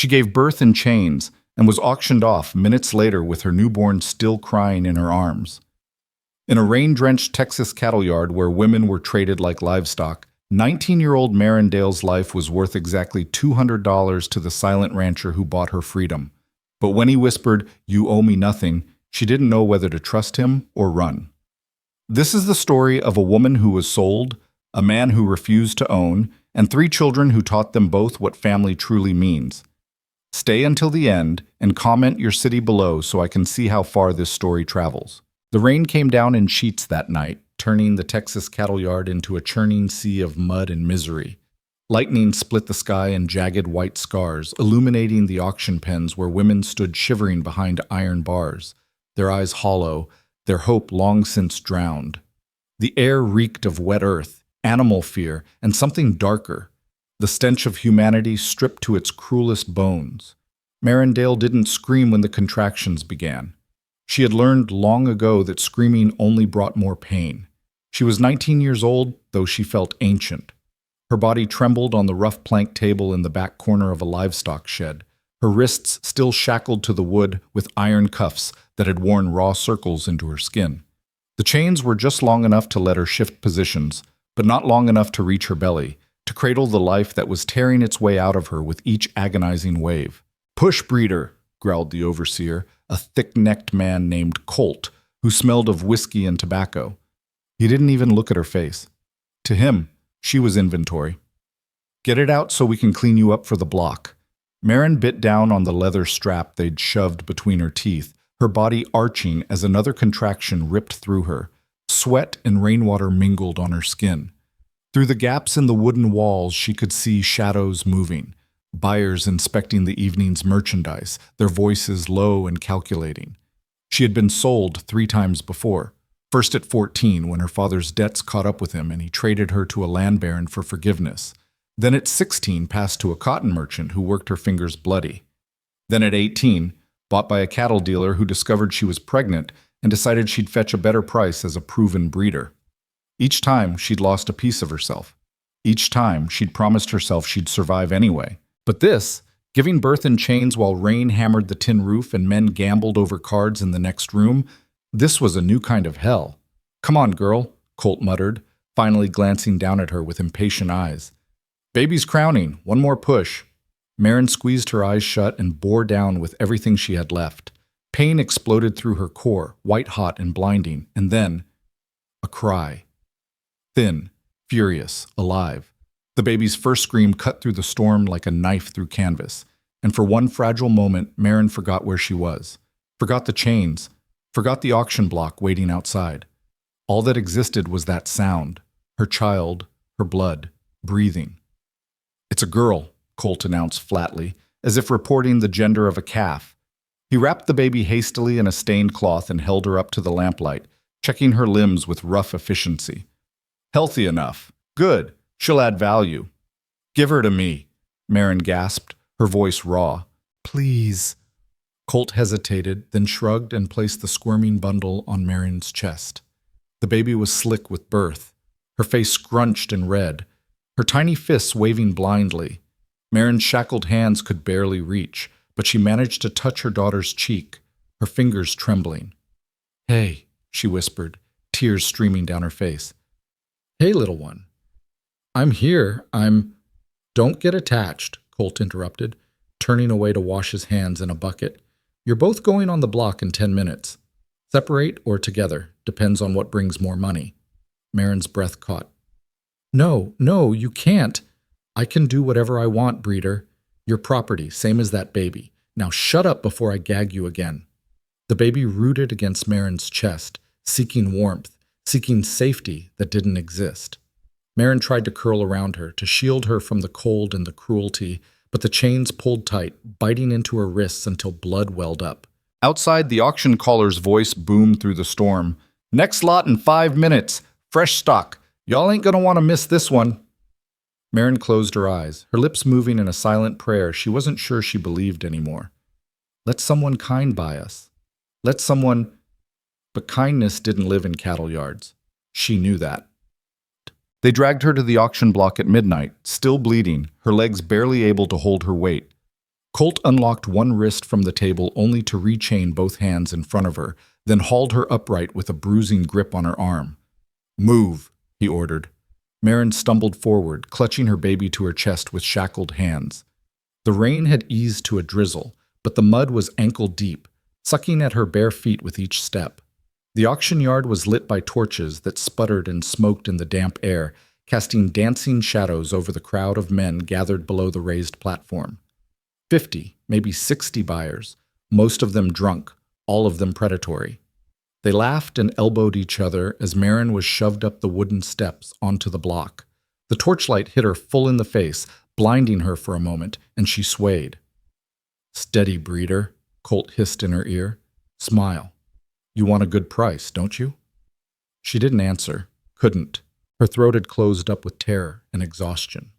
She gave birth in chains and was auctioned off minutes later with her newborn still crying in her arms. In a rain-drenched Texas cattle yard where women were traded like livestock, 19-year-old Marindale's life was worth exactly $200 to the silent rancher who bought her freedom. But when he whispered, "You owe me nothing," she didn't know whether to trust him or run. This is the story of a woman who was sold, a man who refused to own, and 3 children who taught them both what family truly means. Stay until the end and comment your city below so I can see how far this story travels. The rain came down in sheets that night, turning the Texas cattle yard into a churning sea of mud and misery. Lightning split the sky in jagged white scars, illuminating the auction pens where women stood shivering behind iron bars, their eyes hollow, their hope long since drowned. The air reeked of wet earth, animal fear, and something darker, the stench of humanity stripped to its cruelest bones. Marindale didn't scream when the contractions began. She had learned long ago that screaming only brought more pain. She was 19 years old, though she felt ancient. Her body trembled on the rough plank table in the back corner of a livestock shed, her wrists still shackled to the wood with iron cuffs that had worn raw circles into her skin. The chains were just long enough to let her shift positions, but not long enough to reach her belly, to cradle the life that was tearing its way out of her with each agonizing wave. "Push, breeder," growled the overseer, a thick-necked man named Colt, who smelled of whiskey and tobacco. He didn't even look at her face. To him, she was inventory. "Get it out so we can clean you up for the block." Marin bit down on the leather strap they'd shoved between her teeth, her body arching as another contraction ripped through her. Sweat and rainwater mingled on her skin. Through the gaps in the wooden walls, she could see shadows moving, buyers inspecting the evening's merchandise, their voices low and calculating. She had been sold 3 times before. First at 14, when her father's debts caught up with him and he traded her to a land baron for forgiveness. Then at 16, passed to a cotton merchant who worked her fingers bloody. Then at 18, bought by a cattle dealer who discovered she was pregnant and decided she'd fetch a better price as a proven breeder. Each time, she'd lost a piece of herself. Each time, she'd promised herself she'd survive anyway. But this, giving birth in chains while rain hammered the tin roof and men gambled over cards in the next room, this was a new kind of hell. "Come on, girl," Colt muttered, finally glancing down at her with impatient eyes. "Baby's crowning, one more push." Marin squeezed her eyes shut and bore down with everything she had left. Pain exploded through her core, white-hot and blinding, and then a cry. Thin, furious, alive. The baby's first scream cut through the storm like a knife through canvas, and for one fragile moment, Marin forgot where she was, forgot the chains, forgot the auction block waiting outside. All that existed was that sound, her child, her blood, breathing. "It's a girl," Colt announced flatly, as if reporting the gender of a calf. He wrapped the baby hastily in a stained cloth and held her up to the lamplight, checking her limbs with rough efficiency. "Healthy enough. Good. She'll add value." "Give her to me," Marin gasped, her voice raw. "Please." Colt hesitated, then shrugged and placed the squirming bundle on Marin's chest. The baby was slick with birth, her face scrunched and red, her tiny fists waving blindly. Marin's shackled hands could barely reach, but she managed to touch her daughter's cheek, her fingers trembling. "Hey," she whispered, tears streaming down her face. "Hey, little one. I'm here. Don't get attached," Colt interrupted, turning away to wash his hands in a bucket. "You're both going on the block in 10 minutes. Separate or together, depends on what brings more money." Marin's breath caught. No, you can't. I can do whatever I want, breeder. Your property, same as that baby. Now shut up before I gag you again." The baby rooted against Marin's chest, seeking warmth, seeking safety that didn't exist. Marin tried to curl around her, to shield her from the cold and the cruelty, but the chains pulled tight, biting into her wrists until blood welled up. Outside, the auction caller's voice boomed through the storm. "Next lot in 5 minutes. Fresh stock. Y'all ain't gonna want to miss this one." Marin closed her eyes, her lips moving in a silent prayer she wasn't sure she believed anymore. Let someone kind by us. Let someone... But kindness didn't live in cattle yards. She knew that. They dragged her to the auction block at midnight, still bleeding, her legs barely able to hold her weight. Colt unlocked one wrist from the table only to rechain both hands in front of her, then hauled her upright with a bruising grip on her arm. "Move," he ordered. Marin stumbled forward, clutching her baby to her chest with shackled hands. The rain had eased to a drizzle, but the mud was ankle-deep, sucking at her bare feet with each step. The auction yard was lit by torches that sputtered and smoked in the damp air, casting dancing shadows over the crowd of men gathered below the raised platform. 50, maybe 60 buyers, most of them drunk, all of them predatory. They laughed and elbowed each other as Marin was shoved up the wooden steps onto the block. The torchlight hit her full in the face, blinding her for a moment, and she swayed. "Steady, breeder," Colt hissed in her ear. "Smile. You want a good price, don't you?" She didn't answer, couldn't. Her throat had closed up with terror and exhaustion.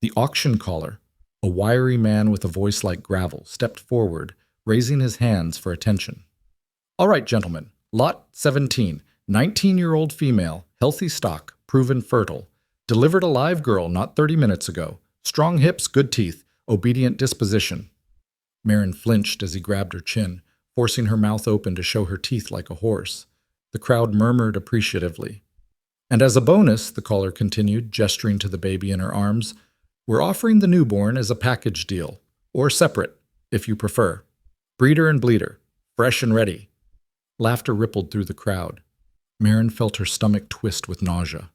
The auction caller, a wiry man with a voice like gravel, stepped forward, raising his hands for attention. "All right, gentlemen, lot 17, 19-year-old female, healthy stock, proven fertile. Delivered a live girl not 30 minutes ago. Strong hips, good teeth, obedient disposition." Marin flinched as he grabbed her chin, forcing her mouth open to show her teeth like a horse. The crowd murmured appreciatively. "And as a bonus," the caller continued, gesturing to the baby in her arms, "we're offering the newborn as a package deal, or separate, if you prefer. Breeder and bleeder, fresh and ready." Laughter rippled through the crowd. Marin felt her stomach twist with nausea.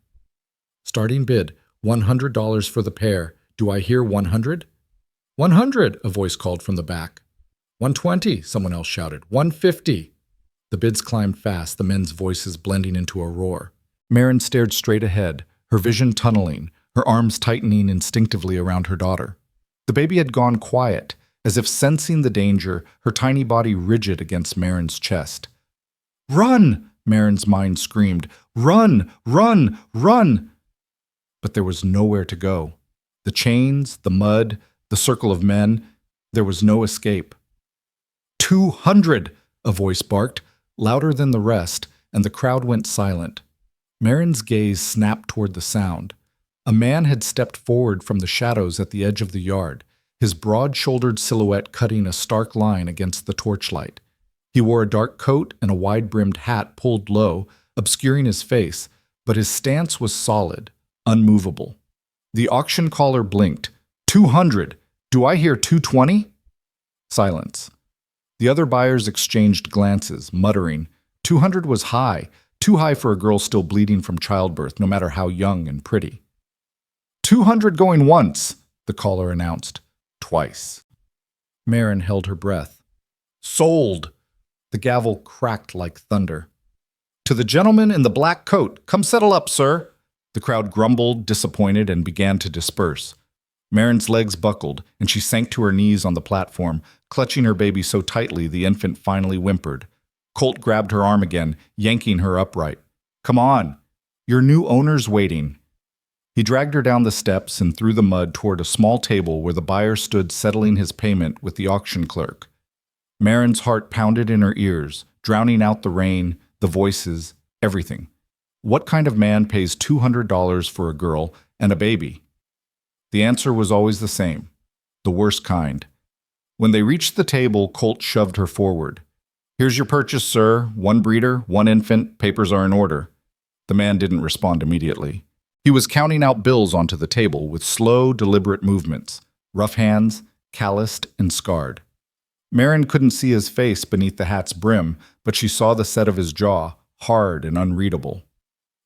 "Starting bid, $100 for the pair. Do I hear 100? 100, a voice called from the back. 120, someone else shouted. 150. The bids climbed fast, the men's voices blending into a roar. Marin stared straight ahead, her vision tunneling, her arms tightening instinctively around her daughter. The baby had gone quiet, as if sensing the danger, her tiny body rigid against Marin's chest. "Run!" Marin's mind screamed. "Run! Run! Run!" But there was nowhere to go. The chains, the mud, the circle of men, there was no escape. 200! A voice barked, louder than the rest, and the crowd went silent. Marin's gaze snapped toward the sound. A man had stepped forward from the shadows at the edge of the yard, his broad-shouldered silhouette cutting a stark line against the torchlight. He wore a dark coat and a wide-brimmed hat pulled low, obscuring his face, but his stance was solid, unmovable. The auction caller blinked. 200! Do I hear 220? Silence. The other buyers exchanged glances, muttering. 200 was high, too high for a girl still bleeding from childbirth, no matter how young and pretty. 200 going once, the caller announced. Twice. Marin held her breath. Sold! The gavel cracked like thunder. To the gentleman in the black coat, come settle up, sir. The crowd grumbled, disappointed, and began to disperse. Marin's legs buckled, and she sank to her knees on the platform, clutching her baby so tightly the infant finally whimpered. Colt grabbed her arm again, yanking her upright. Come on, your new owner's waiting. He dragged her down the steps and through the mud toward a small table where the buyer stood settling his payment with the auction clerk. Marin's heart pounded in her ears, drowning out the rain, the voices, everything. What kind of man pays $200 for a girl and a baby? The answer was always the same, the worst kind. When they reached the table, Colt shoved her forward. Here's your purchase, sir. 1 breeder, 1 infant, papers are in order. The man didn't respond immediately. He was counting out bills onto the table with slow, deliberate movements, rough hands, calloused and scarred. Marin couldn't see his face beneath the hat's brim, but she saw the set of his jaw, hard and unreadable.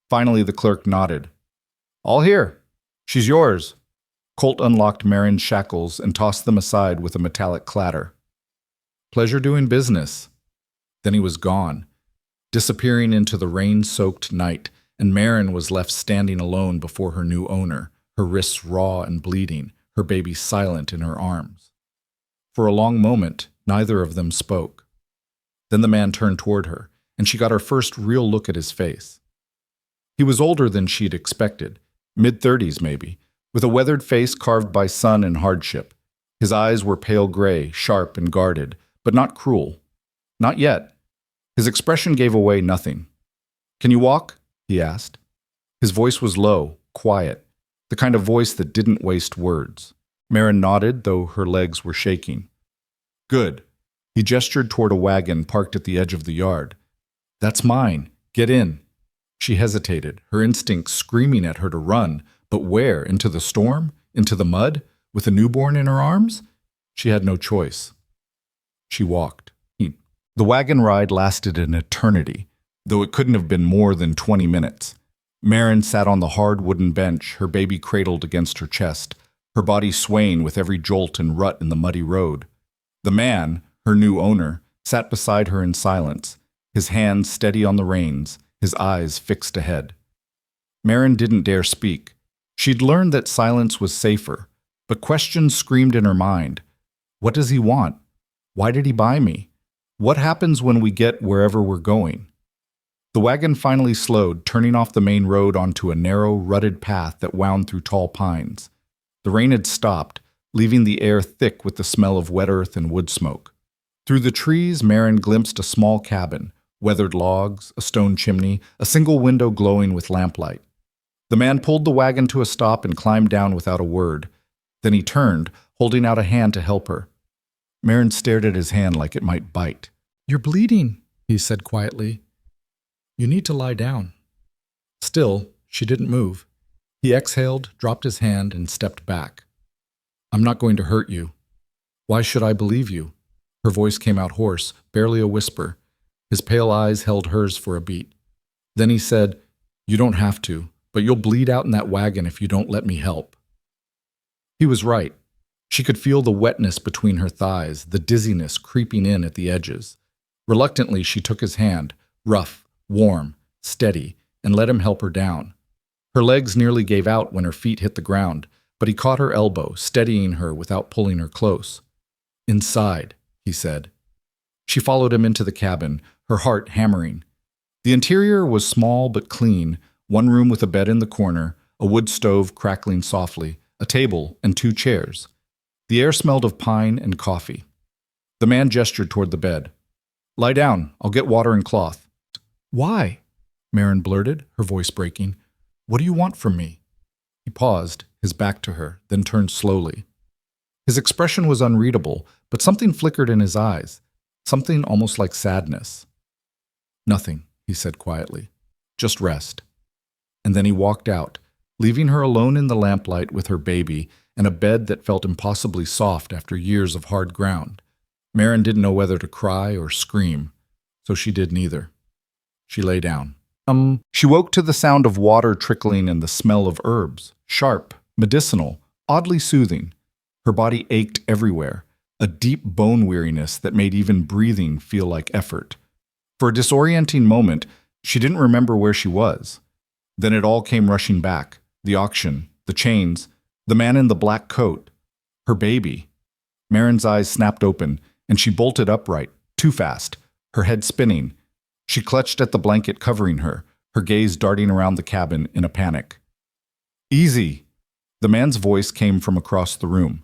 Finally, the clerk nodded. All here. She's yours. Colt unlocked Marin's shackles and tossed them aside with a metallic clatter. Pleasure doing business. Then he was gone, disappearing into the rain-soaked night, and Marin was left standing alone before her new owner, her wrists raw and bleeding, her baby silent in her arms. For a long moment, neither of them spoke. Then the man turned toward her, and she got her first real look at his face. He was older than she'd expected, mid-30s maybe, with a weathered face carved by sun and hardship. His eyes were pale gray, sharp and guarded, but not cruel. Not yet. His expression gave away nothing. Can you walk? He asked. His voice was low, quiet, the kind of voice that didn't waste words. Marin nodded, though her legs were shaking. Good. He gestured toward a wagon parked at the edge of the yard. That's mine. Get in. She hesitated, her instincts screaming at her to run. But where? Into the storm? Into the mud? With a newborn in her arms? She had no choice. She walked. The wagon ride lasted an eternity, though it couldn't have been more than 20 minutes. Marin sat on the hard wooden bench, her baby cradled against her chest, her body swaying with every jolt and rut in the muddy road. The man, her new owner, sat beside her in silence, his hands steady on the reins, his eyes fixed ahead. Marin didn't dare speak. She'd learned that silence was safer, but questions screamed in her mind. What does he want? Why did he buy me? What happens when we get wherever we're going? The wagon finally slowed, turning off the main road onto a narrow, rutted path that wound through tall pines. The rain had stopped, leaving the air thick with the smell of wet earth and wood smoke. Through the trees, Marin glimpsed a small cabin, weathered logs, a stone chimney, a single window glowing with lamplight. The man pulled the wagon to a stop and climbed down without a word. Then he turned, holding out a hand to help her. Marin stared at his hand like it might bite. "You're bleeding," he said quietly. "You need to lie down." Still, she didn't move. He exhaled, dropped his hand, and stepped back. "I'm not going to hurt you. Why should I believe you?" Her voice came out hoarse, barely a whisper. His pale eyes held hers for a beat. Then he said, "You don't have to, but you'll bleed out in that wagon if you don't let me help." He was right. She could feel the wetness between her thighs, the dizziness creeping in at the edges. Reluctantly, she took his hand, rough, warm, steady, and let him help her down. Her legs nearly gave out when her feet hit the ground, but he caught her elbow, steadying her without pulling her close. "Inside," he said. She followed him into the cabin, her heart hammering. The interior was small but clean, one room with a bed in the corner, a wood stove crackling softly, a table, and 2 chairs. The air smelled of pine and coffee. The man gestured toward the bed. "Lie down. I'll get water and cloth." "Why?" Marin blurted, her voice breaking. "What do you want from me?" He paused, his back to her, then turned slowly. His expression was unreadable, but something flickered in his eyes, something almost like sadness. "Nothing," he said quietly. "Just rest." And then he walked out, leaving her alone in the lamplight with her baby and a bed that felt impossibly soft after years of hard ground. Marin didn't know whether to cry or scream, so she did neither. She lay down. She woke to the sound of water trickling and the smell of herbs, sharp, medicinal, oddly soothing. Her body ached everywhere, a deep bone weariness that made even breathing feel like effort. For a disorienting moment, she didn't remember where she was. Then it all came rushing back, the auction, the chains, the man in the black coat, her baby. Marin's eyes snapped open, and she bolted upright, too fast, her head spinning. She clutched at the blanket covering her, her gaze darting around the cabin in a panic. "Easy!" The man's voice came from across the room.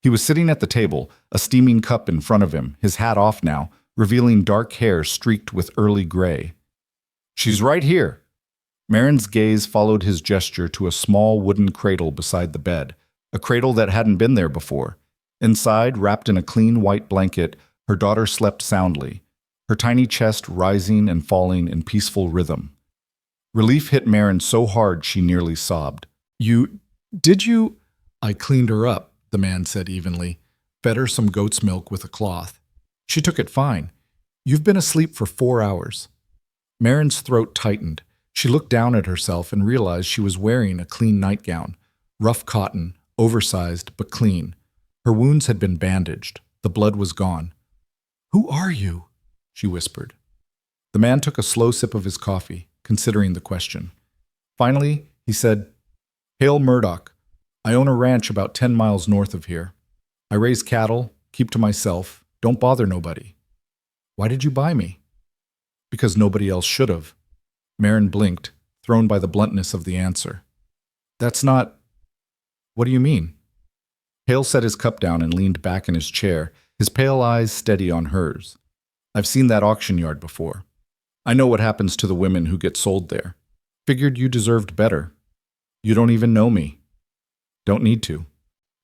He was sitting at the table, a steaming cup in front of him, his hat off now, revealing dark hair streaked with early gray. "She's right here." Marin's gaze followed his gesture to a small wooden cradle beside the bed, a cradle that hadn't been there before. Inside, wrapped in a clean white blanket, her daughter slept soundly, her tiny chest rising and falling in peaceful rhythm. Relief hit Marin so hard she nearly sobbed. Did you? "I cleaned her up," the man said evenly, "fed her some goat's milk with a cloth. She took it fine. You've been asleep for 4 hours." Marin's throat tightened. She looked down at herself and realized she was wearing a clean nightgown, rough cotton, oversized but clean. Her wounds had been bandaged. The blood was gone. "Who are you?" she whispered. The man took a slow sip of his coffee, considering the question. Finally, he said, "Hale Murdoch. I own a ranch about 10 miles north of here. I raise cattle, keep to myself, don't bother nobody." "Why did you buy me?" "Because nobody else should have." Marin blinked, thrown by the bluntness of the answer. "That's not—" "What do you mean?" Hale set his cup down and leaned back in his chair, his pale eyes steady on hers. "I've seen that auction yard before. I know what happens to the women who get sold there. Figured you deserved better. You don't even know me." "Don't need to."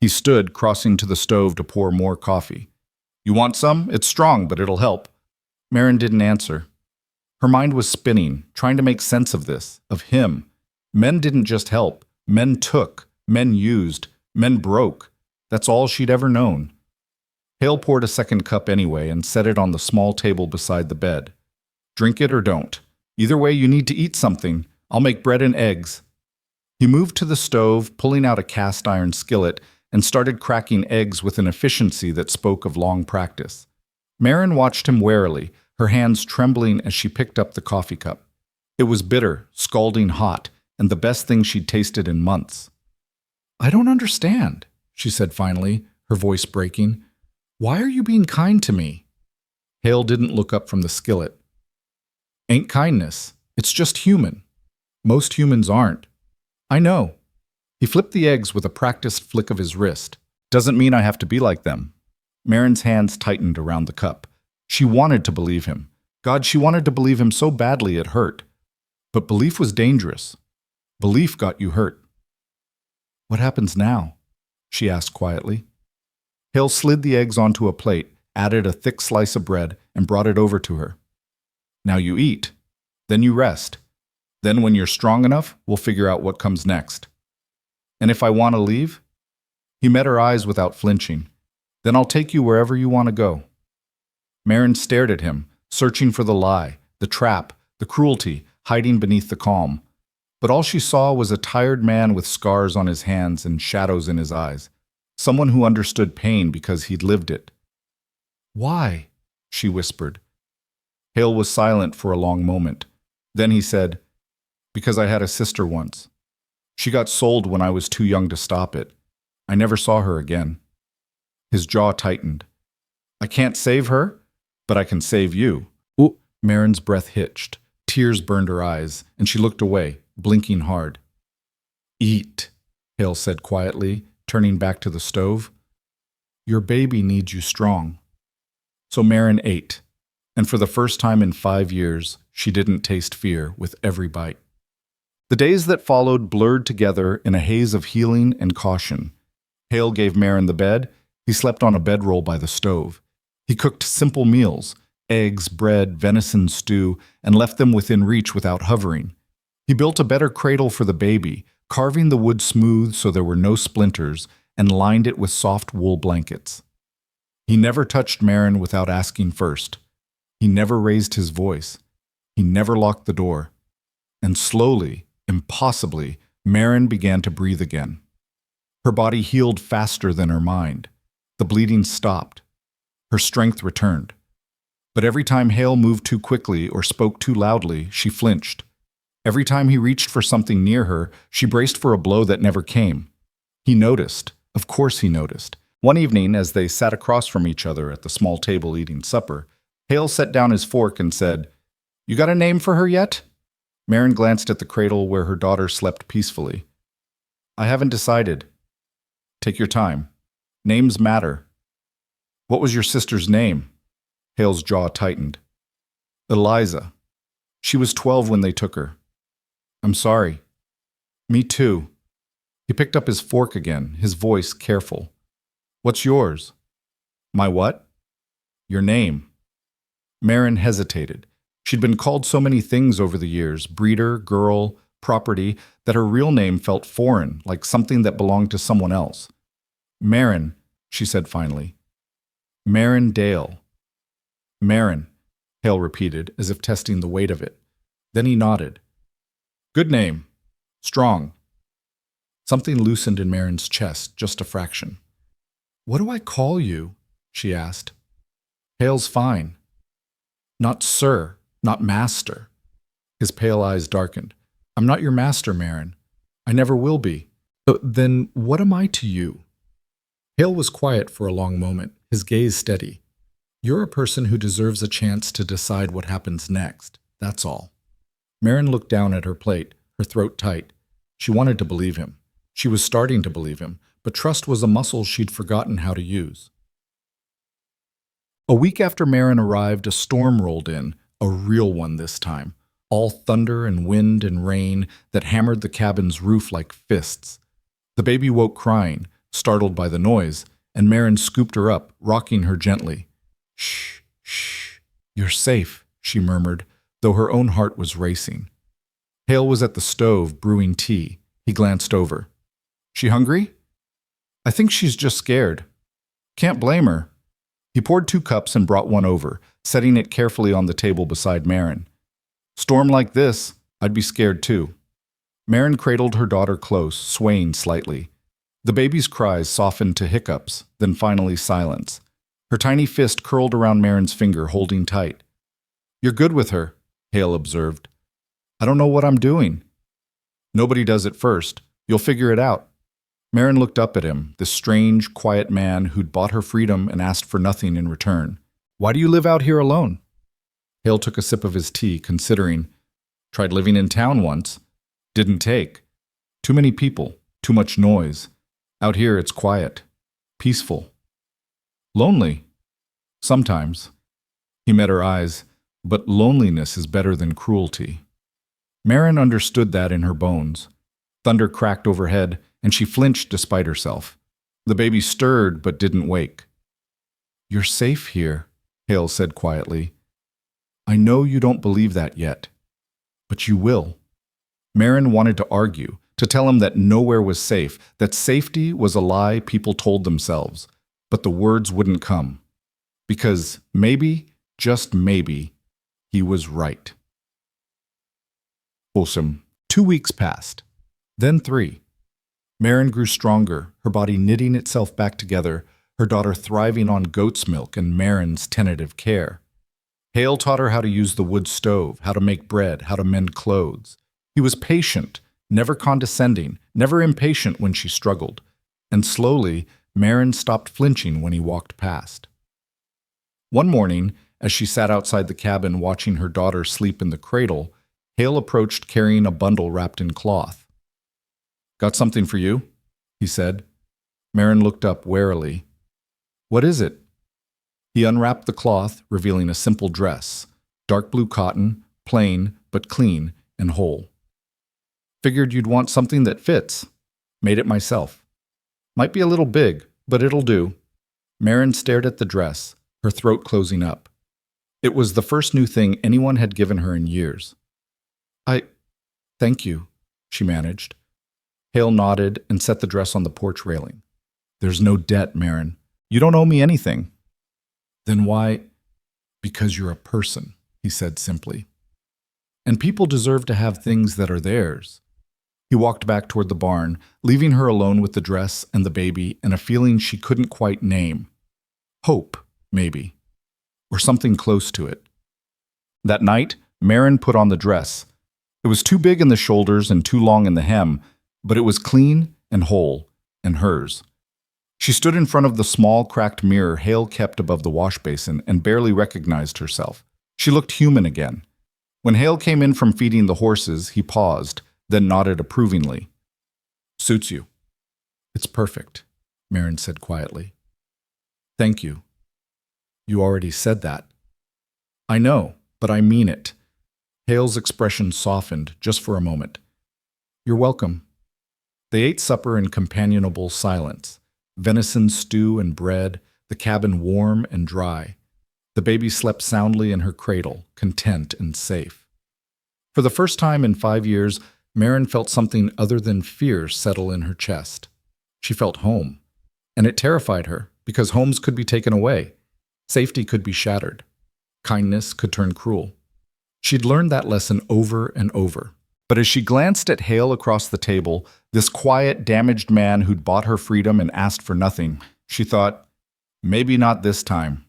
He stood, crossing to the stove to pour more coffee. You want some? It's strong, but it'll help. Marin didn't answer. Her mind was spinning, trying to make sense of this, of him. Men didn't just help. Men took. Men used. Men broke. That's all she'd ever known. Hale poured a second cup anyway and set it on the small table beside the bed. Drink it or don't. Either way, you need to eat something. I'll make bread and eggs. He moved to the stove, pulling out a cast iron skillet, and started cracking eggs with an efficiency that spoke of long practice. Marin watched him warily, her hands trembling as she picked up the coffee cup. It was bitter, scalding hot, and the best thing she'd tasted in months. I don't understand, she said finally, her voice breaking. Why are you being kind to me? Hale didn't look up from the skillet. Ain't kindness. It's just human. Most humans aren't. I know. He flipped the eggs with a practiced flick of his wrist. Doesn't mean I have to be like them. Marin's hands tightened around the cup. She wanted to believe him. God, she wanted to believe him so badly it hurt. But belief was dangerous. Belief got you hurt. What happens now? She asked quietly. Hale slid the eggs onto a plate, added a thick slice of bread, and brought it over to her. Now you eat. Then you rest. Then when you're strong enough, we'll figure out what comes next. And if I want to leave? He met her eyes without flinching. Then I'll take you wherever you want to go. Marin stared at him, searching for the lie, the trap, the cruelty, hiding beneath the calm. But all she saw was a tired man with scars on his hands and shadows in his eyes. Someone who understood pain because he'd lived it. Why? She whispered. Hale was silent for a long moment. Then he said, Because I had a sister once. She got sold when I was too young to stop it. I never saw her again. His jaw tightened. I can't save her, but I can save you. Ooh. Marin's breath hitched. Tears burned her eyes, and she looked away, blinking hard. Eat, Hale said quietly, turning back to the stove. Your baby needs you strong. So Marin ate, and for the first time in 5 years, she didn't taste fear with every bite. The days that followed blurred together in a haze of healing and caution. Hale gave Marin the bed. He slept on a bedroll by the stove. He cooked simple meals, eggs, bread, venison stew, and left them within reach without hovering. He built a better cradle for the baby, carving the wood smooth so there were no splinters, and lined it with soft wool blankets. He never touched Marin without asking first. He never raised his voice. He never locked the door. And slowly, impossibly, Marin began to breathe again. Her body healed faster than her mind. The bleeding stopped. Her strength returned. But every time Hale moved too quickly or spoke too loudly, she flinched. Every time he reached for something near her, she braced for a blow that never came. He noticed. Of course he noticed. One evening, as they sat across from each other at the small table eating supper, Hale set down his fork and said, You got a name for her yet? Marin glanced at the cradle where her daughter slept peacefully. I haven't decided. Take your time. Names matter. What was your sister's name? Hale's jaw tightened. Eliza. She was 12 when they took her. I'm sorry. Me too. He picked up his fork again, his voice careful. What's yours? My what? Your name. Marin hesitated. She'd been called so many things over the years, breeder, girl, property, that her real name felt foreign, like something that belonged to someone else. Marin, she said finally. Marin Dale. Marin, Hale repeated, as if testing the weight of it. Then he nodded. Good name. Strong. Something loosened in Marin's chest, just a fraction. What do I call you? She asked. Hale's fine. Not sir, not master. His pale eyes darkened. I'm not your master, Marin. I never will be. Then what am I to you? Hale was quiet for a long moment, his gaze steady. You're a person who deserves a chance to decide what happens next, that's all. Marin looked down at her plate, her throat tight. She wanted to believe him. She was starting to believe him, but trust was a muscle she'd forgotten how to use. A week after Marin arrived, a storm rolled in, a real one this time, all thunder and wind and rain that hammered the cabin's roof like fists. The baby woke crying, startled by the noise, and Marin scooped her up, rocking her gently. "Shh, shh. You're safe," she murmured, though her own heart was racing. Hale was at the stove, brewing tea. He glanced over. "She hungry?" "I think she's just scared." "Can't blame her." He poured 2 cups and brought one over, setting it carefully on the table beside Marin. "Storm like this, I'd be scared too." Marin cradled her daughter close, swaying slightly. The baby's cries softened to hiccups, then finally silence. Her tiny fist curled around Marin's finger, holding tight. "You're good with her," Hale observed. "I don't know what I'm doing." "Nobody does at first. You'll figure it out." Marin looked up at him, this strange, quiet man who'd bought her freedom and asked for nothing in return. "Why do you live out here alone?" Hale took a sip of his tea, considering. "Tried living in town once. Didn't take. Too many people, too much noise. Out here it's quiet, peaceful. Lonely. Sometimes." He met her eyes, but loneliness is better than cruelty. Marin understood that in her bones. Thunder cracked overhead, and she flinched despite herself. The baby stirred but didn't wake. "You're safe here," Hale said quietly. "I know you don't believe that yet, but you will." Marin wanted to argue, to tell him that nowhere was safe, that safety was a lie people told themselves, but the words wouldn't come. Because maybe, just maybe, he was right. Wholesome. 2 weeks passed. Then 3. Marin grew stronger, her body knitting itself back together, her daughter thriving on goat's milk and Marin's tentative care. Hale taught her how to use the wood stove, how to make bread, how to mend clothes. He was patient, never condescending, never impatient when she struggled. And slowly, Marin stopped flinching when he walked past. One morning, as she sat outside the cabin watching her daughter sleep in the cradle, Hale approached carrying a bundle wrapped in cloth. "Got something for you?" he said. Marin looked up warily. "What is it?" He unwrapped the cloth, revealing a simple dress, dark blue cotton, plain but clean and whole. "Figured you'd want something that fits. Made it myself. Might be a little big, but it'll do." Marin stared at the dress, her throat closing up. It was the first new thing anyone had given her in years. Thank you," she managed. Hale nodded and set the dress on the porch railing. "There's no debt, Marin. You don't owe me anything." "Then why?" "Because you're a person," he said simply. "And people deserve to have things that are theirs." He walked back toward the barn, leaving her alone with the dress and the baby and a feeling she couldn't quite name. Hope, maybe. Or something close to it. That night, Marin put on the dress. It was too big in the shoulders and too long in the hem, but it was clean and whole, and hers. She stood in front of the small, cracked mirror Hale kept above the wash basin and barely recognized herself. She looked human again. When Hale came in from feeding the horses, he paused, then nodded approvingly. "Suits you." "It's perfect," Marin said quietly. "Thank you." "You already said that." "I know, but I mean it." Hale's expression softened just for a moment. "You're welcome." They ate supper in companionable silence. Venison stew and bread, the cabin warm and dry. The baby slept soundly in her cradle, content and safe. For the first time in 5 years, Marin felt something other than fear settle in her chest. She felt home. And it terrified her, because homes could be taken away. Safety could be shattered. Kindness could turn cruel. She'd learned that lesson over and over. But as she glanced at Hale across the table, this quiet, damaged man who'd bought her freedom and asked for nothing, she thought, maybe not this time.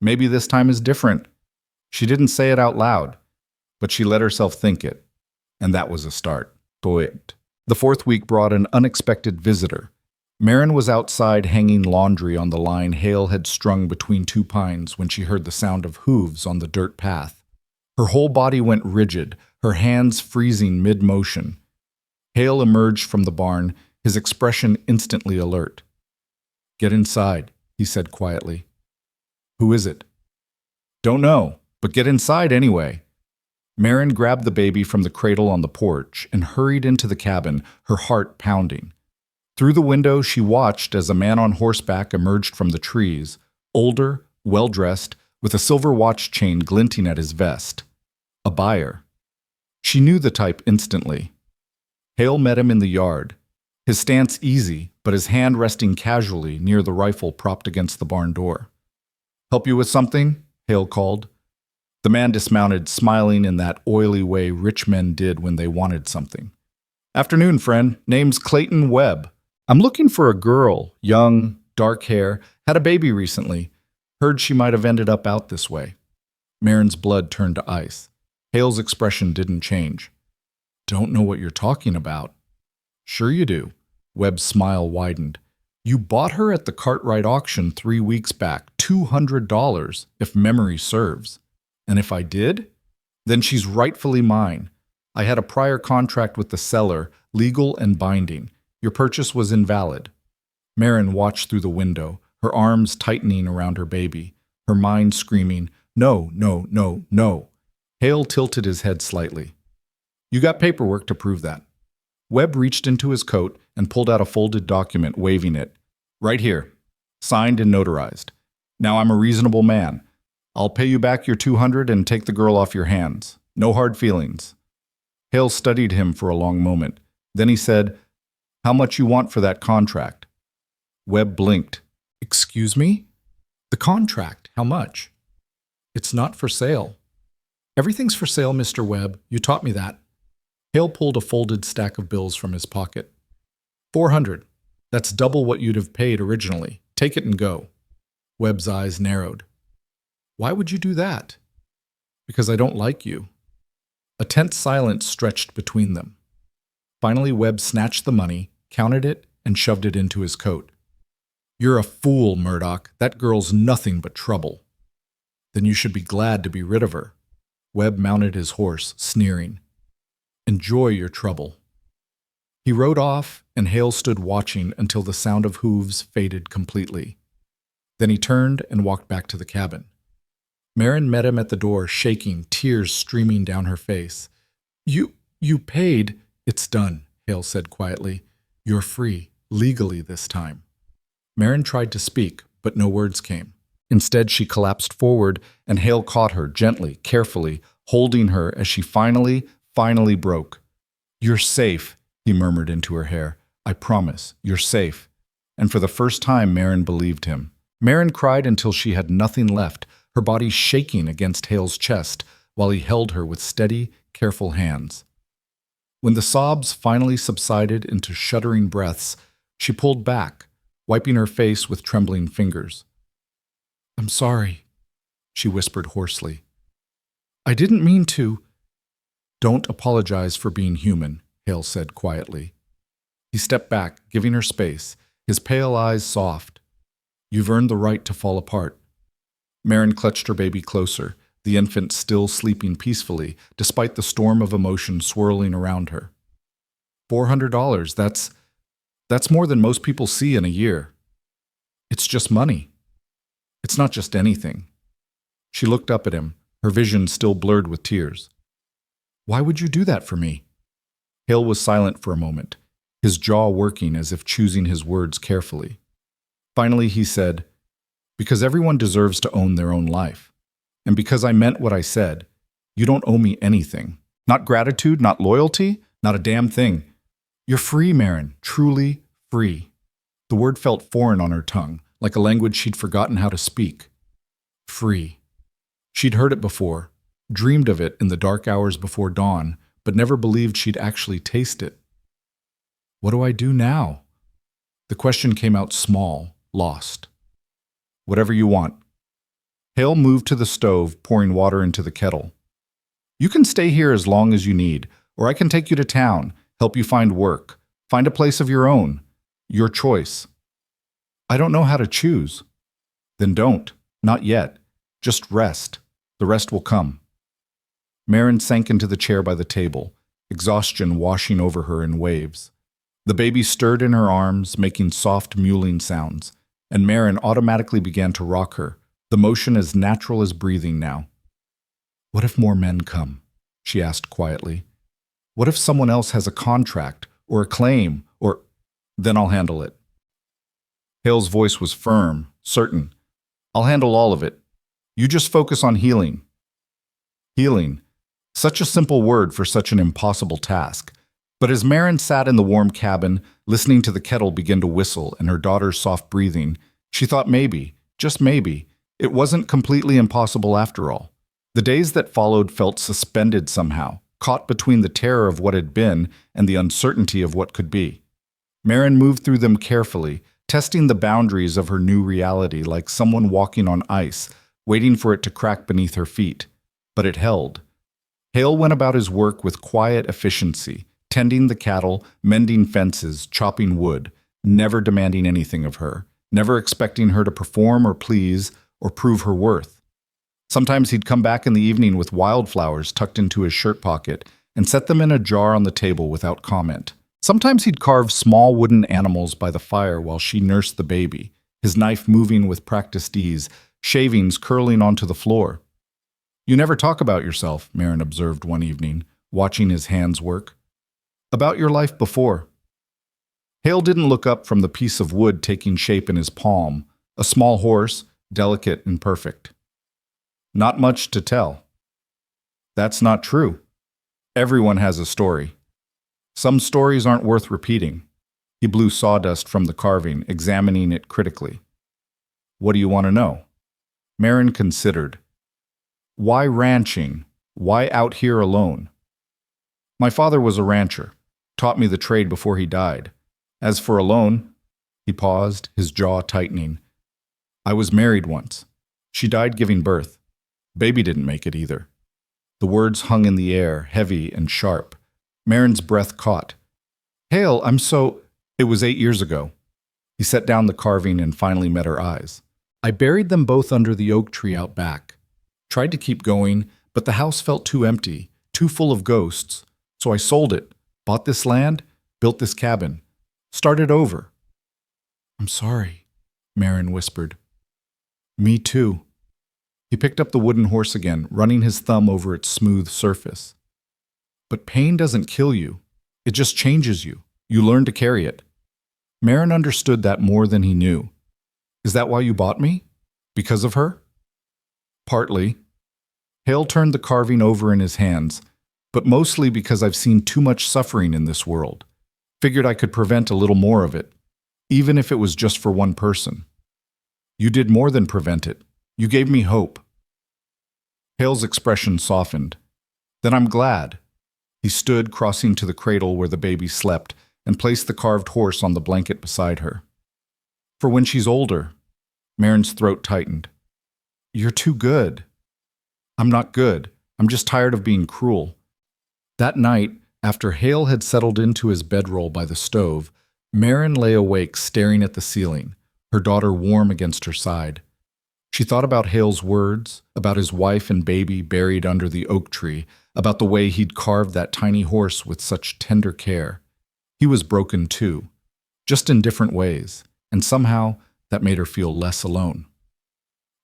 Maybe this time is different. She didn't say it out loud, but she let herself think it. And that was a start. Poet. The 4th week brought an unexpected visitor. Marin was outside hanging laundry on the line Hale had strung between 2 pines when she heard the sound of hooves on the dirt path. Her whole body went rigid, her hands freezing mid-motion. Hale emerged from the barn, his expression instantly alert. "Get inside," he said quietly. "Who is it?" "Don't know, but get inside anyway." Marin grabbed the baby from the cradle on the porch and hurried into the cabin, her heart pounding. Through the window, she watched as a man on horseback emerged from the trees, older, well-dressed, with a silver watch chain glinting at his vest. A buyer. She knew the type instantly. Hale met him in the yard, his stance easy, but his hand resting casually near the rifle propped against the barn door. "Help you with something?" Hale called. The man dismounted, smiling in that oily way rich men did when they wanted something. "Afternoon, friend. Name's Clayton Webb. I'm looking for a girl, young, dark hair, had a baby recently. Heard she might have ended up out this way." Marin's blood turned to ice. Hale's expression didn't change. "Don't know what you're talking about." "Sure you do." Webb's smile widened. "You bought her at the Cartwright auction 3 weeks back, $200, if memory serves. And if I did? Then she's rightfully mine. I had a prior contract with the seller, legal and binding. Your purchase was invalid." Marin watched through the window, her arms tightening around her baby, her mind screaming, "No, no, no, no." Hale tilted his head slightly. "You got paperwork to prove that." Webb reached into his coat and pulled out a folded document, waving it. "Right here. Signed and notarized. Now I'm a reasonable man. I'll pay you back your $200 and take the girl off your hands. No hard feelings." Hale studied him for a long moment. Then he said, "How much you want for that contract?" Webb blinked. "Excuse me? The contract, how much?" "It's not for sale." "Everything's for sale, Mr. Webb. You taught me that." Hale pulled a folded stack of bills from his pocket. $400. That's double what you'd have paid originally. Take it and go." Webb's eyes narrowed. "Why would you do that?" "Because I don't like you." A tense silence stretched between them. Finally, Webb snatched the money, counted it, and shoved it into his coat. "You're a fool, Murdoch. That girl's nothing but trouble." "Then you should be glad to be rid of her." Webb mounted his horse, sneering. "Enjoy your trouble." He rode off, and Hale stood watching until the sound of hooves faded completely. Then he turned and walked back to the cabin. Marin met him at the door, shaking, tears streaming down her face. You paid." "It's done," Hale said quietly. "You're free, legally this time." Marin tried to speak, but no words came. Instead, she collapsed forward, and Hale caught her gently, carefully, holding her as she finally broke. "You're safe," he murmured into her hair. "I promise, you're safe." And for the first time, Marin believed him. Marin cried until she had nothing left, her body shaking against Hale's chest, while he held her with steady, careful hands. When the sobs finally subsided into shuddering breaths, she pulled back, wiping her face with trembling fingers. "I'm sorry," she whispered hoarsely. "I didn't mean to." "Don't apologize for being human," Hale said quietly. He stepped back, giving her space, his pale eyes soft. "You've earned the right to fall apart." Marin clutched her baby closer, the infant still sleeping peacefully, despite the storm of emotion swirling around her. $400, that's more than most people see in a year. It's just money. It's not just anything. She looked up at him, her vision still blurred with tears. "Why would you do that for me?" Hale was silent for a moment, his jaw working as if choosing his words carefully. Finally he said, "Because everyone deserves to own their own life. And because I meant what I said, you don't owe me anything. Not gratitude, not loyalty, not a damn thing. You're free, Marin, truly free." The word felt foreign on her tongue, like a language she'd forgotten how to speak. Free. She'd heard it before, dreamed of it in the dark hours before dawn, but never believed she'd actually taste it. "What do I do now?" The question came out small, lost. "Whatever you want." Hale moved to the stove, pouring water into the kettle. "You can stay here as long as you need, or I can take you to town, help you find work, find a place of your own. Your choice." "I don't know how to choose." "Then don't. Not yet. Just rest. The rest will come." Marin sank into the chair by the table, exhaustion washing over her in waves. The baby stirred in her arms, making soft mewling sounds, and Marin automatically began to rock her, the motion as natural as breathing now. "What if more men come?" she asked quietly. "What if someone else has a contract, or a claim, or—" Then I'll handle it. Hale's voice was firm, certain. I'll handle all of it. You just focus on healing. Healing. Such a simple word for such an impossible task. But as Marin sat in the warm cabin, listening to the kettle begin to whistle and her daughter's soft breathing, she thought maybe, just maybe, it wasn't completely impossible after all. The days that followed felt suspended somehow, caught between the terror of what had been and the uncertainty of what could be. Marin moved through them carefully, testing the boundaries of her new reality like someone walking on ice, waiting for it to crack beneath her feet. But it held. Hale went about his work with quiet efficiency, tending the cattle, mending fences, chopping wood, never demanding anything of her, never expecting her to perform or please or prove her worth. Sometimes he'd come back in the evening with wildflowers tucked into his shirt pocket and set them in a jar on the table without comment. Sometimes he'd carve small wooden animals by the fire while she nursed the baby, his knife moving with practiced ease, shavings curling onto the floor. You never talk about yourself, Marin observed one evening, watching his hands work. About your life before. Hale didn't look up from the piece of wood taking shape in his palm, a small horse, delicate and perfect. Not much to tell. That's not true. Everyone has a story. Some stories aren't worth repeating. He blew sawdust from the carving, examining it critically. What do you want to know? Marin considered. Why ranching? Why out here alone? My father was a rancher, taught me the trade before he died. As for alone, he paused, his jaw tightening. I was married once. She died giving birth. Baby didn't make it either. The words hung in the air, heavy and sharp. Marin's breath caught. Hale, I'm so... It was 8 years ago. He set down the carving and finally met her eyes. I buried them both under the oak tree out back. Tried to keep going, but the house felt too empty, too full of ghosts. So I sold it, bought this land, built this cabin, started over. I'm sorry, Marin whispered. Me too. He picked up the wooden horse again, running his thumb over its smooth surface. But pain doesn't kill you. It just changes you. You learn to carry it. Marin understood that more than he knew. Is that why you bought me? Because of her? Partly. Hale turned the carving over in his hands, but mostly because I've seen too much suffering in this world. Figured I could prevent a little more of it, even if it was just for one person. You did more than prevent it. You gave me hope. Hale's expression softened. Then I'm glad. He stood, crossing to the cradle where the baby slept, and placed the carved horse on the blanket beside her. For when she's older, Marin's throat tightened. You're too good. I'm not good. I'm just tired of being cruel. That night, after Hale had settled into his bedroll by the stove, Marin lay awake staring at the ceiling, her daughter warm against her side. She thought about Hale's words, about his wife and baby buried under the oak tree, about the way he'd carved that tiny horse with such tender care. He was broken too, just in different ways, and somehow that made her feel less alone.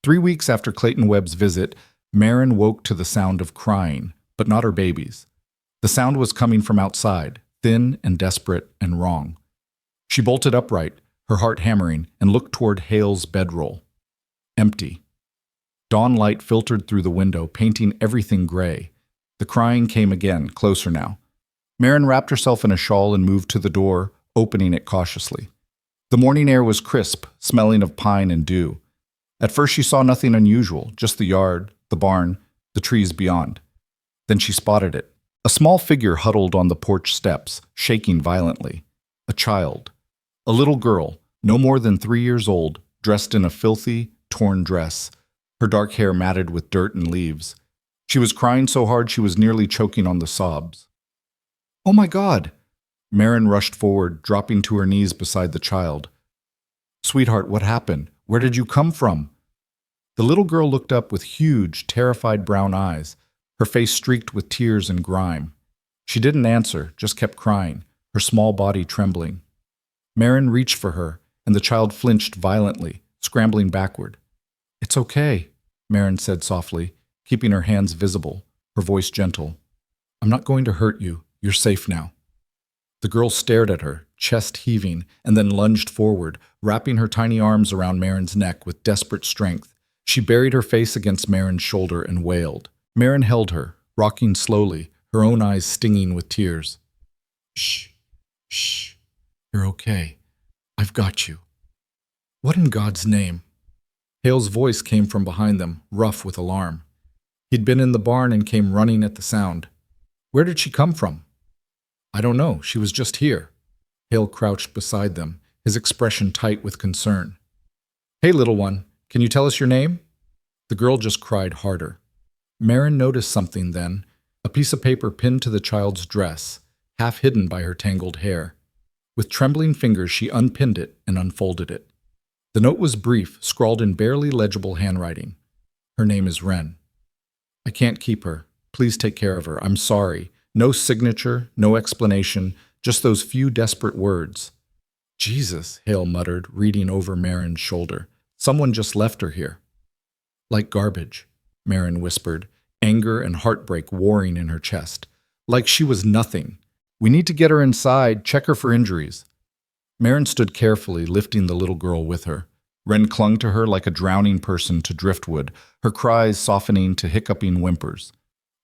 3 weeks after Clayton Webb's visit, Marin woke to the sound of crying, but not her baby's. The sound was coming from outside, thin and desperate and wrong. She bolted upright, her heart hammering, and looked toward Hale's bedroll. Empty. Dawn light filtered through the window, painting everything gray. The crying came again, closer now. Marin wrapped herself in a shawl and moved to the door, opening it cautiously. The morning air was crisp, smelling of pine and dew. At first she saw nothing unusual, just the yard, the barn, the trees beyond. Then she spotted it. A small figure huddled on the porch steps, shaking violently. A child. A little girl, no more than 3 years old, dressed in a filthy, torn dress, her dark hair matted with dirt and leaves. She was crying so hard she was nearly choking on the sobs. Oh my God! Marin rushed forward, dropping to her knees beside the child. Sweetheart, what happened? Where did you come from? The little girl looked up with huge, terrified brown eyes, her face streaked with tears and grime. She didn't answer, just kept crying, her small body trembling. Marin reached for her, and the child flinched violently, scrambling backward. It's okay, Marin said softly, keeping her hands visible, her voice gentle. I'm not going to hurt you. You're safe now. The girl stared at her, chest heaving, and then lunged forward, wrapping her tiny arms around Marin's neck with desperate strength. She buried her face against Marin's shoulder and wailed. Marin held her, rocking slowly, her own eyes stinging with tears. Shh, shh, you're okay. I've got you. What in God's name? Hale's voice came from behind them, rough with alarm. He'd been in the barn and came running at the sound. Where did she come from? I don't know, she was just here. Hale crouched beside them, his expression tight with concern. Hey, little one, can you tell us your name? The girl just cried harder. Marin noticed something then, a piece of paper pinned to the child's dress, half hidden by her tangled hair. With trembling fingers, she unpinned it and unfolded it. The note was brief, scrawled in barely legible handwriting. Her name is Wren. I can't keep her. Please take care of her. I'm sorry. No signature, no explanation, just those few desperate words. Jesus, Hale muttered, reading over Marin's shoulder. Someone just left her here. Like garbage, Marin whispered, anger and heartbreak warring in her chest. Like she was nothing. We need to get her inside, check her for injuries. Marin stood carefully, lifting the little girl with her. Wren clung to her like a drowning person to driftwood, her cries softening to hiccuping whimpers.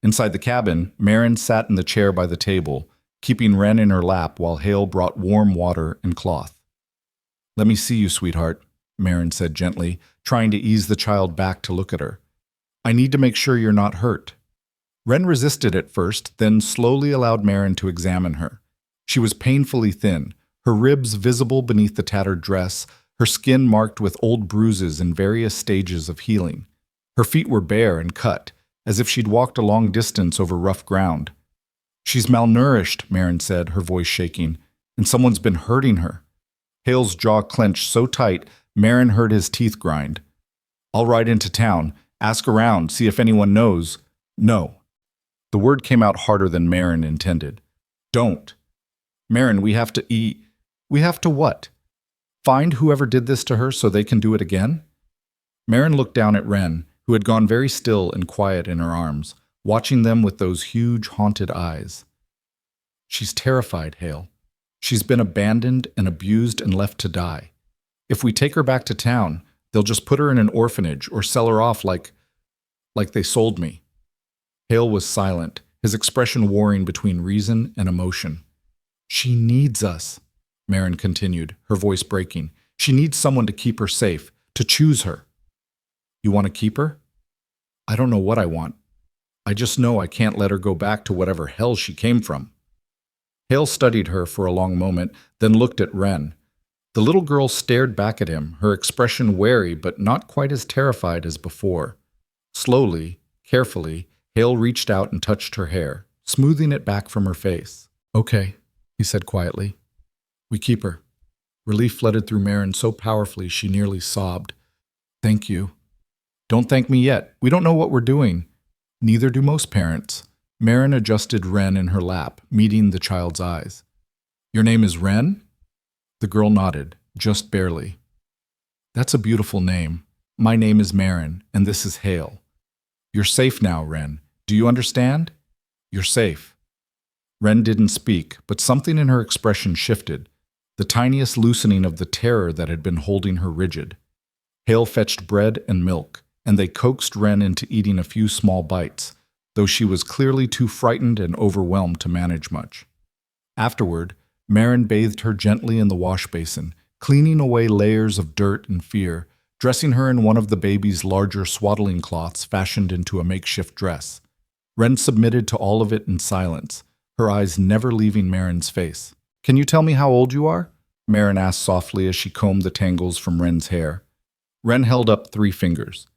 Inside the cabin, Marin sat in the chair by the table, keeping Wren in her lap while Hale brought warm water and cloth. Let me see you, sweetheart, Marin said gently, trying to ease the child back to look at her. I need to make sure you're not hurt. Wren resisted at first, then slowly allowed Marin to examine her. She was painfully thin, her ribs visible beneath the tattered dress, her skin marked with old bruises in various stages of healing. Her feet were bare and cut, as if she'd walked a long distance over rough ground. She's malnourished, Marin said, her voice shaking, and someone's been hurting her. Hale's jaw clenched so tight, Marin heard his teeth grind. I'll ride into town, ask around, see if anyone knows. No. The word came out harder than Marin intended. Don't. Marin, we have to eat. We have to what? Find whoever did this to her so they can do it again? Marin looked down at Wren, who had gone very still and quiet in her arms, watching them with those huge, haunted eyes. She's terrified, Hale. She's been abandoned and abused and left to die. If we take her back to town, they'll just put her in an orphanage or sell her off like they sold me. Hale was silent, his expression warring between reason and emotion. She needs us, Marin continued, her voice breaking. She needs someone to keep her safe, to choose her. You want to keep her? I don't know what I want. I just know I can't let her go back to whatever hell she came from. Hale studied her for a long moment, then looked at Wren. The little girl stared back at him, her expression wary but not quite as terrified as before. Slowly, carefully, Hale reached out and touched her hair, smoothing it back from her face. Okay, he said quietly. We keep her. Relief flooded through Marin so powerfully she nearly sobbed. Thank you. Don't thank me yet. We don't know what we're doing. Neither do most parents. Marin adjusted Wren in her lap, meeting the child's eyes. Your name is Wren? The girl nodded, just barely. That's a beautiful name. My name is Marin, and this is Hale. You're safe now, Wren. Do you understand? You're safe. Wren didn't speak, but something in her expression shifted, the tiniest loosening of the terror that had been holding her rigid. Hale fetched bread and milk, and they coaxed Wren into eating a few small bites, though she was clearly too frightened and overwhelmed to manage much. Afterward, Marin bathed her gently in the wash basin, cleaning away layers of dirt and fear, dressing her in one of the baby's larger swaddling cloths fashioned into a makeshift dress. Wren submitted to all of it in silence, her eyes never leaving Marin's face. Can you tell me how old you are? Marin asked softly as she combed the tangles from Wren's hair. Wren held up 3 fingers.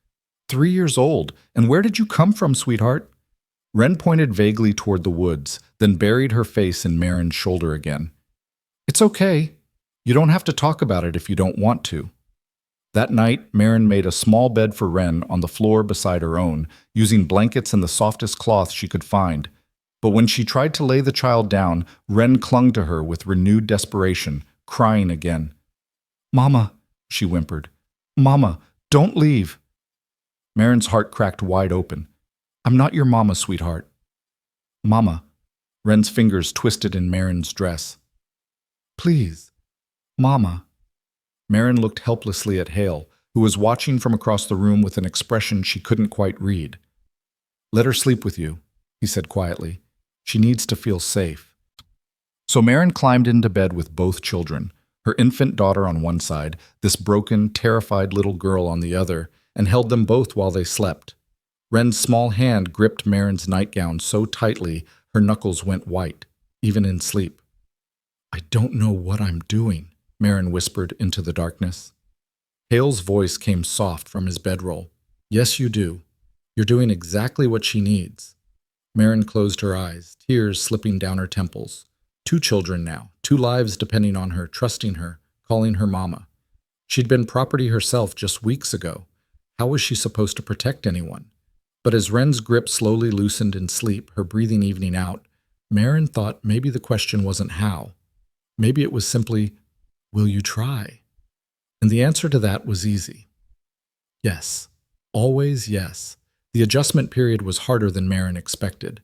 3 years old, and where did you come from, sweetheart? Wren pointed vaguely toward the woods, then buried her face in Marin's shoulder again. It's okay. You don't have to talk about it if you don't want to. That night, Marin made a small bed for Wren on the floor beside her own, using blankets and the softest cloth she could find. But when she tried to lay the child down, Wren clung to her with renewed desperation, crying again. Mama, she whimpered. Mama, don't leave. Marin's heart cracked wide open. I'm not your mama, sweetheart. Mama. Wren's fingers twisted in Marin's dress. Please, Mama. Marin looked helplessly at Hale, who was watching from across the room with an expression she couldn't quite read. Let her sleep with you, he said quietly. She needs to feel safe. So Marin climbed into bed with both children, her infant daughter on one side, this broken, terrified little girl on the other, and held them both while they slept. Wren's small hand gripped Marin's nightgown so tightly her knuckles went white, even in sleep. I don't know what I'm doing, Marin whispered into the darkness. Hale's voice came soft from his bedroll. Yes, you do. You're doing exactly what she needs. Marin closed her eyes, tears slipping down her temples. 2 children now, 2 lives depending on her, trusting her, calling her mama. She'd been property herself just weeks ago. How was she supposed to protect anyone? But as Wren's grip slowly loosened in sleep, her breathing evening out, Marin thought maybe the question wasn't how. Maybe it was simply, will you try? And the answer to that was easy. Yes. Always yes. The adjustment period was harder than Marin expected.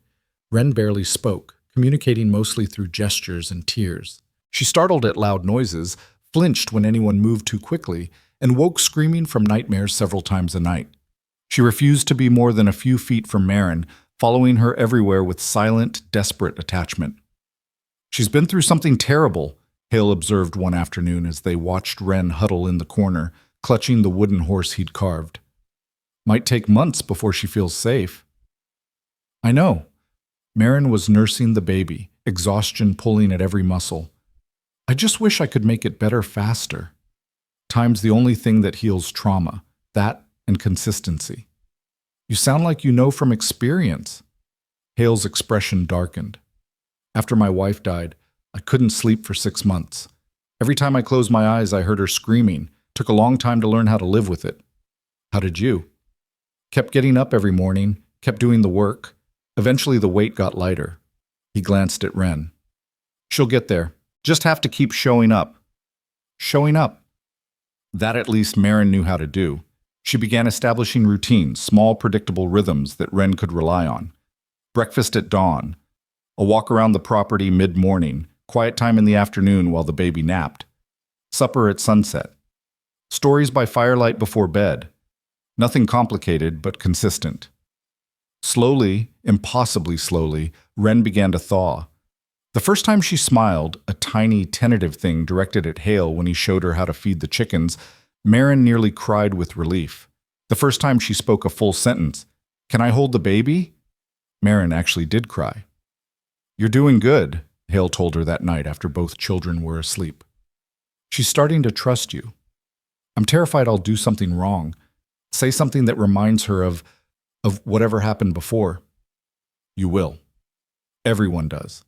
Wren barely spoke, communicating mostly through gestures and tears. She startled at loud noises, flinched when anyone moved too quickly, and woke screaming from nightmares several times a night. She refused to be more than a few feet from Marin, following her everywhere with silent, desperate attachment. She's been through something terrible, Hale observed one afternoon as they watched Wren huddle in the corner, clutching the wooden horse he'd carved. Might take months before she feels safe. I know. Marin was nursing the baby, exhaustion pulling at every muscle. I just wish I could make it better faster. Time's the only thing that heals trauma, that and consistency. You sound like you know from experience. Hale's expression darkened. After my wife died, I couldn't sleep for 6 months. Every time I closed my eyes, I heard her screaming. Took a long time to learn how to live with it. How did you? Kept getting up every morning, kept doing the work. Eventually the weight got lighter. He glanced at Wren. She'll get there. Just have to keep showing up. Showing up. That at least Marin knew how to do. She began establishing routines, small predictable rhythms that Wren could rely on. Breakfast at dawn. A walk around the property mid-morning, quiet time in the afternoon while the baby napped. Supper at sunset. Stories by firelight before bed. Nothing complicated, but consistent. Slowly, impossibly slowly, Wren began to thaw. The first time she smiled, a tiny, tentative thing directed at Hale when he showed her how to feed the chickens, Marin nearly cried with relief. The first time she spoke a full sentence, "Can I hold the baby?" Marin actually did cry. You're doing good, Hale told her that night after both children were asleep. She's starting to trust you. I'm terrified I'll do something wrong. Say something that reminds her of whatever happened before. You will. Everyone does.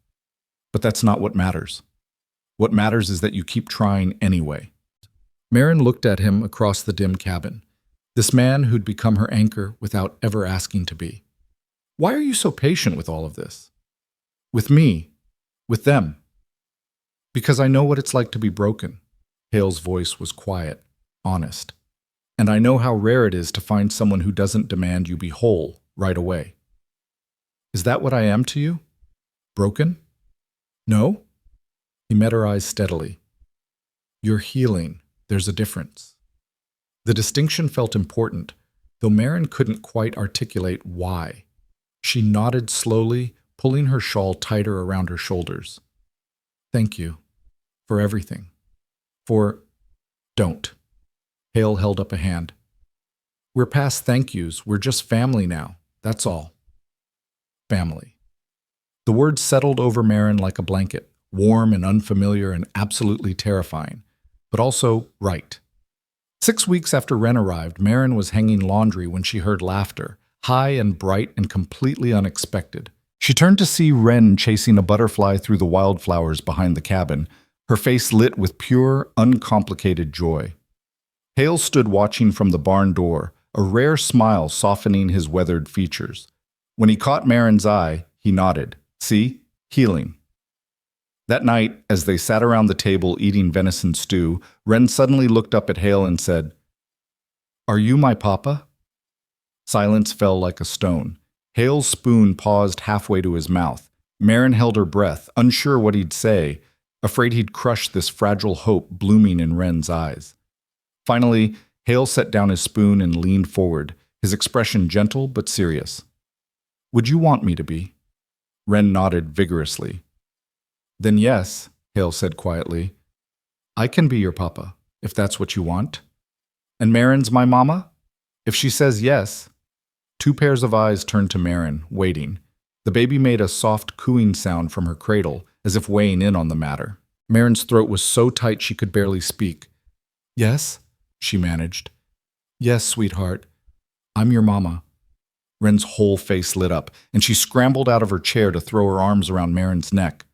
But that's not what matters. What matters is that you keep trying anyway. Marin looked at him across the dim cabin. This man who'd become her anchor without ever asking to be. Why are you so patient with all of this? With me. With them. Because I know what it's like to be broken. Hale's voice was quiet, honest. And I know how rare it is to find someone who doesn't demand you be whole right away. Is that what I am to you? Broken? No? He met her eyes steadily. You're healing. There's a difference. The distinction felt important, though Marin couldn't quite articulate why. She nodded slowly, pulling her shawl tighter around her shoulders. Thank you. For everything. Don't. Hale held up a hand. We're past thank yous. We're just family now. That's all. Family. The word settled over Marin like a blanket, warm and unfamiliar and absolutely terrifying, but also right. 6 weeks after Wren arrived, Marin was hanging laundry when she heard laughter, high and bright and completely unexpected. She turned to see Wren chasing a butterfly through the wildflowers behind the cabin, her face lit with pure, uncomplicated joy. Hale stood watching from the barn door, a rare smile softening his weathered features. When he caught Marin's eye, he nodded. See? Healing. That night, as they sat around the table eating venison stew, Wren suddenly looked up at Hale and said, Are you my papa? Silence fell like a stone. Hale's spoon paused halfway to his mouth. Marin held her breath, unsure what he'd say. afraid he'd crush this fragile hope blooming in Wren's eyes. Finally, Hale set down his spoon and leaned forward, his expression gentle but serious. Would you want me to be? Wren nodded vigorously. Then yes, Hale said quietly. I can be your papa, if that's what you want. And Marin's my mama? If she says yes. Two pairs of eyes turned to Marin, waiting. The baby made a soft cooing sound from her cradle, as if weighing in on the matter. Marin's throat was so tight she could barely speak. Yes, she managed. Yes, sweetheart. I'm your mama. Wren's whole face lit up, and she scrambled out of her chair to throw her arms around Marin's neck.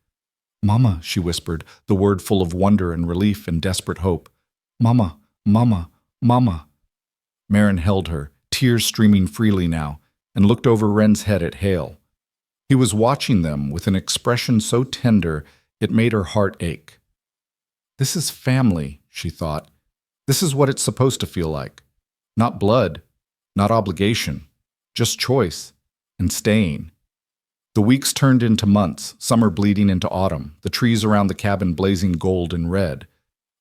Mama, she whispered, the word full of wonder and relief and desperate hope. Mama, mama, mama. Marin held her, tears streaming freely now, and looked over Wren's head at Hale. He was watching them with an expression so tender it made her heart ache. This is family, she thought. This is what it's supposed to feel like. Not blood, not obligation, just choice and staying. The weeks turned into months, summer bleeding into autumn, the trees around the cabin blazing gold and red.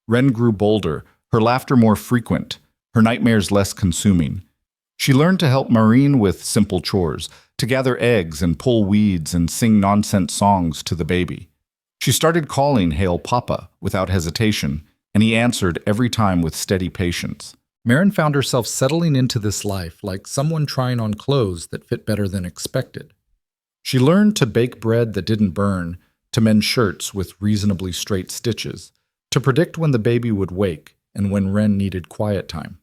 Wren grew bolder, her laughter more frequent, her nightmares less consuming. She learned to help Maureen with simple chores, to gather eggs and pull weeds and sing nonsense songs to the baby. She started calling Hale Papa without hesitation, and he answered every time with steady patience. Marin found herself settling into this life like someone trying on clothes that fit better than expected. She learned to bake bread that didn't burn, to mend shirts with reasonably straight stitches, to predict when the baby would wake and when Wren needed quiet time.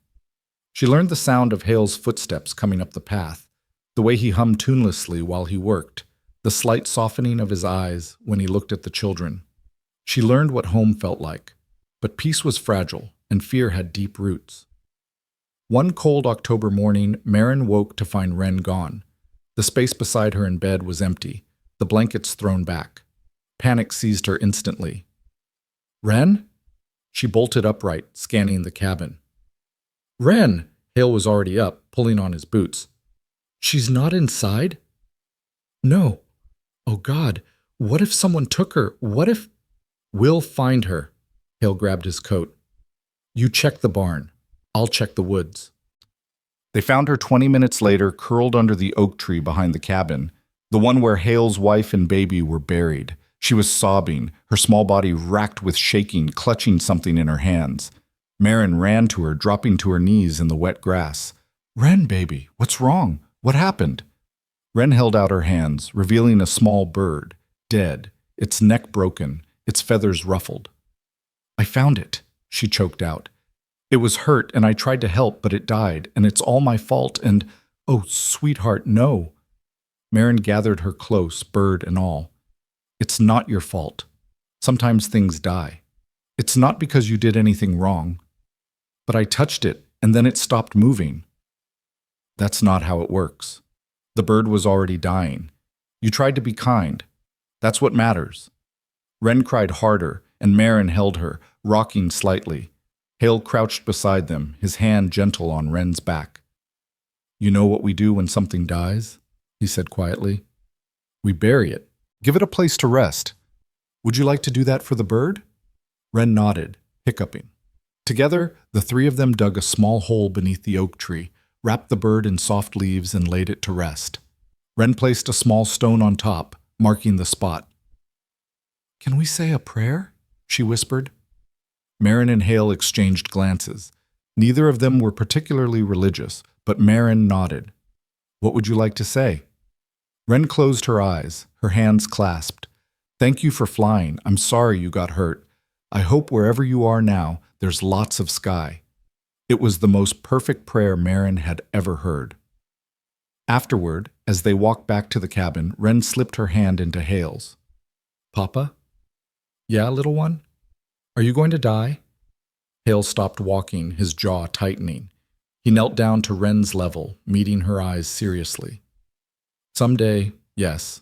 She learned the sound of Hale's footsteps coming up the path, the way he hummed tunelessly while he worked, the slight softening of his eyes when he looked at the children. She learned what home felt like, but peace was fragile and fear had deep roots. One cold October morning, Marin woke to find Wren gone. The space beside her in bed was empty, the blankets thrown back. Panic seized her instantly. Wren? She bolted upright, scanning the cabin. Wren! Hale was already up, pulling on his boots. She's not inside? No. Oh God, what if someone took her? What if... We'll find her. Hale grabbed his coat. You check the barn. I'll check the woods. They found her 20 minutes later, curled under the oak tree behind the cabin, the one where Hale's wife and baby were buried. She was sobbing, her small body racked with shaking, clutching something in her hands. Marin ran to her, dropping to her knees in the wet grass. Wren, baby, what's wrong? What happened? Wren held out her hands, revealing a small bird, dead, its neck broken, its feathers ruffled. I found it, she choked out. It was hurt, and I tried to help, but it died, and it's all my fault, and, oh, sweetheart, no. Marin gathered her close, bird and all. It's not your fault. Sometimes things die. It's not because you did anything wrong. But I touched it, and then it stopped moving. That's not how it works. The bird was already dying. You tried to be kind. That's what matters. Wren cried harder, and Marin held her, rocking slightly. Hale crouched beside them, his hand gentle on Wren's back. You know what we do when something dies? He said quietly. We bury it. Give it a place to rest. Would you like to do that for the bird? Wren nodded, hiccuping. Together, the three of them dug a small hole beneath the oak tree, wrapped the bird in soft leaves, and laid it to rest. Wren placed a small stone on top, marking the spot. Can we say a prayer? She whispered. Marin and Hale exchanged glances. Neither of them were particularly religious, but Marin nodded. What would you like to say? Wren closed her eyes, her hands clasped. Thank you for flying. I'm sorry you got hurt. I hope wherever you are now, there's lots of sky. It was the most perfect prayer Marin had ever heard. Afterward, as they walked back to the cabin, Wren slipped her hand into Hale's. Papa? Yeah, little one? Are you going to die? Hale stopped walking, his jaw tightening. He knelt down to Wren's level, meeting her eyes seriously. Someday, yes.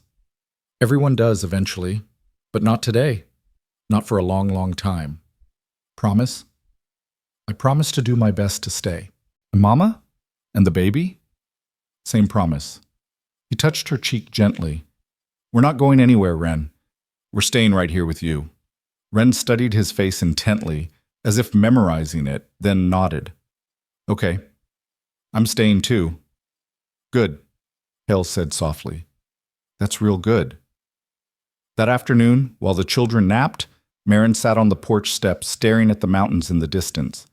Everyone does eventually, but not today. Not for a long, long time. Promise? I promise to do my best to stay. And Mama? And the baby? Same promise. He touched her cheek gently. We're not going anywhere, Wren. We're staying right here with you. Wren studied his face intently, as if memorizing it, then nodded. Okay, I'm staying too. Good, Hale said softly. That's real good. That afternoon, while the children napped, Marin sat on the porch steps staring at the mountains in the distance.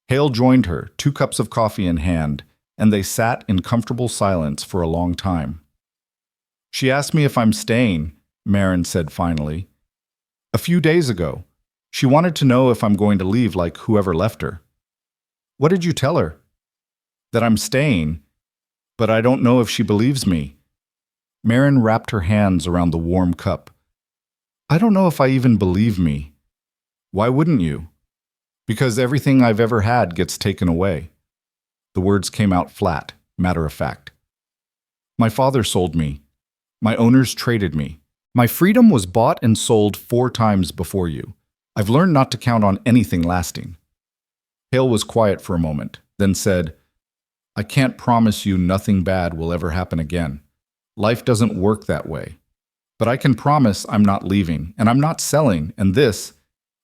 Hale joined her, 2 cups of coffee in hand, and they sat in comfortable silence for a long time. She asked me if I'm staying, Marin said finally. A few days ago. She wanted to know if I'm going to leave like whoever left her. What did you tell her? That I'm staying, but I don't know if she believes me. Marin wrapped her hands around the warm cup. I don't know if I even believe me. Why wouldn't you? Because everything I've ever had gets taken away. The words came out flat, matter of fact. My father sold me. My owners traded me. My freedom was bought and sold 4 times before you. I've learned not to count on anything lasting. Hale was quiet for a moment, then said, I can't promise you nothing bad will ever happen again. Life doesn't work that way. But I can promise I'm not leaving, and I'm not selling, and this,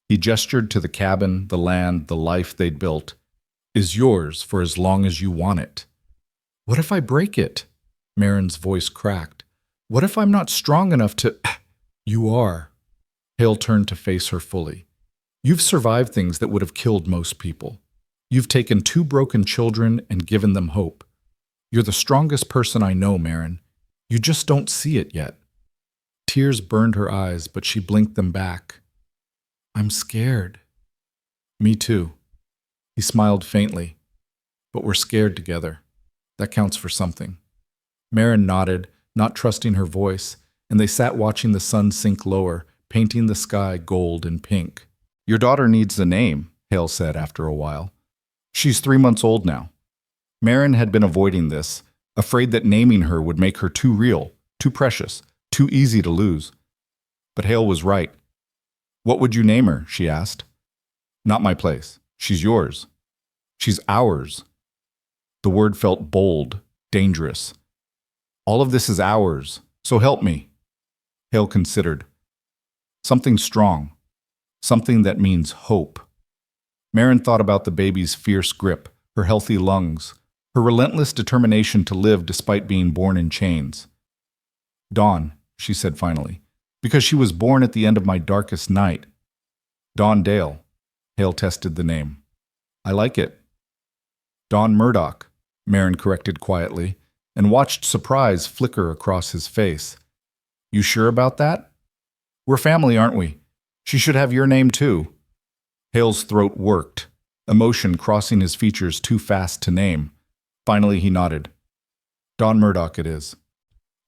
he gestured to the cabin, the land, the life they'd built, is yours for as long as you want it. What if I break it? Marin's voice cracked. What if I'm not strong enough to… You are. Hale turned to face her fully. You've survived things that would have killed most people. You've taken 2 broken children and given them hope. You're the strongest person I know, Marin. You just don't see it yet. Tears burned her eyes, but she blinked them back. I'm scared. Me too. He smiled faintly. But we're scared together. That counts for something. Marin nodded, not trusting her voice, and they sat watching the sun sink lower, painting the sky gold and pink. Your daughter needs a name, Hale said after a while. She's 3 months old now. Marin had been avoiding this, afraid that naming her would make her too real, too precious, too easy to lose. But Hale was right. What would you name her? She asked. Not my place. She's yours. She's ours. The word felt bold, dangerous. All of this is ours, so help me. Hale considered. Something strong. Something that means hope. Marin thought about the baby's fierce grip, her healthy lungs, her relentless determination to live despite being born in chains. Dawn, she said finally, because she was born at the end of my darkest night. Dawn Dale. Hale tested the name. I like it. Dawn Murdoch, Marin corrected quietly, and watched surprise flicker across his face. You sure about that? We're family, aren't we? She should have your name too. Hale's throat worked, emotion crossing his features too fast to name. Finally he nodded. Dawn Murdoch it is.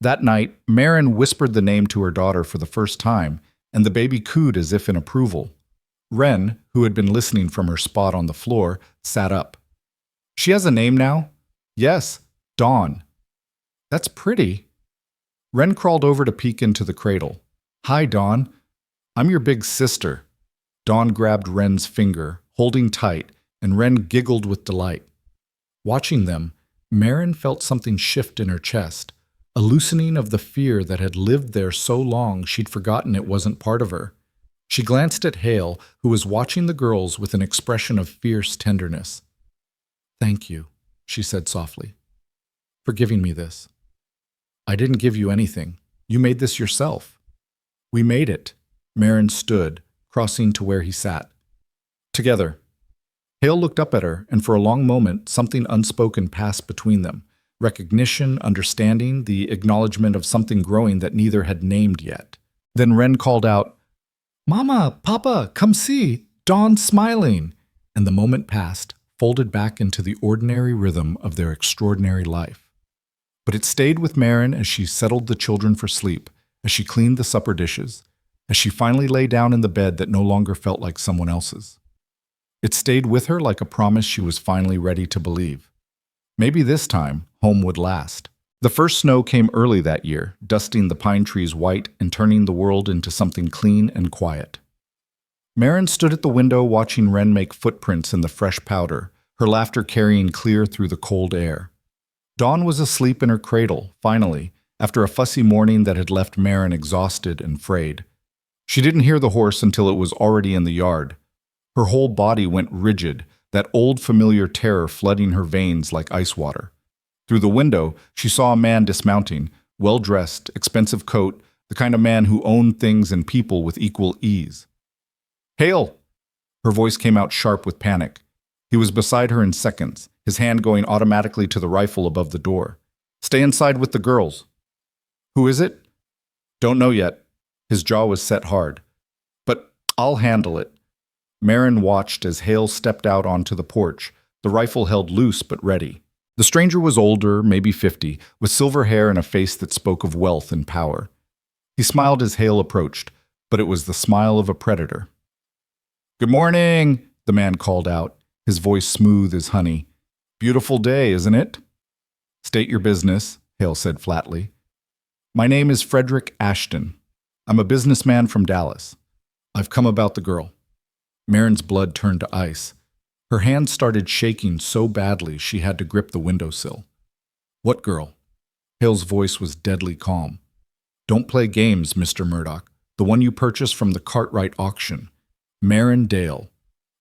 That night, Marin whispered the name to her daughter for the first time, and the baby cooed as if in approval. Wren, who had been listening from her spot on the floor, sat up. She has a name now? Yes, Dawn. That's pretty. Wren crawled over to peek into the cradle. Hi, Dawn. I'm your big sister. Dawn grabbed Wren's finger, holding tight, and Wren giggled with delight. Watching them, Marin felt something shift in her chest, a loosening of the fear that had lived there so long she'd forgotten it wasn't part of her. She glanced at Hale, who was watching the girls with an expression of fierce tenderness. Thank you, she said softly, for giving me this. I didn't give you anything. You made this yourself. We made it. Marin stood, crossing to where he sat. Together. Hale looked up at her, and for a long moment something unspoken passed between them. Recognition, understanding, the acknowledgement of something growing that neither had named yet. Then Wren called out, Mama, Papa, come see, Dawn's smiling. And the moment passed, folded back into the ordinary rhythm of their extraordinary life. But it stayed with Marin as she settled the children for sleep, as she cleaned the supper dishes, as she finally lay down in the bed that no longer felt like someone else's. It stayed with her like a promise she was finally ready to believe. Maybe this time, home would last. The first snow came early that year, dusting the pine trees white and turning the world into something clean and quiet. Marin stood at the window watching Wren make footprints in the fresh powder, her laughter carrying clear through the cold air. Dawn was asleep in her cradle, finally, after a fussy morning that had left Marin exhausted and frayed. She didn't hear the horse until it was already in the yard. Her whole body went rigid, that old familiar terror flooding her veins like ice water. Through the window, she saw a man dismounting, well-dressed, expensive coat, the kind of man who owned things and people with equal ease. "Hale!" Her voice came out sharp with panic. He was beside her in seconds, his hand going automatically to the rifle above the door. "Stay inside with the girls." "Who is it?" "Don't know yet." His jaw was set hard. "But I'll handle it." Marin watched as Hale stepped out onto the porch, the rifle held loose but ready. The stranger was older, maybe 50, with silver hair and a face that spoke of wealth and power. He smiled as Hale approached, but it was the smile of a predator. "Good morning," the man called out, his voice smooth as honey. "Beautiful day, isn't it?" "State your business," Hale said flatly. "My name is Frederick Ashton. I'm a businessman from Dallas. I've come about the girl." Marin's blood turned to ice. Her hand started shaking so badly she had to grip the windowsill. "What girl?" Hale's voice was deadly calm. "Don't play games, Mr. Murdoch. The one you purchased from the Cartwright auction. Marin Dale.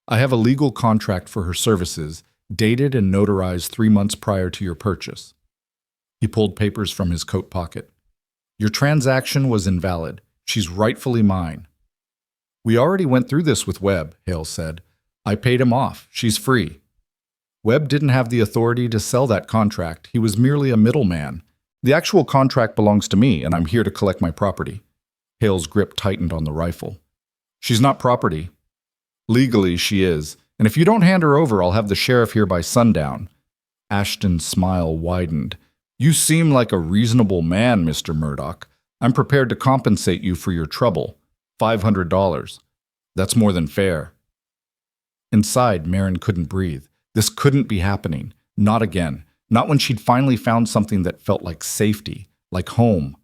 I have a legal contract for her services, dated and notarized 3 months prior to your purchase." He pulled papers from his coat pocket. "Your transaction was invalid. She's rightfully mine." "We already went through this with Webb," Hale said. "I paid him off. She's free." "Webb didn't have the authority to sell that contract. He was merely a middleman. The actual contract belongs to me, and I'm here to collect my property." Hale's grip tightened on the rifle. "She's not property." "Legally, she is, and if you don't hand her over, I'll have the sheriff here by sundown." Ashton's smile widened. "You seem like a reasonable man, Mr. Murdoch. I'm prepared to compensate you for your trouble. $500. That's more than fair." Inside, Marin couldn't breathe. This couldn't be happening. Not again. Not when she'd finally found something that felt like safety, like home.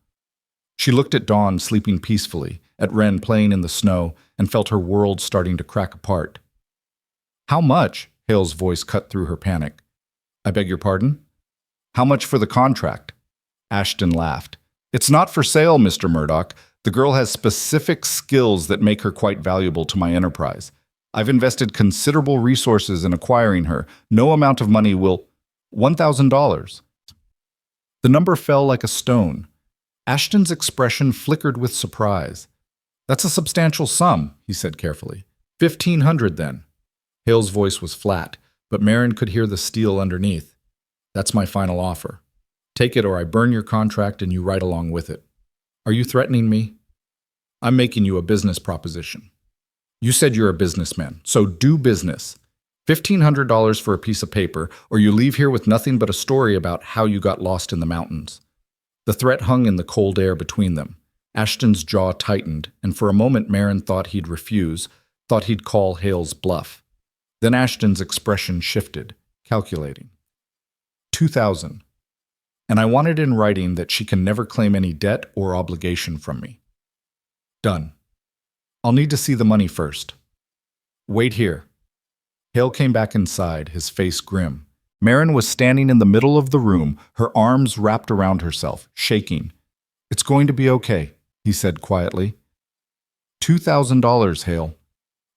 She looked at Dawn sleeping peacefully, at Wren playing in the snow, and felt her world starting to crack apart. "How much?" Hale's voice cut through her panic. "I beg your pardon?" "How much for the contract?" Ashton laughed. "It's not for sale, Mr. Murdoch. The girl has specific skills that make her quite valuable to my enterprise. I've invested considerable resources in acquiring her. No amount of money will— $1,000. The number fell like a stone. Ashton's expression flickered with surprise. "That's a substantial sum," he said carefully. $1,500 then." Hale's voice was flat, but Marin could hear the steel underneath. "That's my final offer. Take it or I burn your contract and you right along with it." "Are you threatening me?" "I'm making you a business proposition." "You said you're a businessman, so do business. $1,500 for a piece of paper, or you leave here with nothing but a story about how you got lost in the mountains." The threat hung in the cold air between them. Ashton's jaw tightened, and for a moment Marin thought he'd refuse, thought he'd call Hale's bluff. Then Ashton's expression shifted, calculating. 2,000. And I want it in writing that she can never claim any debt or obligation from me. Done. I'll need to see the money first. Wait here. Hale came back inside, his face grim. Marin was standing in the middle of the room, her arms wrapped around herself, shaking. "It's going to be okay," he said quietly. $2,000, Hale.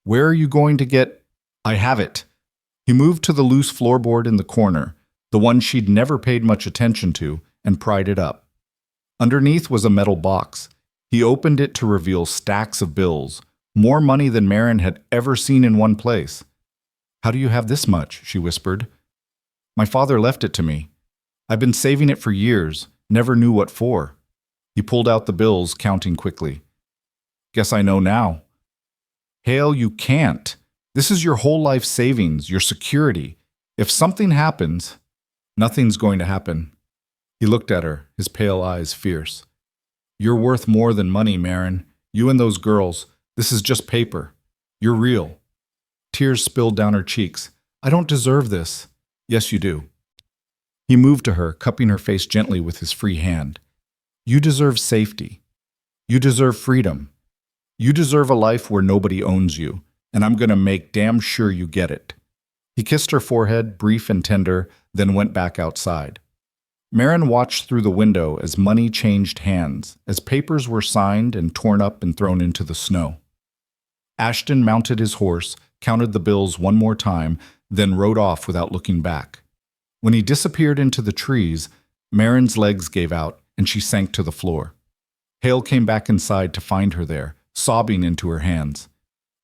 "Where are you going to get—" "I have it." He moved to the loose floorboard in the corner, the one she'd never paid much attention to, and pried it up. Underneath was a metal box. He opened it to reveal stacks of bills, more money than Marin had ever seen in one place. "How do you have this much?" she whispered. "My father left it to me. I've been saving it for years, never knew what for." He pulled out the bills, counting quickly. "Guess I know now." "Hale, you can't. This is your whole life savings, your security. If something happens—" "Nothing's going to happen." He looked at her, his pale eyes fierce. "You're worth more than money, Marin. You and those girls. This is just paper. You're real." Tears spilled down her cheeks. "I don't deserve this." "Yes, you do." He moved to her, cupping her face gently with his free hand. "You deserve safety. You deserve freedom. You deserve a life where nobody owns you, and I'm going to make damn sure you get it." He kissed her forehead, brief and tender, then went back outside. Marin watched through the window as money changed hands, as papers were signed and torn up and thrown into the snow. Ashton mounted his horse, counted the bills one more time, then rode off without looking back. When he disappeared into the trees, Marin's legs gave out and she sank to the floor. Hale came back inside to find her there, sobbing into her hands.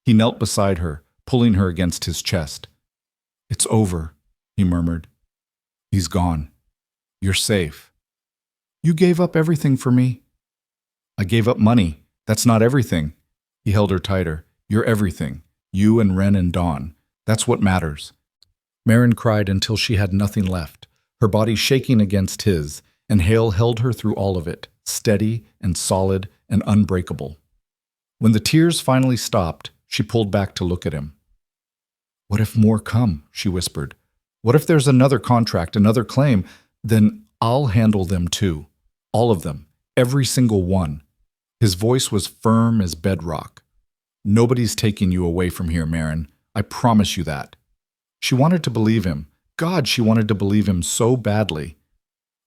He knelt beside her, pulling her against his chest. "It's over," he murmured. "He's gone. You're safe." "You gave up everything for me." "I gave up money. That's not everything." He held her tighter. "You're everything. You and Ren and Dawn. That's what matters." Marin cried until she had nothing left, her body shaking against his, and Hale held her through all of it, steady and solid and unbreakable. When the tears finally stopped, she pulled back to look at him. "What if more come?" she whispered. "What if there's another contract, another claim? Then I'll handle them too. All of them. Every single one." His voice was firm as bedrock. "Nobody's taking you away from here, Marin. I promise you that." She wanted to believe him. God, she wanted to believe him so badly.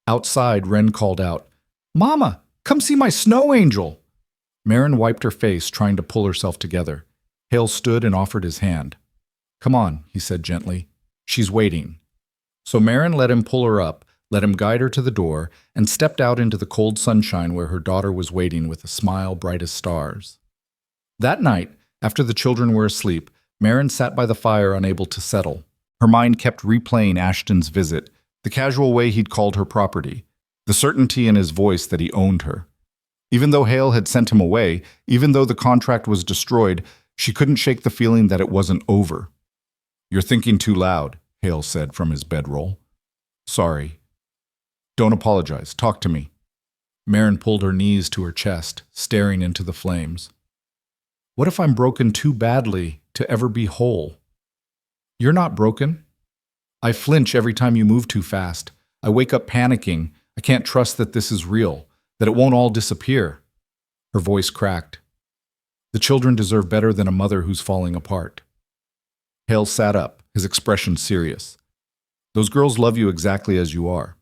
Outside, Ren called out, "Mama, come see my snow angel!" Marin wiped her face, trying to pull herself together. Hale stood and offered his hand. "Come on," he said gently. "She's waiting." So Marin let him pull her up, let him guide her to the door, and stepped out into the cold sunshine where her daughter was waiting with a smile bright as stars. That night, after the children were asleep, Marin sat by the fire unable to settle. Her mind kept replaying Ashton's visit, the casual way he'd called her property, the certainty in his voice that he owned her. Even though Hale had sent him away, even though the contract was destroyed, she couldn't shake the feeling that it wasn't over. "You're thinking too loud," Hale said from his bedroll. "Sorry." "Don't apologize. Talk to me." Marin pulled her knees to her chest, staring into the flames. "What if I'm broken too badly to ever be whole?" "You're not broken." "I flinch every time you move too fast. I wake up panicking. I can't trust that this is real, that it won't all disappear." Her voice cracked. "The children deserve better than a mother who's falling apart." Hale sat up, his expression serious. "Those girls love you exactly as you are.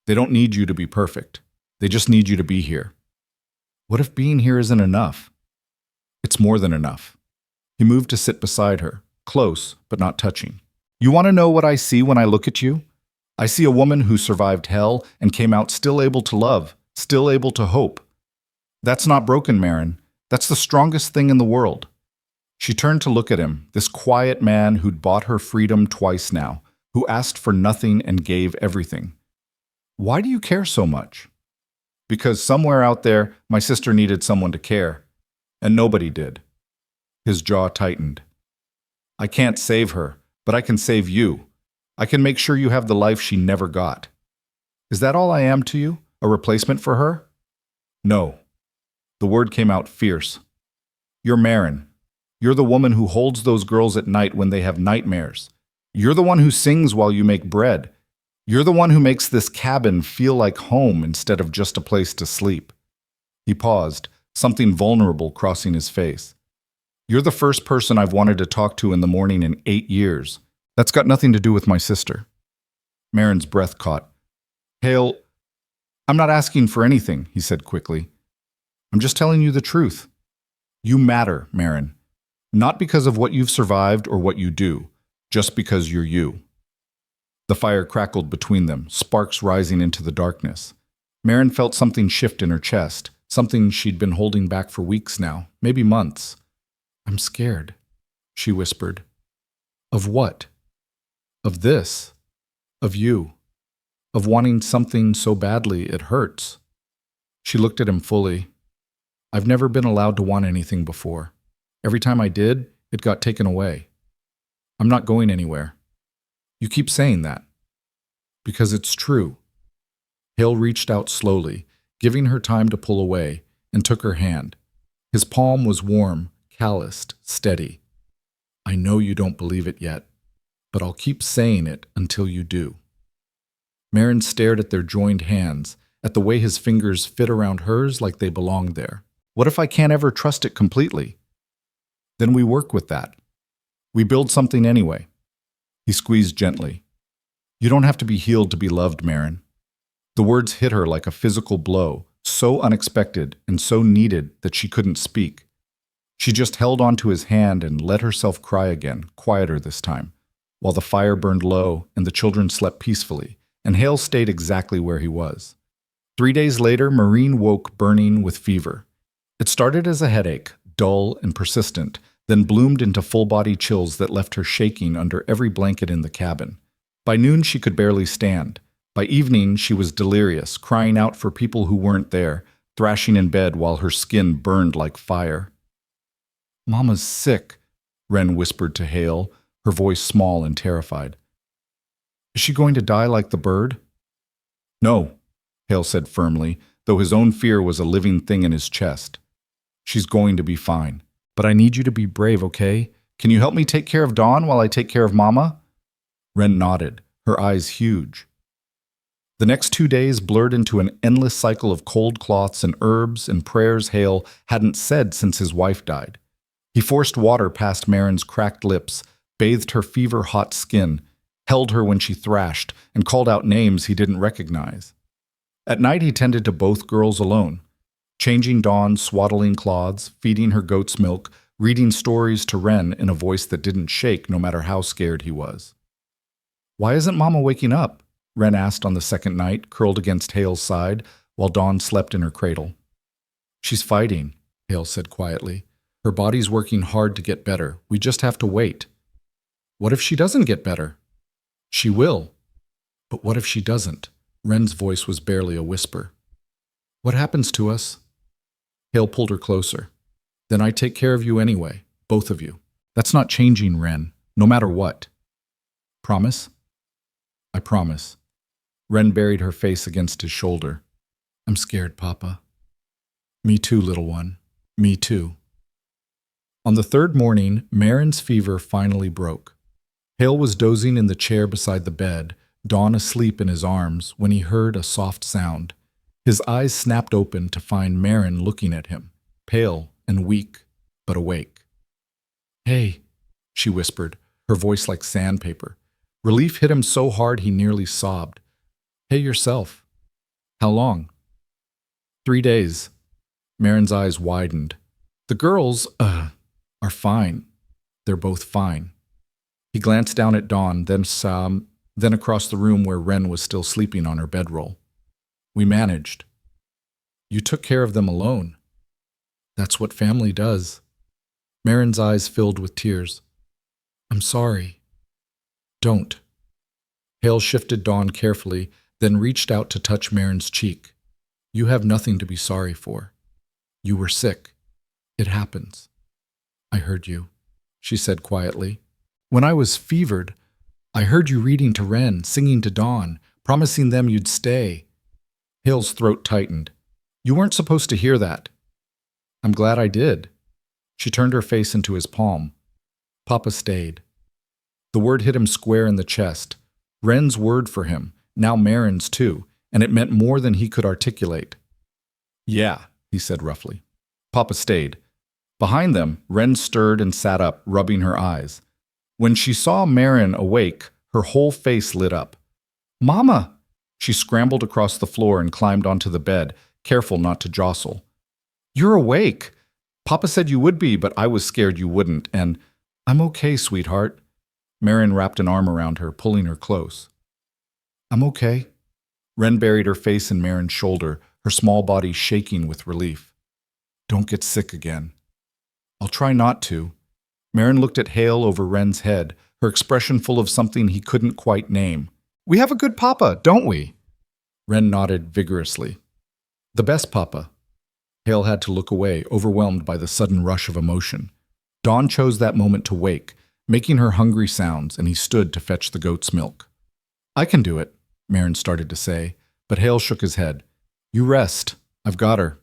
They don't need you to be perfect. They just need you to be here." "What if being here isn't enough?" "It's more than enough." He moved to sit beside her, close but not touching. "You want to know what I see when I look at you? I see a woman who survived hell and came out still able to love, still able to hope. That's not broken, Marin. That's the strongest thing in the world." She turned to look at him, this quiet man who'd bought her freedom twice now, who asked for nothing and gave everything. "Why do you care so much?" "Because somewhere out there, my sister needed someone to care, and nobody did." His jaw tightened. "I can't save her, but I can save you. I can make sure you have the life she never got." "Is that all I am to you? A replacement for her?" "No." The word came out fierce. "You're Marin. You're the woman who holds those girls at night when they have nightmares. You're the one who sings while you make bread. You're the one who makes this cabin feel like home instead of just a place to sleep." He paused, something vulnerable crossing his face. "You're the first person I've wanted to talk to in the morning in 8 years. That's got nothing to do with my sister." Marin's breath caught. "Hale, I'm not asking for anything," he said quickly. "I'm just telling you the truth. You matter, Marin. Not because of what you've survived or what you do, just because you're you." The fire crackled between them, sparks rising into the darkness. Marin felt something shift in her chest, something she'd been holding back for weeks now, maybe months. "I'm scared," she whispered. "Of what?" "Of this. Of you. Of wanting something so badly it hurts." She looked at him fully. "I've never been allowed to want anything before. Every time I did, it got taken away. I'm not going anywhere." "You keep saying that." "Because it's true." Hale reached out slowly, giving her time to pull away, and took her hand. His palm was warm, calloused, steady. "I know you don't believe it yet, but I'll keep saying it until you do." Marin stared at their joined hands, at the way his fingers fit around hers like they belonged there. "What if I can't ever trust it completely?" "Then we work with that. We build something anyway." He squeezed gently. "You don't have to be healed to be loved, Marin. The words hit her like a physical blow, so unexpected and so needed that she couldn't speak. She just held onto his hand and let herself cry again, quieter this time, while the fire burned low and the children slept peacefully, and Hale stayed exactly where he was. 3 days later, Maureen woke burning with fever. It started as a headache, dull and persistent, then bloomed into full-body chills that left her shaking under every blanket in the cabin. By noon, she could barely stand. By evening, she was delirious, crying out for people who weren't there, thrashing in bed while her skin burned like fire. "Mama's sick," Wren whispered to Hale, her voice small and terrified. "Is she going to die like the bird?" "No," Hale said firmly, though his own fear was a living thing in his chest. "She's going to be fine. But I need you to be brave, okay? Can you help me take care of Dawn while I take care of Mama?" Wren nodded, her eyes huge. The next 2 days blurred into an endless cycle of cold cloths and herbs and prayers Hale hadn't said since his wife died. He forced water past Marin's cracked lips, bathed her fever-hot skin, held her when she thrashed, and called out names he didn't recognize. At night he tended to both girls alone, changing Dawn's swaddling cloths, feeding her goat's milk, reading stories to Wren in a voice that didn't shake no matter how scared he was. "Why isn't Mama waking up?" Wren asked on the second night, curled against Hale's side, while Dawn slept in her cradle. "She's fighting," Hale said quietly. "Her body's working hard to get better. We just have to wait." "What if she doesn't get better?" "She will." "But what if she doesn't?" Wren's voice was barely a whisper. "What happens to us?" Hale pulled her closer. "Then I take care of you anyway, both of you. That's not changing, Wren, no matter what." "Promise?" "I promise." Wren buried her face against his shoulder. "I'm scared, Papa." "Me too, little one. Me too." On the third morning, Marin's fever finally broke. Hale was dozing in the chair beside the bed, Dawn asleep in his arms, when he heard a soft sound. His eyes snapped open to find Marin looking at him, pale and weak, but awake. "Hey," she whispered, her voice like sandpaper. Relief hit him so hard he nearly sobbed. "Hey yourself." "How long?" 3 days. Marin's eyes widened. "The girls, are fine. They're both fine." He glanced down at Dawn, then across the room where Wren was still sleeping on her bedroll. "We managed." "You took care of them alone." "That's what family does." Marin's eyes filled with tears. "I'm sorry." "Don't." Hale shifted Dawn carefully, then reached out to touch Marin's cheek. "You have nothing to be sorry for. You were sick. It happens." "I heard you," she said quietly. "When I was fevered, I heard you reading to Wren, singing to Dawn, promising them you'd stay." Hale's throat tightened. "You weren't supposed to hear that." "I'm glad I did." She turned her face into his palm. "Papa stayed." The word hit him square in the chest. Wren's word for him, now Marin's too, and it meant more than he could articulate. "Yeah," he said roughly. "Papa stayed." Behind them, Wren stirred and sat up, rubbing her eyes. When she saw Marin awake, her whole face lit up. "Mama!" She scrambled across the floor and climbed onto the bed, careful not to jostle. "You're awake! Papa said you would be, but I was scared you wouldn't, and I'm okay, sweetheart." Marin wrapped an arm around her, pulling her close. "I'm okay." Wren buried her face in Marin's shoulder, her small body shaking with relief. "Don't get sick again." "I'll try not to." Marin looked at Hale over Wren's head, her expression full of something he couldn't quite name. "We have a good papa, don't we?" Wren nodded vigorously. "The best papa." Hale had to look away, overwhelmed by the sudden rush of emotion. Dawn chose that moment to wake, making her hungry sounds, and he stood to fetch the goat's milk. "I can do it," Marin started to say, but Hale shook his head. "You rest. I've got her."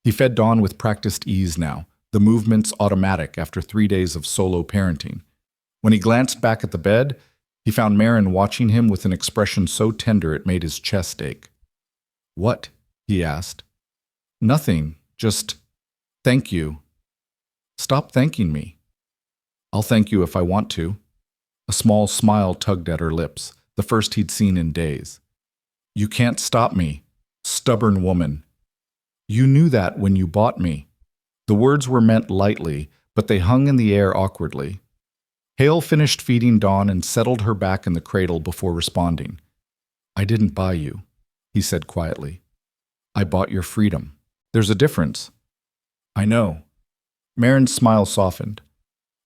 He fed Dawn with practiced ease now, the movements automatic after 3 days of solo parenting. When he glanced back at the bed, he found Marin watching him with an expression so tender it made his chest ache. "What?" he asked. "Nothing, just thank you." "Stop thanking me." "I'll thank you if I want to." A small smile tugged at her lips, the first he'd seen in days. You can't stop me, stubborn woman. You knew that when you bought me. The words were meant lightly, but they hung in the air awkwardly. Hale finished feeding Dawn and settled her back in the cradle before responding. I didn't buy you, he said quietly. I bought your freedom. There's a difference. I know. Marin's smile softened.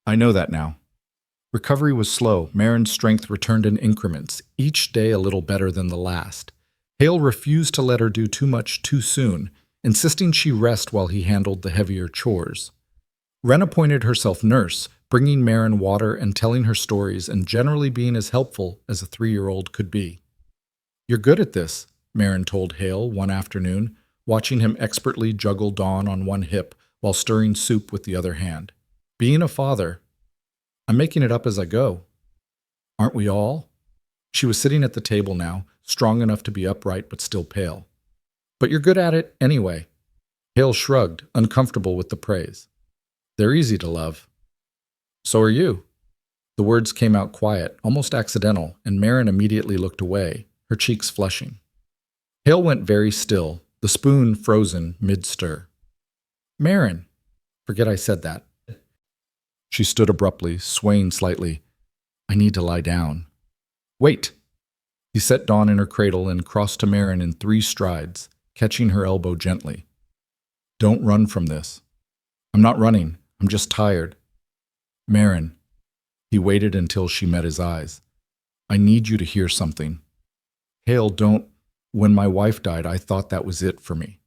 I know that now. Recovery was slow. Marin's strength returned in increments, each day a little better than the last. Hale refused to let her do too much too soon, insisting she rest while he handled the heavier chores. Wren appointed herself nurse, bringing Marin water and telling her stories and generally being as helpful as a 3-year-old could be. You're good at this, Marin told Hale one afternoon, watching him expertly juggle Dawn on one hip while stirring soup with the other hand. Being a father, I'm making it up as I go. Aren't we all? She was sitting at the table now, strong enough to be upright but still pale. But you're good at it anyway. Hale shrugged, uncomfortable with the praise. They're easy to love. So are you. The words came out quiet, almost accidental, and Marin immediately looked away, her cheeks flushing. Hale went very still, the spoon frozen mid-stir. Marin, forget I said that. She stood abruptly, swaying slightly. I need to lie down. Wait. He set Dawn in her cradle and crossed to Marin in 3 strides, catching her elbow gently. Don't run from this. I'm not running. I'm just tired. Marin. He waited until she met his eyes. I need you to hear something. Hale, don't. When my wife died, I thought that was it for me.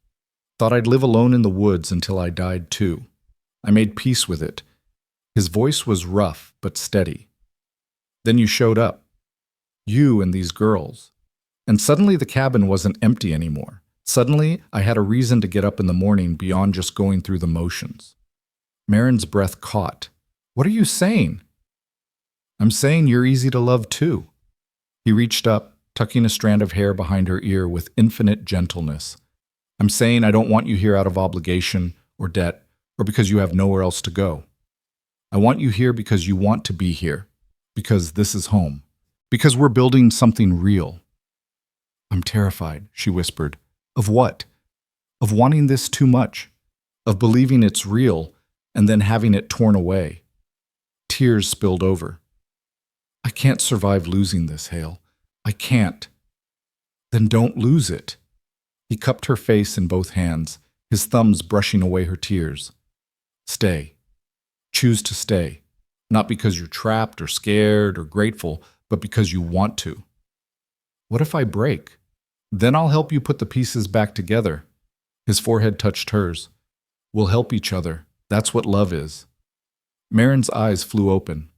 Thought I'd live alone in the woods until I died too. I made peace with it. His voice was rough but steady. Then you showed up. You and these girls. And suddenly the cabin wasn't empty anymore. Suddenly I had a reason to get up in the morning beyond just going through the motions. Marin's breath caught. What are you saying? I'm saying you're easy to love too. He reached up, tucking a strand of hair behind her ear with infinite gentleness. I'm saying I don't want you here out of obligation or debt or because you have nowhere else to go. I want you here because you want to be here, because this is home, because we're building something real. I'm terrified, she whispered. Of what? Of wanting this too much, of believing it's real and then having it torn away. Tears spilled over. I can't survive losing this, Hale. I can't. Then don't lose it. He cupped her face in both hands, his thumbs brushing away her tears. Stay. Choose to stay. Not because you're trapped or scared or grateful, but because you want to. What if I break? Then I'll help you put the pieces back together. His forehead touched hers. We'll help each other. That's what love is. Marin's eyes flew open.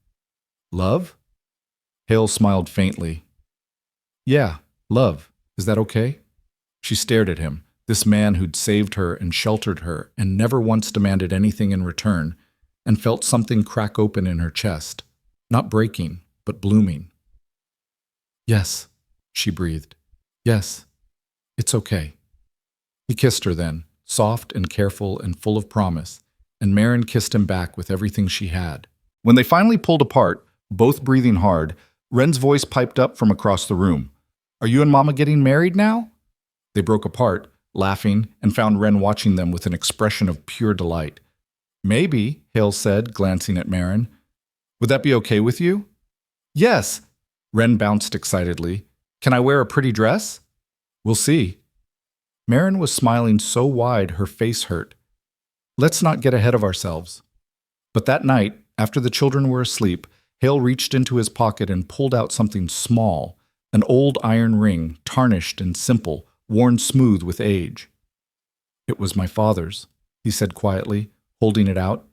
Love? Hale smiled faintly. Yeah, love. Is that okay? She stared at him, this man who'd saved her and sheltered her and never once demanded anything in return, and felt something crack open in her chest, not breaking, but blooming. Yes, she breathed. Yes, it's okay. He kissed her then, soft and careful and full of promise, and Marin kissed him back with everything she had. When they finally pulled apart, both breathing hard, Wren's voice piped up from across the room. Are you and Mama getting married now? They broke apart, laughing, and found Wren watching them with an expression of pure delight. Maybe, Hale said, glancing at Marin. Would that be okay with you? Yes, Wren bounced excitedly. Can I wear a pretty dress? We'll see. Marin was smiling so wide her face hurt. Let's not get ahead of ourselves. But that night, after the children were asleep, Hale reached into his pocket and pulled out something small, an old iron ring, tarnished and simple, worn smooth with age. It was my father's, he said quietly, holding it out.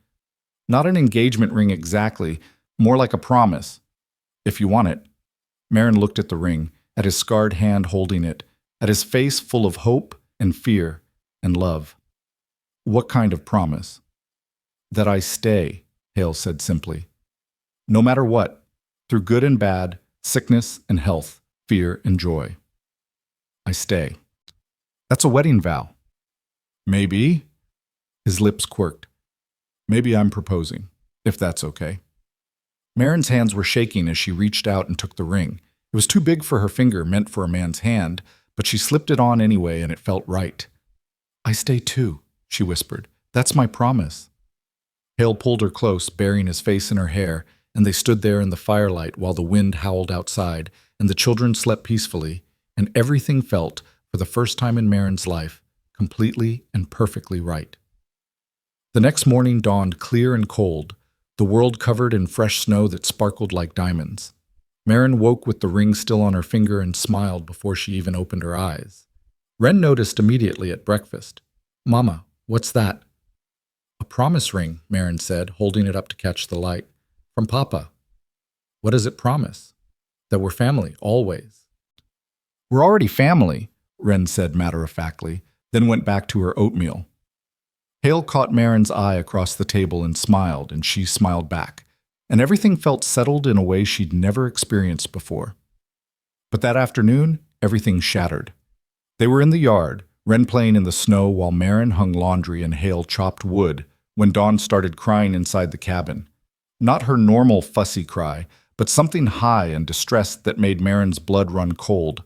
Not an engagement ring exactly, more like a promise. If you want it. Marin looked at the ring, at his scarred hand holding it, at his face full of hope and fear and love. What kind of promise? That I stay, Hale said simply. No matter what, through good and bad, sickness and health, fear and joy. I stay. That's a wedding vow. Maybe. His lips quirked. Maybe I'm proposing, if that's okay. Marin's hands were shaking as she reached out and took the ring. It was too big for her finger, meant for a man's hand, but she slipped it on anyway and it felt right. "I stay too," she whispered. "That's my promise." Hale pulled her close, burying his face in her hair, and they stood there in the firelight while the wind howled outside, and the children slept peacefully, and everything felt, for the first time in Marin's life, completely and perfectly right. The next morning dawned clear and cold, the world covered in fresh snow that sparkled like diamonds. Marin woke with the ring still on her finger and smiled before she even opened her eyes. Wren noticed immediately at breakfast. "Mama, what's that?" "A promise ring," Marin said, holding it up to catch the light. "From Papa." "What does it promise?" "That we're family, always." "We're already family," Wren said matter-of-factly, then went back to her oatmeal. Hale caught Marin's eye across the table and she smiled back, and everything felt settled in a way she'd never experienced before. But that afternoon, everything shattered. They were in the yard, Wren playing in the snow while Marin hung laundry and Hale chopped wood, when Dawn started crying inside the cabin. Not her normal fussy cry, but something high and distressed that made Marin's blood run cold.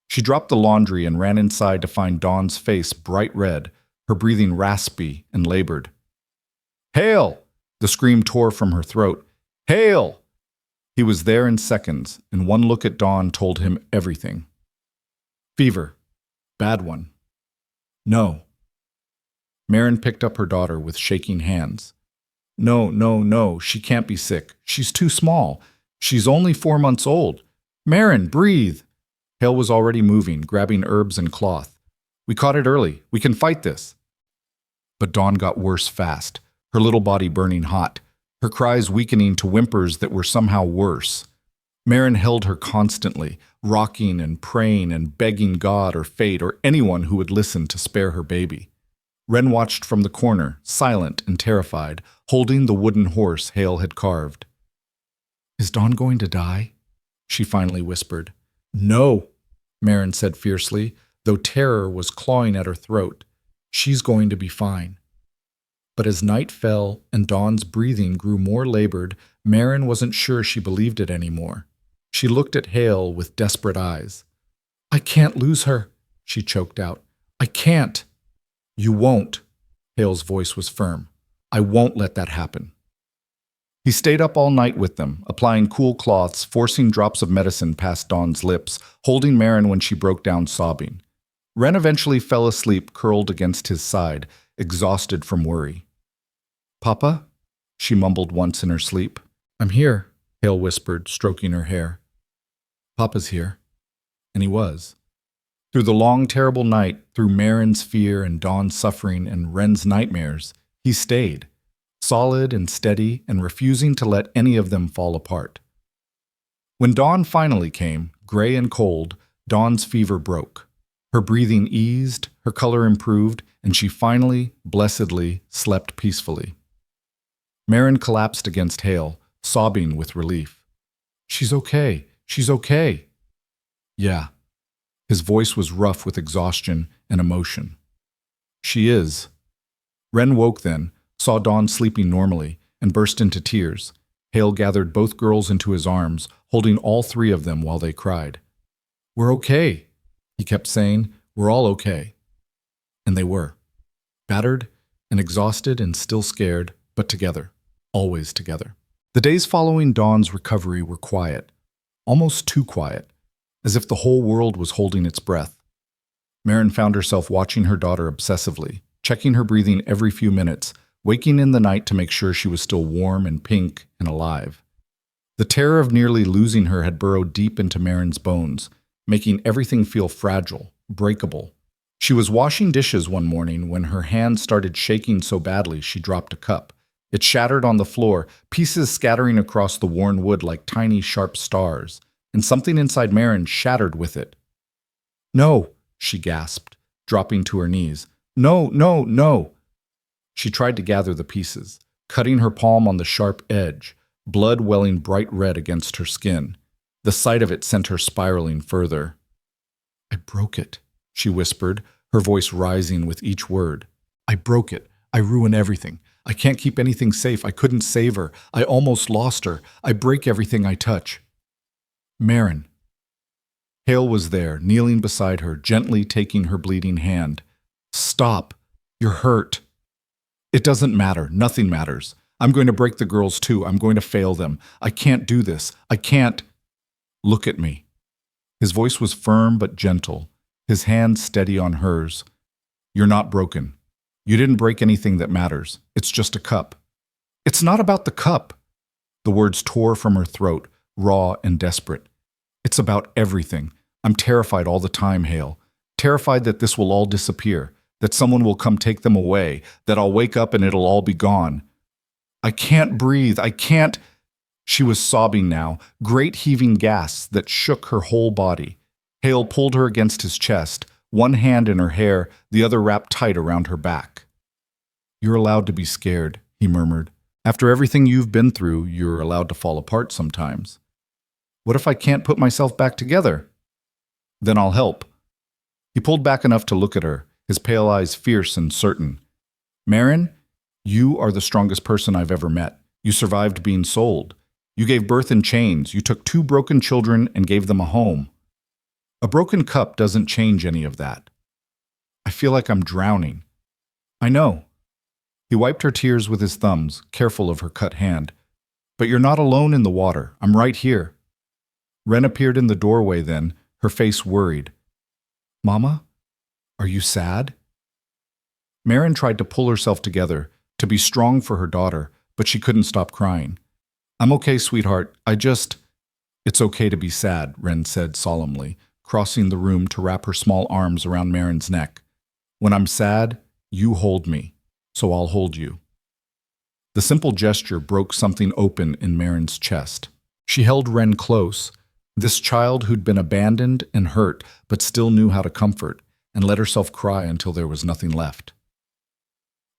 She dropped the laundry and ran inside to find Dawn's face bright red, her breathing raspy and labored. "Hale!" The scream tore from her throat. "Hale!" He was there in seconds, and one look at Dawn told him everything. "Fever. Bad one." "No." Marin picked up her daughter with shaking hands. No, she can't be sick. She's too small. She's only 4 months old. Marin, breathe." Hale was already moving, grabbing herbs and cloth. "We caught it early. We can fight this." But Dawn got worse fast, her little body burning hot, her cries weakening to whimpers that were somehow worse. Marin held her constantly, rocking and praying and begging God or fate or anyone who would listen to spare her baby. Wren watched from the corner, silent and terrified, holding the wooden horse Hale had carved. "Is Dawn going to die?" she finally whispered. "No," Marin said fiercely, though terror was clawing at her throat. "She's going to be fine." But as night fell and Dawn's breathing grew more labored, Marin wasn't sure she believed it anymore. She looked at Hale with desperate eyes. "I can't lose her," she choked out. "I can't." "You won't," Hale's voice was firm. "I won't let that happen." He stayed up all night with them, applying cool cloths, forcing drops of medicine past Dawn's lips, holding Marin when she broke down sobbing. Wren eventually fell asleep, curled against his side, exhausted from worry. "Papa?" she mumbled once in her sleep. "I'm here," Hale whispered, stroking her hair. "Papa's here." And he was. Through the long, terrible night, through Marin's fear and Dawn's suffering and Wren's nightmares, he stayed, solid and steady and refusing to let any of them fall apart. When dawn finally came, gray and cold, Dawn's fever broke. Her breathing eased, her color improved, and she finally, blessedly, slept peacefully. Marin collapsed against Hale, sobbing with relief. "She's okay. She's okay." "Yeah." His voice was rough with exhaustion and emotion. "She is." Wren woke then, saw Dawn sleeping normally, and burst into tears. Hale gathered both girls into his arms, holding all 3 of them while they cried. "We're okay," he kept saying. "We're all okay." And they were. Battered and exhausted and still scared, but together. Always together. The days following Dawn's recovery were quiet. Almost too quiet. As if the whole world was holding its breath. Marin found herself watching her daughter obsessively, checking her breathing every few minutes, waking in the night to make sure she was still warm and pink and alive. The terror of nearly losing her had burrowed deep into Marin's bones, making everything feel fragile, breakable. She was washing dishes one morning when her hand started shaking so badly she dropped a cup. It shattered on the floor, pieces scattering across the worn wood like tiny, sharp stars, and something inside Marin shattered with it. "No," she gasped, dropping to her knees. "No, no, no." She tried to gather the pieces, cutting her palm on the sharp edge, blood welling bright red against her skin. The sight of it sent her spiraling further. "I broke it," she whispered, her voice rising with each word. "I broke it. I ruined everything. I can't keep anything safe. I couldn't save her. I almost lost her. I break everything I touch." "Marin." Hale was there, kneeling beside her, gently taking her bleeding hand. Stop. You're hurt. It doesn't matter. Nothing matters. I'm going to break the girls too. I'm going to fail them. I can't do this. I can't. Look at me. His voice was firm but gentle, his hand steady on hers. You're not broken. You didn't break anything that matters. It's just a cup. It's not about the cup. The words tore from her throat, raw and desperate. It's about everything. I'm terrified all the time, Hale. Terrified that this will all disappear, that someone will come take them away, that I'll wake up and it'll all be gone. I can't breathe. I can't. She was sobbing now, great heaving gasps that shook her whole body. Hale pulled her against his chest, one hand in her hair, the other wrapped tight around her back. You're allowed to be scared, he murmured. After everything you've been through, you're allowed to fall apart sometimes. What if I can't put myself back together? Then I'll help. He pulled back enough to look at her, his pale eyes fierce and certain. Marin, you are the strongest person I've ever met. You survived being sold. You gave birth in chains. You took 2 broken children and gave them a home. A broken cup doesn't change any of that. I feel like I'm drowning. I know. He wiped her tears with his thumbs, careful of her cut hand. But you're not alone in the water. I'm right here. Wren appeared in the doorway then, her face worried. Mama, are you sad? Marin tried to pull herself together, to be strong for her daughter, but she couldn't stop crying. I'm okay, sweetheart. It's okay to be sad, Wren said solemnly, crossing the room to wrap her small arms around Marin's neck. When I'm sad, you hold me, so I'll hold you. The simple gesture broke something open in Marin's chest. She held Wren close, this child who'd been abandoned and hurt, but still knew how to comfort, and let herself cry until there was nothing left.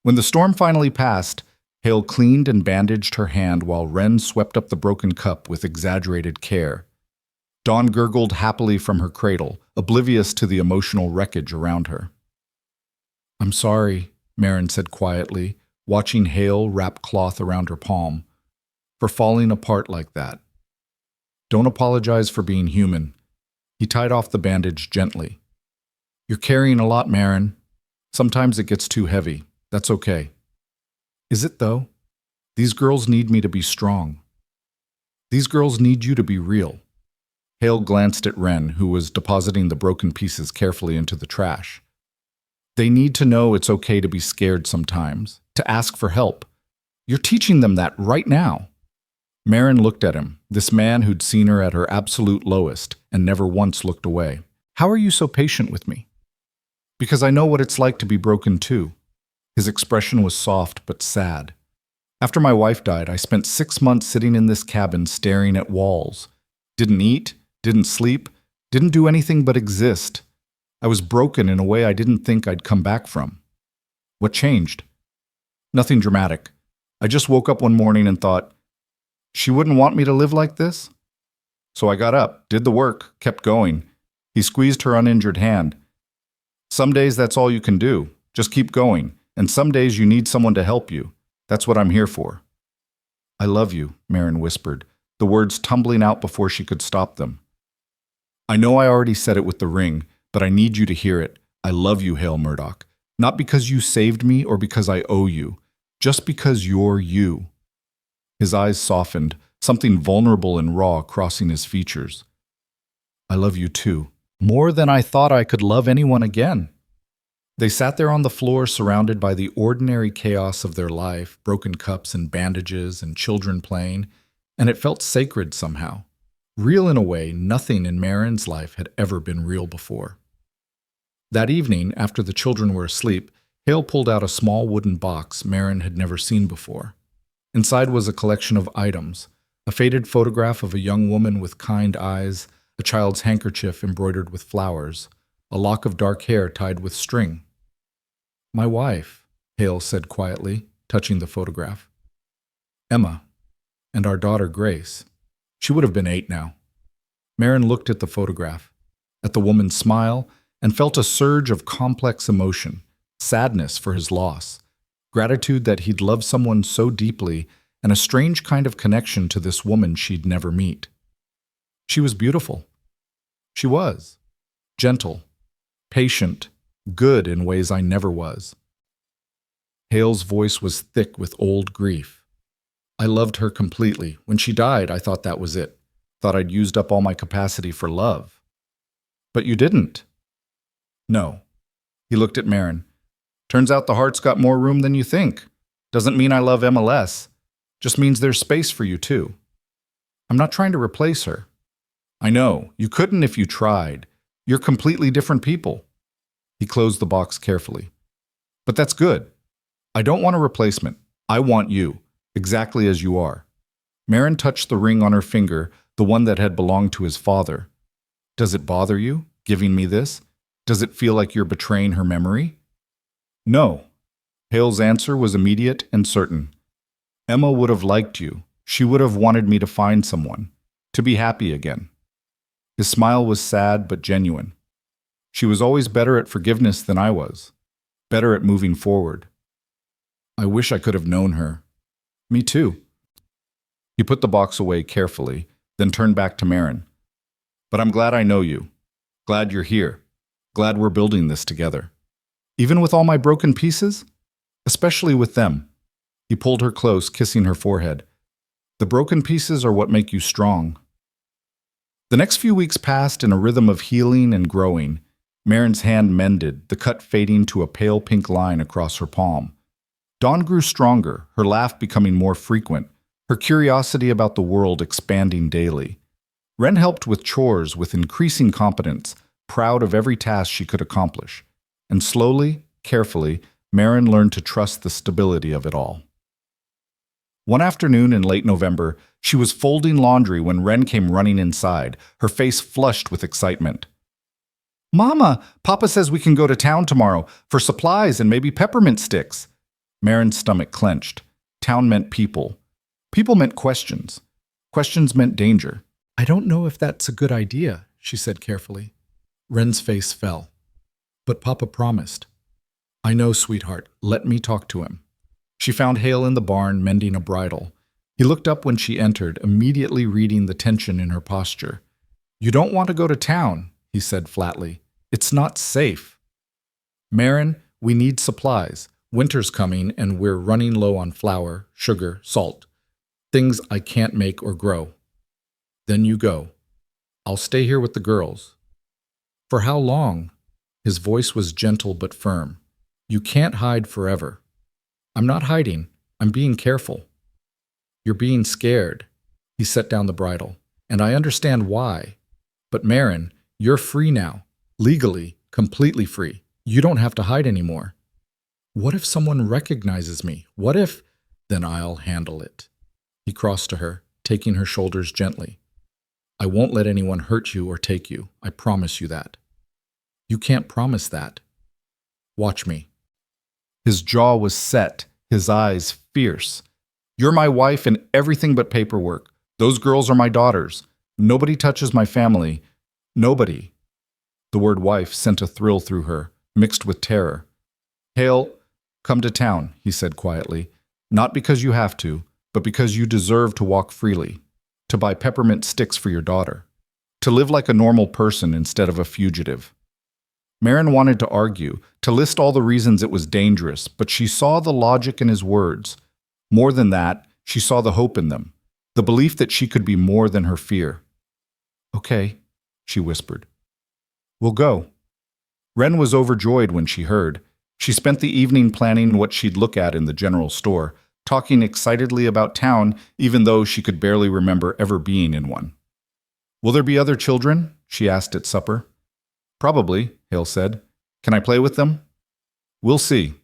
When the storm finally passed, Hale cleaned and bandaged her hand while Wren swept up the broken cup with exaggerated care. Dawn gurgled happily from her cradle, oblivious to the emotional wreckage around her. I'm sorry, Marin said quietly, watching Hale wrap cloth around her palm, for falling apart like that. Don't apologize for being human. He tied off the bandage gently. You're carrying a lot, Marin. Sometimes it gets too heavy. That's okay. Is it, though? These girls need me to be strong. These girls need you to be real. Hale glanced at Wren, who was depositing the broken pieces carefully into the trash. They need to know it's okay to be scared sometimes, to ask for help. You're teaching them that right now. Marin looked at him, this man who'd seen her at her absolute lowest and never once looked away. How are you so patient with me? Because I know what it's like to be broken too. His expression was soft but sad. After my wife died, I spent 6 months sitting in this cabin staring at walls. Didn't eat, didn't sleep, didn't do anything but exist. I was broken in a way I didn't think I'd come back from. What changed? Nothing dramatic. I just woke up one morning and thought, she wouldn't want me to live like this? So I got up, did the work, kept going. He squeezed her uninjured hand. Some days that's all you can do. Just keep going. And some days you need someone to help you. That's what I'm here for. I love you, Marin whispered, the words tumbling out before she could stop them. I know I already said it with the ring, but I need you to hear it. I love you, Hale Murdoch. Not because you saved me or because I owe you. Just because you're you. His eyes softened, something vulnerable and raw crossing his features. I love you too. More than I thought I could love anyone again. They sat there on the floor surrounded by the ordinary chaos of their life, broken cups and bandages and children playing, and it felt sacred somehow. Real in a way nothing in Marin's life had ever been real before. That evening, after the children were asleep, Hale pulled out a small wooden box Marin had never seen before. Inside was a collection of items, a faded photograph of a young woman with kind eyes, a child's handkerchief embroidered with flowers, a lock of dark hair tied with string. My wife, Hale said quietly, touching the photograph. Emma, and our daughter Grace. She would have been 8 now. Marin looked at the photograph, at the woman's smile, and felt a surge of complex emotion, sadness for his loss, gratitude that he'd loved someone so deeply, and a strange kind of connection to this woman she'd never meet. She was beautiful. She was. Gentle, patient, good in ways I never was. Hale's voice was thick with old grief. I loved her completely. When she died, I thought that was it. Thought I'd used up all my capacity for love. But you didn't. No. He looked at Marin. Turns out the heart's got more room than you think. Doesn't mean I love Emma less. Just means there's space for you too. I'm not trying to replace her. I know, you couldn't if you tried. You're completely different people. He closed the box carefully. But that's good. I don't want a replacement. I want you, exactly as you are. Marin touched the ring on her finger, the one that had belonged to his father. Does it bother you, giving me this? Does it feel like you're betraying her memory? No. Hale's answer was immediate and certain. Emma would have liked you. She would have wanted me to find someone, to be happy again. His smile was sad but genuine. She was always better at forgiveness than I was, better at moving forward. I wish I could have known her. Me too. He put the box away carefully, then turned back to Marin. But I'm glad I know you. Glad you're here. Glad we're building this together. Even with all my broken pieces? Especially with them. He pulled her close, kissing her forehead. The broken pieces are what make you strong. The next few weeks passed in a rhythm of healing and growing. Marin's hand mended, the cut fading to a pale pink line across her palm. Dawn grew stronger, her laugh becoming more frequent, her curiosity about the world expanding daily. Wren helped with chores with increasing competence, proud of every task she could accomplish. And slowly, carefully, Marin learned to trust the stability of it all. One afternoon in late November, she was folding laundry when Wren came running inside, her face flushed with excitement. Mama, Papa says we can go to town tomorrow for supplies and maybe peppermint sticks. Marin's stomach clenched. Town meant people. People meant questions. Questions meant danger. I don't know if that's a good idea, she said carefully. Wren's face fell. But Papa promised. I know, sweetheart. Let me talk to him. She found Hale in the barn mending a bridle. He looked up when she entered, immediately reading the tension in her posture. You don't want to go to town, he said flatly. It's not safe. Marin, we need supplies. Winter's coming and we're running low on flour, sugar, salt. Things I can't make or grow. Then you go. I'll stay here with the girls. For how long? His voice was gentle but firm. You can't hide forever. I'm not hiding. I'm being careful. You're being scared. He set down the bridle. And I understand why. But Marin, you're free now. Legally, completely free. You don't have to hide anymore. What if someone recognizes me? What if... Then I'll handle it. He crossed to her, taking her shoulders gently. I won't let anyone hurt you or take you. I promise you that. You can't promise that. Watch me. His jaw was set, his eyes fierce. You're my wife and everything but paperwork. Those girls are my daughters. Nobody touches my family. Nobody. The word wife sent a thrill through her, mixed with terror. Hale, come to town, he said quietly. Not because you have to, but because you deserve to walk freely. To buy peppermint sticks for your daughter. To live like a normal person instead of a fugitive. Marin wanted to argue, to list all the reasons it was dangerous, but she saw the logic in his words. More than that, she saw the hope in them, the belief that she could be more than her fear. Okay, she whispered. We'll go. Wren was overjoyed when she heard. She spent the evening planning what she'd look at in the general store, talking excitedly about town, even though she could barely remember ever being in one. Will there be other children? She asked at supper. Probably, Hale said. Can I play with them? We'll see.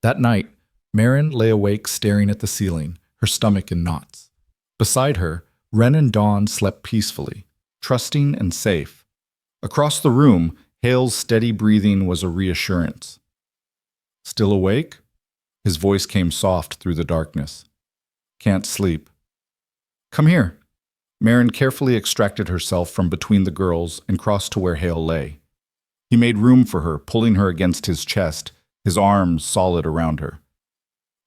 That night, Marin lay awake staring at the ceiling, her stomach in knots. Beside her, Wren and Dawn slept peacefully, trusting and safe. Across the room, Hale's steady breathing was a reassurance. Still awake? His voice came soft through the darkness. Can't sleep. Come here. Marin carefully extracted herself from between the girls and crossed to where Hale lay. He made room for her, pulling her against his chest, his arms solid around her.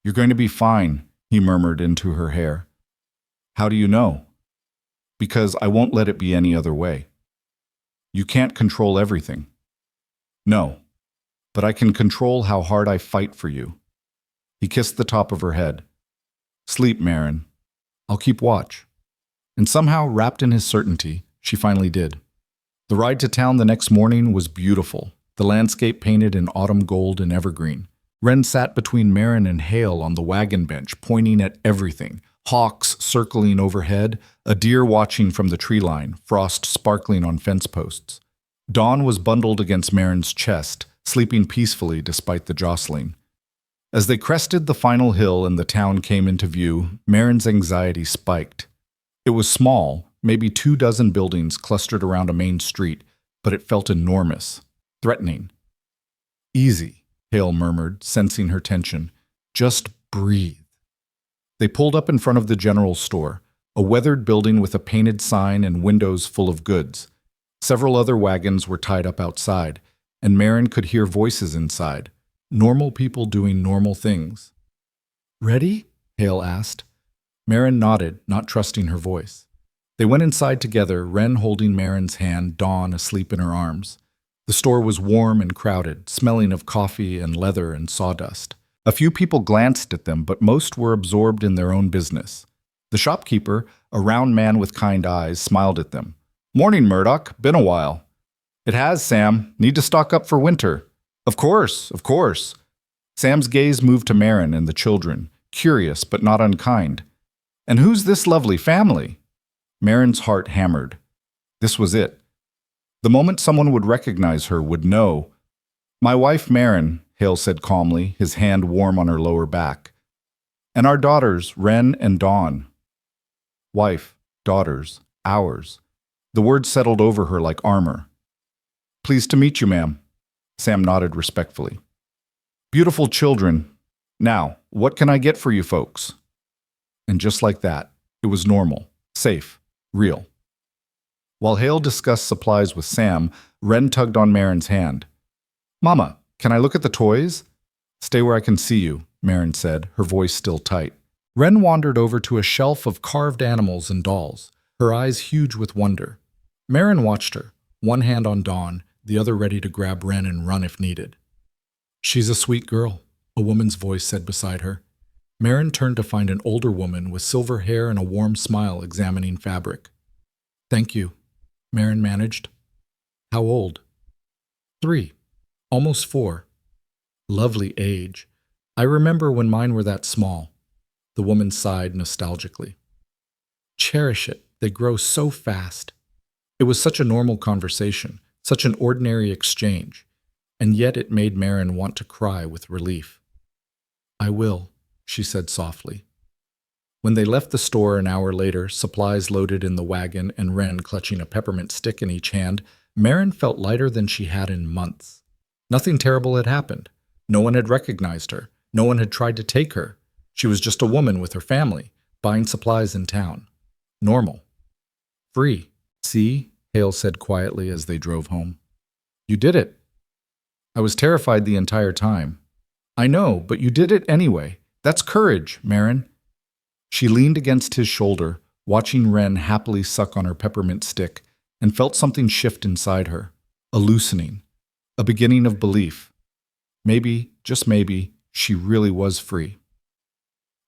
You're going to be fine, he murmured into her hair. How do you know? Because I won't let it be any other way. You can't control everything. No, but I can control how hard I fight for you. He kissed the top of her head. Sleep, Marin. I'll keep watch. And somehow, wrapped in his certainty, she finally did. The ride to town the next morning was beautiful, the landscape painted in autumn gold and evergreen. Wren sat between Marin and Hale on the wagon bench, pointing at everything. Hawks circling overhead, a deer watching from the tree line, frost sparkling on fence posts. Dawn was bundled against Marin's chest, sleeping peacefully despite the jostling. As they crested the final hill and the town came into view, Marin's anxiety spiked. It was small, maybe 24 buildings clustered around a main street, but it felt enormous, threatening. Easy, Hale murmured, sensing her tension. Just breathe. They pulled up in front of the general store, a weathered building with a painted sign and windows full of goods. Several other wagons were tied up outside, and Marin could hear voices inside, normal people doing normal things. Ready? Hale asked. Marin nodded, not trusting her voice. They went inside together, Wren holding Marin's hand, Dawn asleep in her arms. The store was warm and crowded, smelling of coffee and leather and sawdust. A few people glanced at them, but most were absorbed in their own business. The shopkeeper, a round man with kind eyes, smiled at them. Morning, Murdoch. Been a while. It has, Sam. Need to stock up for winter. Of course, of course. Sam's gaze moved to Marin and the children, curious but not unkind. And who's this lovely family? Marin's heart hammered. This was it. The moment someone would recognize her, would know. My wife, Marin, Hale said calmly, his hand warm on her lower back. And our daughters, Wren and Dawn. Wife, daughters, ours. The words settled over her like armor. Pleased to meet you, ma'am. Sam nodded respectfully. Beautiful children. Now, what can I get for you folks? And just like that, it was normal, safe, real. While Hale discussed supplies with Sam, Wren tugged on Marin's hand. Mama, can I look at the toys? Stay where I can see you, Marin said, her voice still tight. Wren wandered over to a shelf of carved animals and dolls, her eyes huge with wonder. Marin watched her, one hand on Dawn, the other ready to grab Wren and run if needed. She's a sweet girl, a woman's voice said beside her. Marin turned to find an older woman with silver hair and a warm smile examining fabric. Thank you, Marin managed. How old? 3, almost 4. Lovely age. I remember when mine were that small. The woman sighed nostalgically. Cherish it. They grow so fast. It was such a normal conversation, such an ordinary exchange, and yet it made Marin want to cry with relief. I will, she said softly. When they left the store an hour later, supplies loaded in the wagon and Wren clutching a peppermint stick in each hand, Marin felt lighter than she had in months. Nothing terrible had happened. No one had recognized her. No one had tried to take her. She was just a woman with her family, buying supplies in town. Normal. Free. See? Hale said quietly as they drove home. You did it. I was terrified the entire time. I know, but you did it anyway. That's courage, Marin. She leaned against his shoulder, watching Wren happily suck on her peppermint stick, and felt something shift inside her. A loosening. A beginning of belief. Maybe, just maybe, she really was free.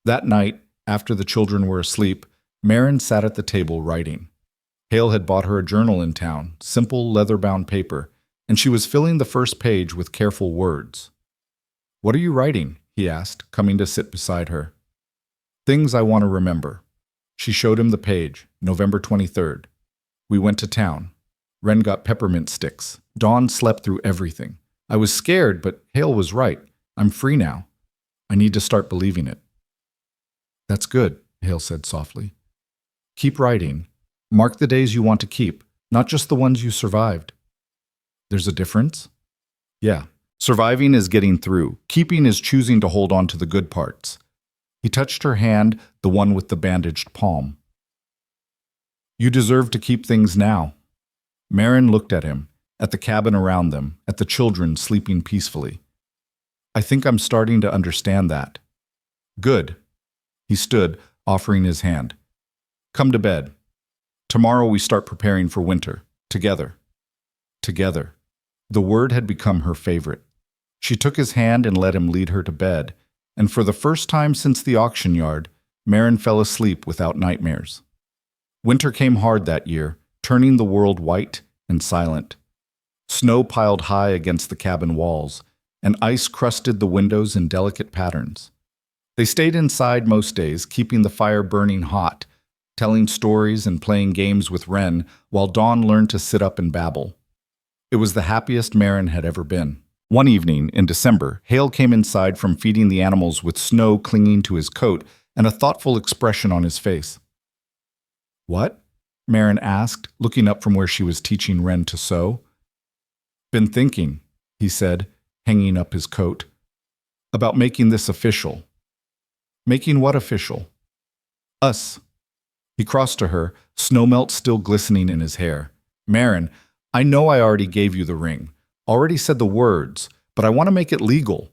That night, after the children were asleep, Marin sat at the table writing. Hale had bought her a journal in town, simple leather-bound paper, and she was filling the first page with careful words. What are you writing? He asked, coming to sit beside her. Things I want to remember. She showed him the page, November 23rd. We went to town. Wren got peppermint sticks. Dawn slept through everything. I was scared, but Hale was right. I'm free now. I need to start believing it. That's good, Hale said softly. Keep writing. Mark the days you want to keep, not just the ones you survived. There's a difference? Yeah. Surviving is getting through. Keeping is choosing to hold on to the good parts. He touched her hand, the one with the bandaged palm. You deserve to keep things now. Marin looked at him, at the cabin around them, at the children sleeping peacefully. I think I'm starting to understand that. Good. He stood, offering his hand. Come to bed. Tomorrow we start preparing for winter, together. Together. The word had become her favorite. She took his hand and let him lead her to bed, and for the first time since the auction yard, Maren fell asleep without nightmares. Winter came hard that year, turning the world white and silent. Snow piled high against the cabin walls, and ice crusted the windows in delicate patterns. They stayed inside most days, keeping the fire burning hot, telling stories and playing games with Wren, while Dawn learned to sit up and babble. It was the happiest Maren had ever been. One evening, in December, Hale came inside from feeding the animals with snow clinging to his coat and a thoughtful expression on his face. "What?" Maren asked, looking up from where she was teaching Wren to sew. "Been thinking," he said, hanging up his coat, "about making this official." "Making what official?" "Us." He crossed to her, snowmelt still glistening in his hair. "Maren, I know I already gave you the ring, already said the words, but I want to make it legal.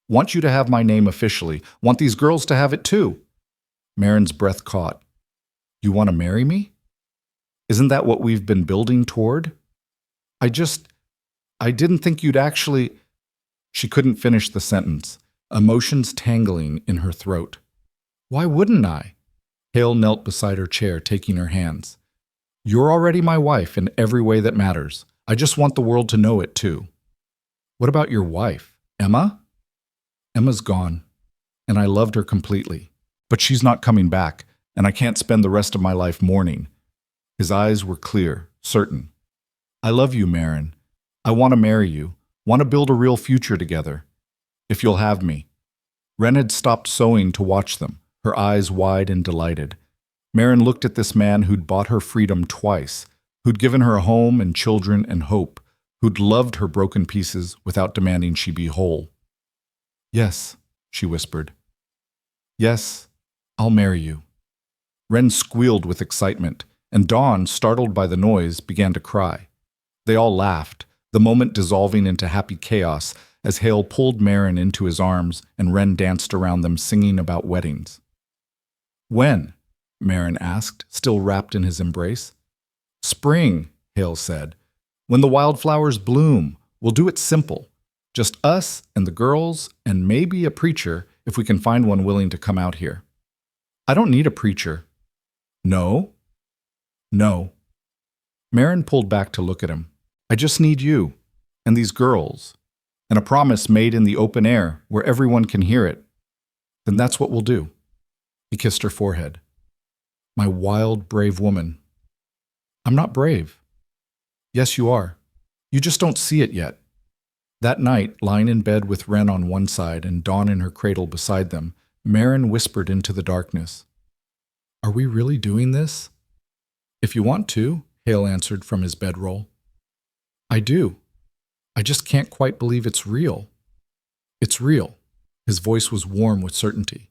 Want you to have my name officially. Want these girls to have it too." Maren's breath caught. "You want to marry me? Isn't that what we've been building toward? I didn't think you'd actually—" She couldn't finish the sentence, emotions tangling in her throat. "Why wouldn't I?" Hale knelt beside her chair, taking her hands. "You're already my wife in every way that matters. I just want the world to know it, too." "What about your wife, Emma?" "Emma's gone, and I loved her completely. But she's not coming back, and I can't spend the rest of my life mourning." His eyes were clear, certain. "I love you, Maren. I want to marry you, want to build a real future together. If you'll have me." Wren had stopped sewing to watch them, her eyes wide and delighted. Maren looked at this man who'd bought her freedom twice, who'd given her a home and children and hope, who'd loved her broken pieces without demanding she be whole. "Yes," she whispered. "Yes, I'll marry you." Wren squealed with excitement, and Dawn, startled by the noise, began to cry. They all laughed, the moment dissolving into happy chaos as Hale pulled Maren into his arms and Wren danced around them singing about weddings. "When?" Maren asked, still wrapped in his embrace. "Spring," Hale said. "When the wildflowers bloom. We'll do it simple. Just us and the girls and maybe a preacher if we can find one willing to come out here." "I don't need a preacher." "No?" "No." Maren pulled back to look at him. "I just need you, and these girls, and a promise made in the open air where everyone can hear it. Then that's what we'll do." He kissed her forehead. "My wild, brave woman." "I'm not brave." "Yes, you are. You just don't see it yet." That night, lying in bed with Wren on one side and Dawn in her cradle beside them, Maren whispered into the darkness, "Are we really doing this?" "If you want to," Hale answered from his bedroll. "I do. I just can't quite believe it's real." "It's real." His voice was warm with certainty.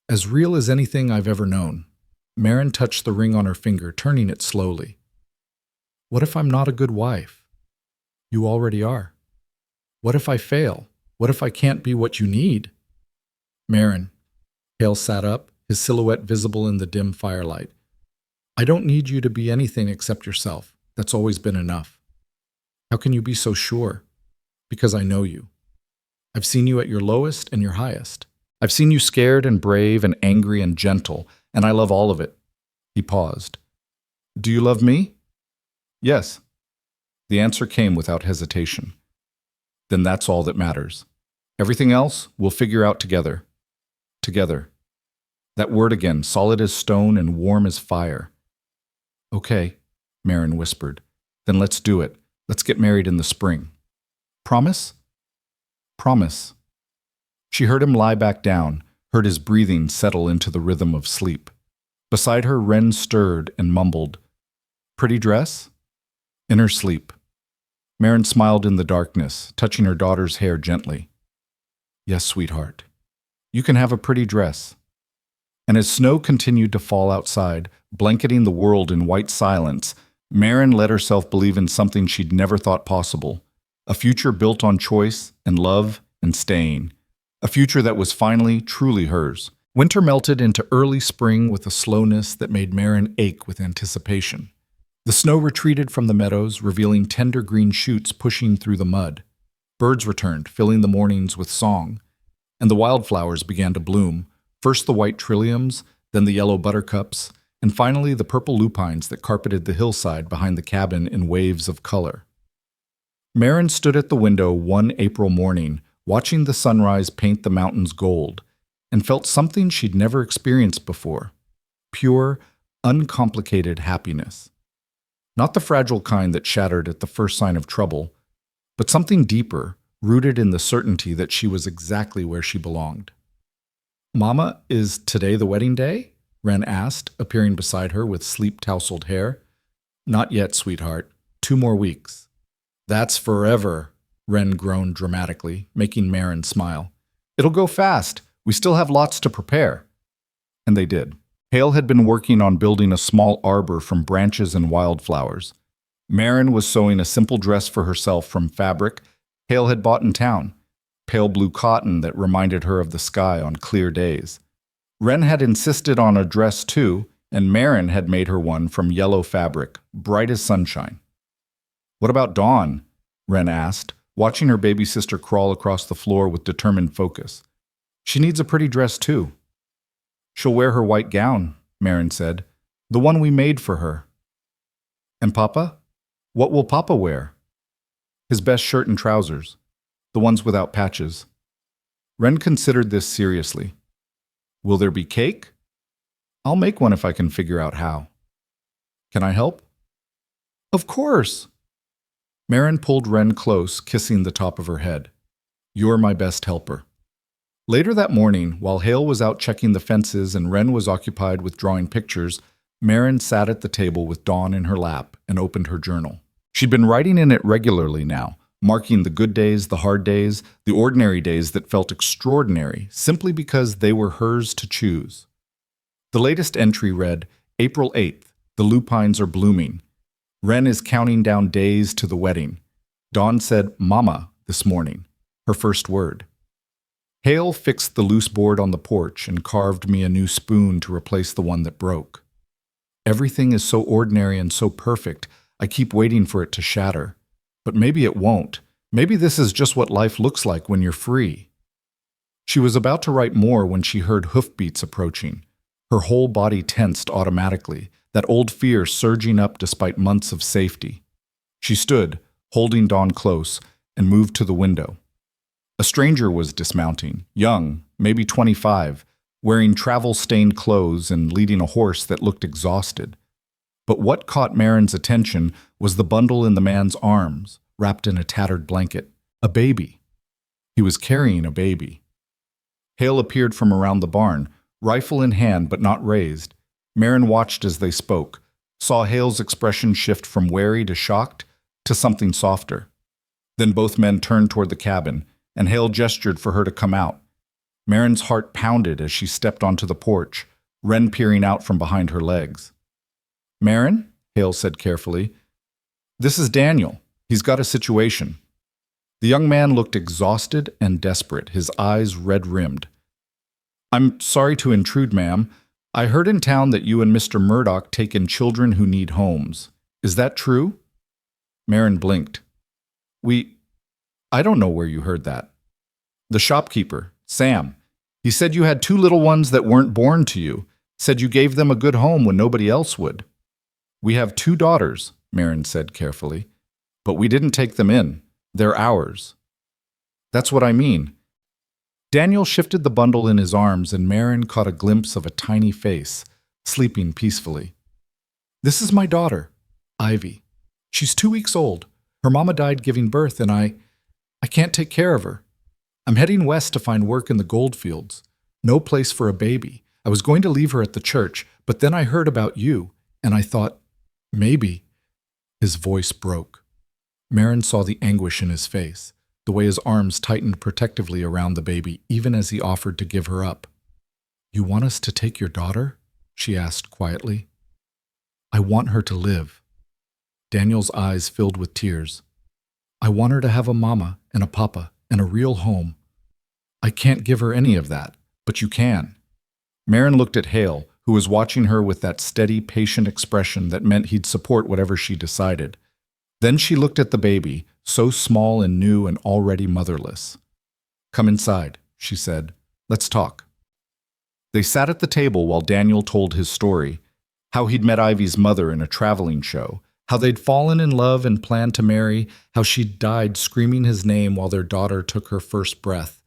"As real as anything I've ever known." Maren touched the ring on her finger, turning it slowly. "What if I'm not a good wife?" "You already are." "What if I fail? What if I can't be what you need?" "Maren." Hale sat up, his silhouette visible in the dim firelight. "I don't need you to be anything except yourself. That's always been enough." "How can you be so sure?" "Because I know you. I've seen you at your lowest and your highest. I've seen you scared and brave and angry and gentle, and I love all of it." He paused. "Do you love me?" "Yes." The answer came without hesitation. "Then that's all that matters. Everything else we'll figure out together." Together. That word again, solid as stone and warm as fire. "Okay," Maren whispered. "Then let's do it. Let's get married in the spring." "Promise?" "Promise." She heard him lie back down, heard his breathing settle into the rhythm of sleep. Beside her, Wren stirred and mumbled, "Pretty dress?" In her sleep. Maren smiled in the darkness, touching her daughter's hair gently. "Yes, sweetheart. You can have a pretty dress." And as snow continued to fall outside, blanketing the world in white silence, Maren let herself believe in something she'd never thought possible, a future built on choice and love and staying, a future that was finally truly hers. Winter melted into early spring with a slowness that made Maren ache with anticipation. The snow retreated from the meadows, revealing tender green shoots pushing through the mud. Birds returned, filling the mornings with song, and the wildflowers began to bloom, first the white trilliums, then the yellow buttercups, and finally the purple lupines that carpeted the hillside behind the cabin in waves of color. Marin stood at the window one April morning, watching the sunrise paint the mountains gold, and felt something she'd never experienced before: pure, uncomplicated happiness. Not the fragile kind that shattered at the first sign of trouble, but something deeper, rooted in the certainty that she was exactly where she belonged. "Mama, is today the wedding day?" Wren asked, appearing beside her with sleep-tousled hair. "Not yet, sweetheart. 2 more weeks." "That's forever," Wren groaned dramatically, making Marin smile. "It'll go fast. We still have lots to prepare." And they did. Hale had been working on building a small arbor from branches and wildflowers. Marin was sewing a simple dress for herself from fabric Hale had bought in town, pale blue cotton that reminded her of the sky on clear days. Wren had insisted on a dress too, and Marin had made her one from yellow fabric, bright as sunshine. "What about Dawn?" Wren asked, watching her baby sister crawl across the floor with determined focus. "She needs a pretty dress too." "She'll wear her white gown," Marin said, "the one we made for her." "And Papa? What will Papa wear?" "His best shirt and trousers, the ones without patches." Wren considered this seriously. "Will there be cake?" "I'll make one if I can figure out how." "Can I help?" "Of course!" Marin pulled Wren close, kissing the top of her head. "You're my best helper." Later that morning, while Hale was out checking the fences and Wren was occupied with drawing pictures, Marin sat at the table with Dawn in her lap and opened her journal. She'd been writing in it regularly now, marking the good days, the hard days, the ordinary days that felt extraordinary, simply because they were hers to choose. The latest entry read, "April 8th, the lupines are blooming. Wren is counting down days to the wedding. Dawn said, 'Mama,' this morning, her first word." Hale fixed the loose board on the porch and carved me a new spoon to replace the one that broke. "Everything is so ordinary and so perfect, I keep waiting for it to shatter. But maybe it won't. Maybe this is just what life looks like when you're free." She was about to write more when she heard hoofbeats approaching. Her whole body tensed automatically, that old fear surging up despite months of safety. She stood, holding Dawn close, and moved to the window. A stranger was dismounting, young, maybe 25, wearing travel-stained clothes and leading a horse that looked exhausted. But what caught Marin's attention was the bundle in the man's arms, wrapped in a tattered blanket. A baby. He was carrying a baby. Hale appeared from around the barn, rifle in hand but not raised. Marin watched as they spoke, saw Hale's expression shift from wary to shocked to something softer. Then both men turned toward the cabin, and Hale gestured for her to come out. Marin's heart pounded as she stepped onto the porch, Wren peering out from behind her legs. "Marin," Hale said carefully, "this is Daniel. He's got a situation." The young man looked exhausted and desperate, his eyes red-rimmed. "I'm sorry to intrude, ma'am. I heard in town that you and Mr. Murdoch take in children who need homes. Is that true?" Marin blinked. I don't know where you heard that." "The shopkeeper, Sam. He said you had 2 little ones that weren't born to you. Said you gave them a good home when nobody else would." "We have 2 daughters," Marin said carefully. "But we didn't take them in. They're ours." "That's what I mean." Daniel shifted the bundle in his arms and Marin caught a glimpse of a tiny face, sleeping peacefully. "This is my daughter, Ivy. She's 2 weeks old. Her mama died giving birth and I can't take care of her. I'm heading west to find work in the goldfields. No place for a baby. I was going to leave her at the church, but then I heard about you, and I thought, maybe." His voice broke. Marin saw the anguish in his face, the way his arms tightened protectively around the baby, even as he offered to give her up. "You want us to take your daughter?" she asked quietly. "I want her to live." Daniel's eyes filled with tears. "I want her to have a mama and a papa and a real home. I can't give her any of that, but you can." Marin looked at Hale, who was watching her with that steady, patient expression that meant he'd support whatever she decided. Then she looked at the baby, so small and new and already motherless. "Come inside," she said. "Let's talk." They sat at the table while Daniel told his story, how he'd met Ivy's mother in a traveling show, how they'd fallen in love and planned to marry, how she'd died screaming his name while their daughter took her first breath,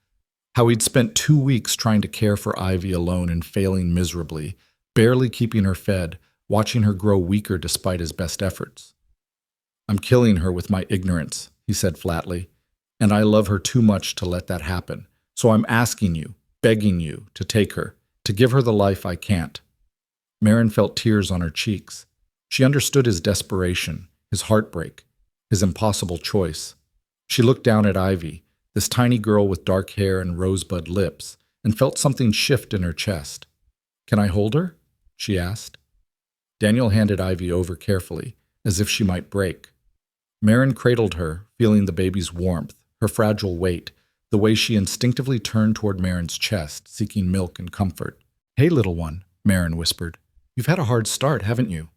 how he'd spent 2 weeks trying to care for Ivy alone and failing miserably, barely keeping her fed, watching her grow weaker despite his best efforts. "I'm killing her with my ignorance," he said flatly, "and I love her too much to let that happen. So I'm asking you, begging you, to take her, to give her the life I can't." Maren felt tears on her cheeks. She understood his desperation, his heartbreak, his impossible choice. She looked down at Ivy, this tiny girl with dark hair and rosebud lips, and felt something shift in her chest. "Can I hold her?" she asked. Daniel handed Ivy over carefully, as if she might break. Maren cradled her, feeling the baby's warmth, her fragile weight, the way she instinctively turned toward Maren's chest, seeking milk and comfort. "Hey, little one," Maren whispered. "You've had a hard start, haven't you?"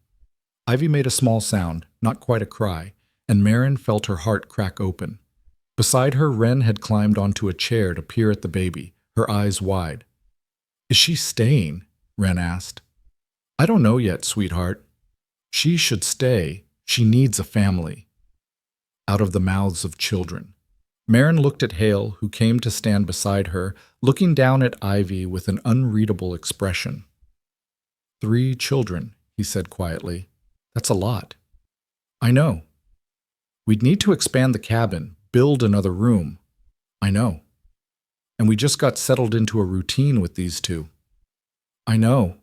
Ivy made a small sound, not quite a cry, and Maren felt her heart crack open. Beside her, Wren had climbed onto a chair to peer at the baby, her eyes wide. "Is she staying?" Wren asked. "I don't know yet, sweetheart. She should stay. She needs a family." Out of the mouths of children. Maren looked at Hale, who came to stand beside her, looking down at Ivy with an unreadable expression. "3 children," he said quietly. "That's a lot." "I know." "We'd need to expand the cabin, build another room." "I know." "And we just got settled into a routine with these 2. "I know."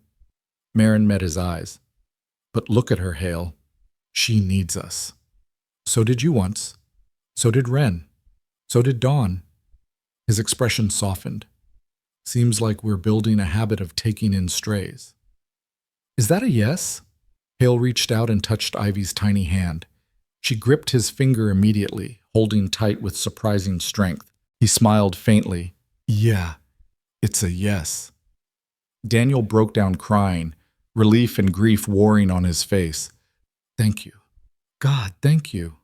Maren met his eyes. "But look at her, Hale. She needs us. So did you once. So did Wren. So did Dawn." His expression softened. "Seems like we're building a habit of taking in strays." "Is that a yes?" Hale reached out and touched Ivy's tiny hand. She gripped his finger immediately, holding tight with surprising strength. He smiled faintly. "Yeah, it's a yes." Daniel broke down crying, relief and grief warring on his face. "Thank you. God, thank you."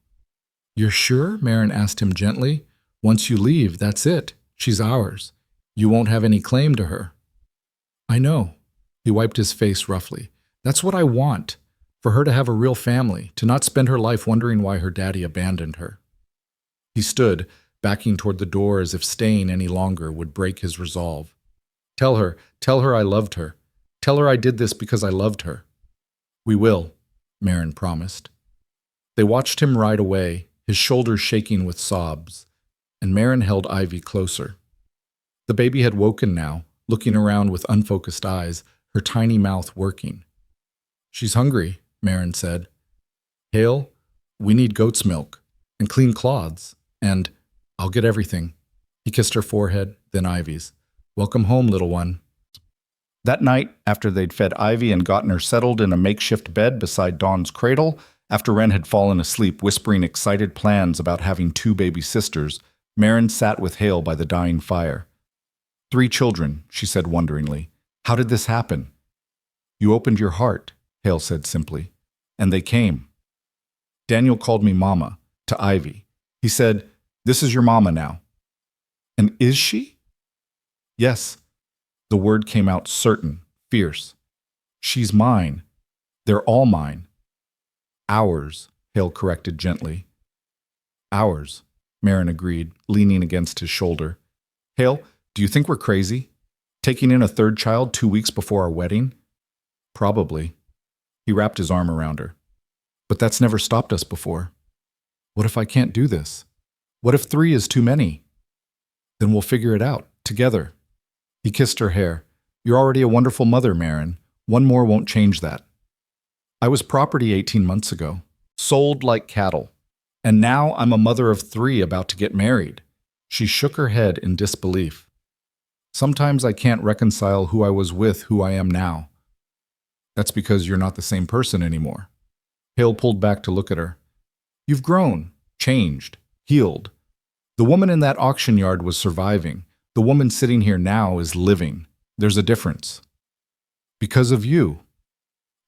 "You're sure?" Maren asked him gently. "Once you leave, that's it. She's ours. You won't have any claim to her." "I know." He wiped his face roughly. "That's what I want. For her to have a real family, to not spend her life wondering why her daddy abandoned her." He stood, backing toward the door as if staying any longer would break his resolve. Tell her I loved her. Tell her I did this because I loved her." "We will," Maren promised. They watched him ride away, his shoulders shaking with sobs, and Maren held Ivy closer. The baby had woken now, looking around with unfocused eyes, her tiny mouth working. "She's hungry," Maren said. "Hale, we need goat's milk, and clean cloths, and I'll get everything." He kissed her forehead, then Ivy's. "Welcome home, little one." That night, after they'd fed Ivy and gotten her settled in a makeshift bed beside Dawn's cradle, after Wren had fallen asleep whispering excited plans about having 2 baby sisters, Maren sat with Hale by the dying fire. "3 children," she said wonderingly. "How did this happen?" "You opened your heart," Hale said simply, "and they came. Daniel called me Mama, to Ivy. He said, 'This is your Mama now.'" "And is she?" "Yes." The word came out certain, fierce. "She's mine. They're all mine." "Ours," Hale corrected gently. "Ours," Maren agreed, leaning against his shoulder. "Hale, do you think we're crazy? Taking in a 3rd child 2 weeks before our wedding?" "Probably." He wrapped his arm around her. "But that's never stopped us before. What if I can't do this? What if 3 is too many?" "Then we'll figure it out, together." He kissed her hair. "You're already a wonderful mother, Maren. 1 more won't change that. I was property 18 months ago, sold like cattle. And now I'm a mother of 3 about to get married." She shook her head in disbelief. "Sometimes I can't reconcile who I was with who I am now." "That's because you're not the same person anymore." Hale pulled back to look at her. "You've grown, changed, healed. The woman in that auction yard was surviving. The woman sitting here now is living. There's a difference." Because of you.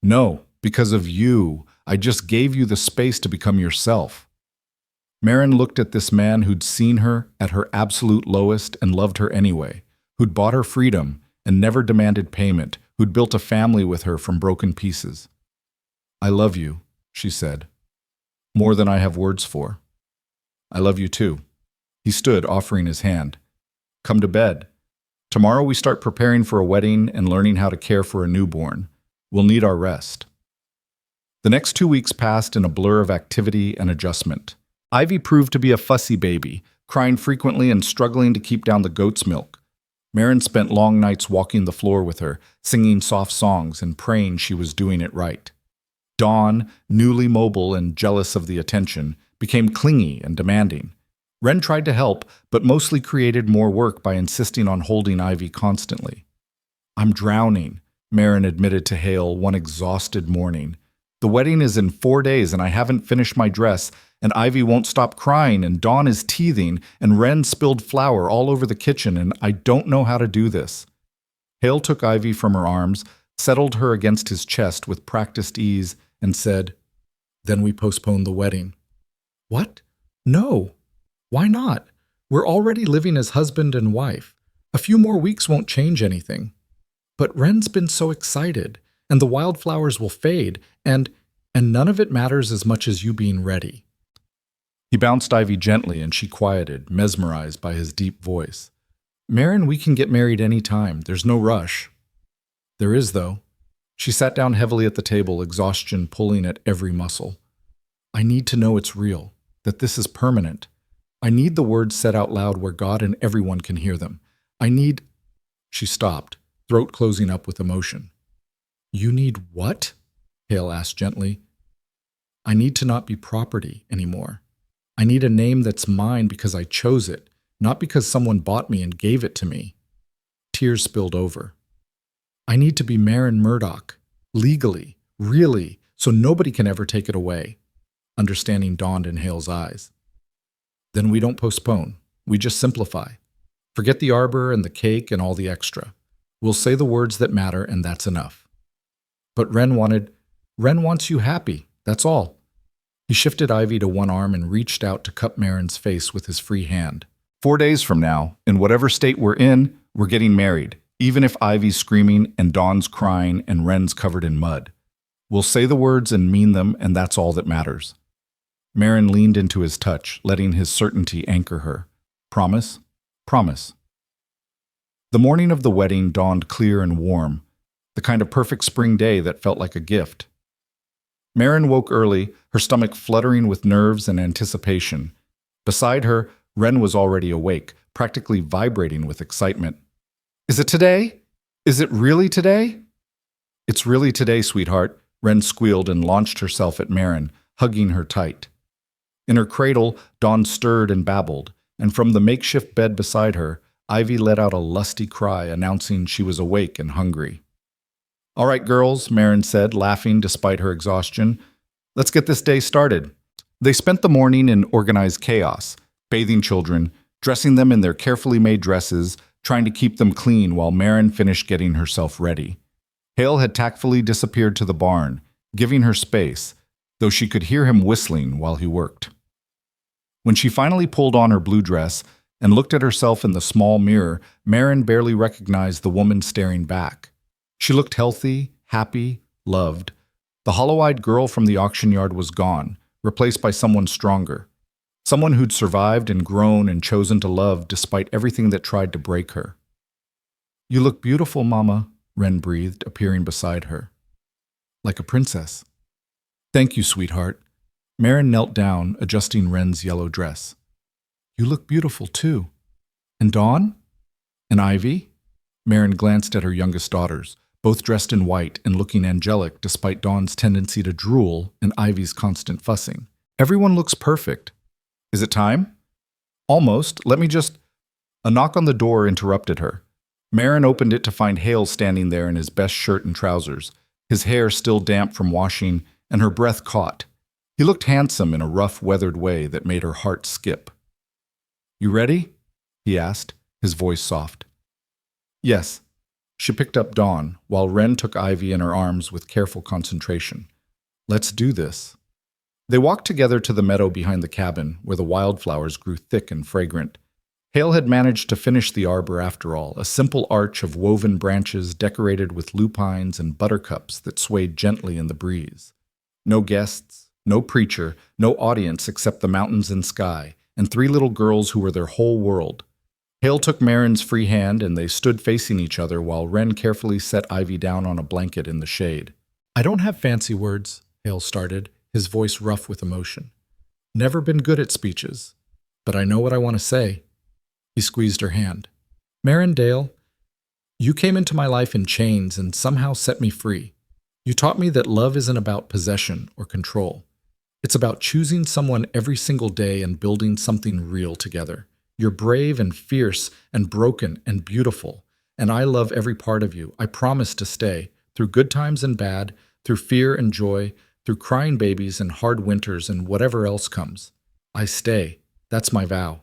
No, because of you. I just gave you the space to become yourself. Marin looked at this man who'd seen her at her absolute lowest and loved her anyway, who'd bought her freedom and never demanded payment, who'd built a family with her from broken pieces. I love you, she said, more than I have words for. I love you too. He stood, offering his hand. Come to bed. Tomorrow we start preparing for a wedding and learning how to care for a newborn. We'll need our rest. The next 2 weeks passed in a blur of activity and adjustment. Ivy proved to be a fussy baby, crying frequently and struggling to keep down the goat's milk. Marin spent long nights walking the floor with her, singing soft songs and praying she was doing it right. Dawn, newly mobile and jealous of the attention, became clingy and demanding. Wren tried to help, but mostly created more work by insisting on holding Ivy constantly. I'm drowning, Marin admitted to Hale one exhausted morning. The wedding is in 4 days and I haven't finished my dress, and Ivy won't stop crying, and Dawn is teething, and Wren spilled flour all over the kitchen, and I don't know how to do this. Hale took Ivy from her arms, settled her against his chest with practiced ease, and said, Then we postpone the wedding. What? No. Why not? We're already living as husband and wife. A few more weeks won't change anything. But Wren's been so excited, and the wildflowers will fade, and none of it matters as much as you being ready. He bounced Ivy gently, and she quieted, mesmerized by his deep voice. Marin, we can get married any time. There's no rush. There is, though. She sat down heavily at the table, exhaustion pulling at every muscle. I need to know it's real, that this is permanent. I need the words said out loud where God and everyone can hear them. I need... She stopped, throat closing up with emotion. You need what? Hale asked gently. I need to not be property anymore. I need a name that's mine because I chose it, not because someone bought me and gave it to me. Tears spilled over. I need to be Marin Murdoch, legally, really, so nobody can ever take it away. Understanding dawned in Hale's eyes. Then we don't postpone. We just simplify. Forget the arbor and the cake and all the extra. We'll say the words that matter, and that's enough. But Wren wants you happy, that's all. He shifted Ivy to one arm and reached out to cup Marin's face with his free hand. 4 days from now, in whatever state we're in, we're getting married, even if Ivy's screaming and Dawn's crying and Wren's covered in mud. We'll say the words and mean them, and that's all that matters. Marin leaned into his touch, letting his certainty anchor her. Promise? Promise. The morning of the wedding dawned clear and warm, the kind of perfect spring day that felt like a gift. Marin woke early, her stomach fluttering with nerves and anticipation. Beside her, Wren was already awake, practically vibrating with excitement. Is it today? Is it really today? It's really today, sweetheart, Wren squealed and launched herself at Marin, hugging her tight. In her cradle, Dawn stirred and babbled, and from the makeshift bed beside her, Ivy let out a lusty cry announcing she was awake and hungry. All right, girls, Marin said, laughing despite her exhaustion. Let's get this day started. They spent the morning in organized chaos, bathing children, dressing them in their carefully made dresses, trying to keep them clean while Marin finished getting herself ready. Hale had tactfully disappeared to the barn, giving her space, though she could hear him whistling while he worked. When she finally pulled on her blue dress and looked at herself in the small mirror, Marin barely recognized the woman staring back. She looked healthy, happy, loved. The hollow-eyed girl from the auction yard was gone, replaced by someone stronger. Someone who'd survived and grown and chosen to love despite everything that tried to break her. You look beautiful, Mama, Wren breathed, appearing beside her. Like a princess. Thank you, sweetheart. Marin knelt down, adjusting Wren's yellow dress. You look beautiful, too. And Dawn? And Ivy? Marin glanced at her youngest daughters, both dressed in white and looking angelic despite Dawn's tendency to drool and Ivy's constant fussing. Everyone looks perfect. Is it time? Almost. Let me just... A knock on the door interrupted her. Marin opened it to find Hale standing there in his best shirt and trousers, his hair still damp from washing, and her breath caught. He looked handsome in a rough, weathered way that made her heart skip. You ready? He asked, his voice soft. Yes. She picked up Dawn, while Wren took Ivy in her arms with careful concentration. Let's do this. They walked together to the meadow behind the cabin, where the wildflowers grew thick and fragrant. Hale had managed to finish the arbor after all, a simple arch of woven branches decorated with lupines and buttercups that swayed gently in the breeze. No guests, no preacher, no audience except the mountains and sky, and three little girls who were their whole world. Hale took Marin's free hand, and they stood facing each other while Wren carefully set Ivy down on a blanket in the shade. I don't have fancy words, Hale started, his voice rough with emotion. Never been good at speeches, but I know what I want to say. He squeezed her hand. Marin Dale, you came into my life in chains and somehow set me free. You taught me that love isn't about possession or control. It's about choosing someone every single day and building something real together. You're brave and fierce and broken and beautiful, and I love every part of you. I promise to stay, through good times and bad, through fear and joy, through crying babies and hard winters and whatever else comes. I stay. That's my vow.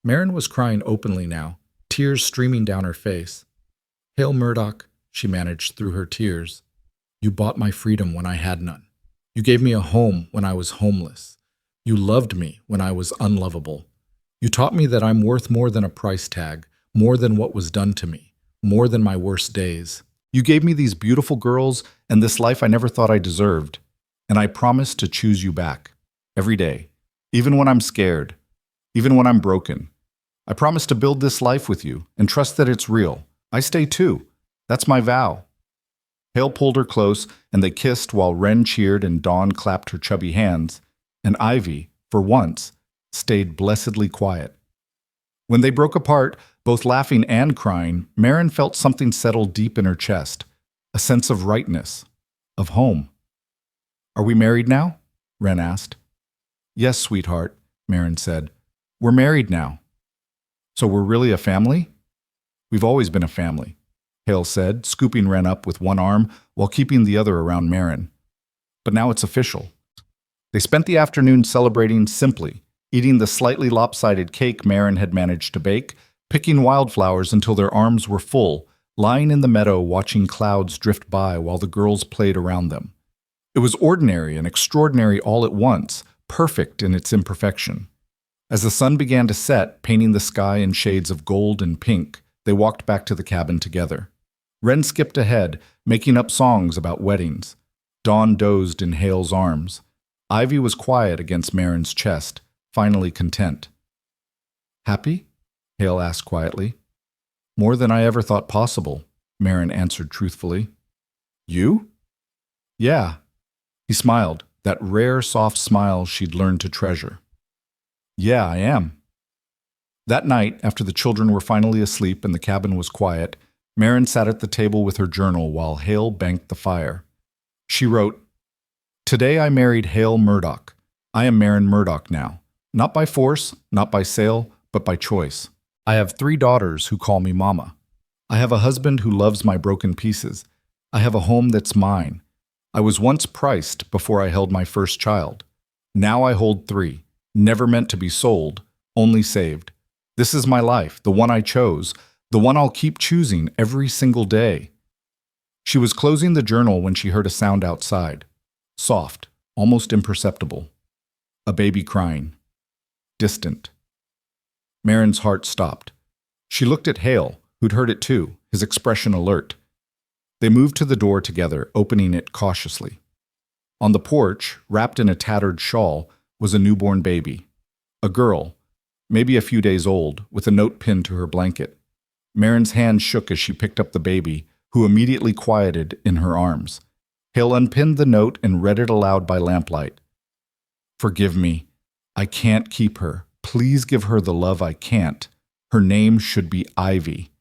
Marin was crying openly now, tears streaming down her face. Hale Murdoch, she managed through her tears. You bought my freedom when I had none. You gave me a home when I was homeless. You loved me when I was unlovable. You taught me that I'm worth more than a price tag, more than what was done to me, more than my worst days. You gave me these beautiful girls and this life I never thought I deserved, and I promise to choose you back, every day, even when I'm scared, even when I'm broken. I promise to build this life with you and trust that it's real. I stay too. That's my vow. Hale pulled her close, and they kissed while Wren cheered and Dawn clapped her chubby hands, and Ivy, for once, stayed blessedly quiet. When they broke apart, both laughing and crying, Marin felt something settle deep in her chest, a sense of rightness, of home. Are we married now? Wren asked. Yes, sweetheart, Marin said. We're married now. So we're really a family? We've always been a family, Hale said, scooping Wren up with one arm while keeping the other around Marin. But now it's official. They spent the afternoon celebrating simply, eating the slightly lopsided cake Marin had managed to bake, picking wildflowers until their arms were full, lying in the meadow watching clouds drift by while the girls played around them. It was ordinary and extraordinary all at once, perfect in its imperfection. As the sun began to set, painting the sky in shades of gold and pink, they walked back to the cabin together. Wren skipped ahead, making up songs about weddings. Dawn dozed in Hale's arms. Ivy was quiet against Marin's chest, finally content. Happy? Hale asked quietly. More than I ever thought possible, Marin answered truthfully. You? Yeah. He smiled, that rare, soft smile she'd learned to treasure. Yeah, I am. That night, after the children were finally asleep and the cabin was quiet, Marin sat at the table with her journal while Hale banked the fire. She wrote, Today I married Hale Murdoch. I am Marin Murdoch now. Not by force, not by sale, but by choice. I have 3 daughters who call me Mama. I have a husband who loves my broken pieces. I have a home that's mine. I was once priced before I held my first child. Now I hold 3. Never meant to be sold, only saved. This is my life, the one I chose, the one I'll keep choosing every single day. She was closing the journal when she heard a sound outside. Soft, almost imperceptible. A baby crying. Distant. Marin's heart stopped. She looked at Hale, who'd heard it too, his expression alert. They moved to the door together, opening it cautiously. On the porch, wrapped in a tattered shawl, was a newborn baby. A girl, maybe a few days old, with a note pinned to her blanket. Marin's hand shook as she picked up the baby, who immediately quieted in her arms. Hale unpinned the note and read it aloud by lamplight. Forgive me. I can't keep her. Please give her the love I can't. Her name should be Ivy.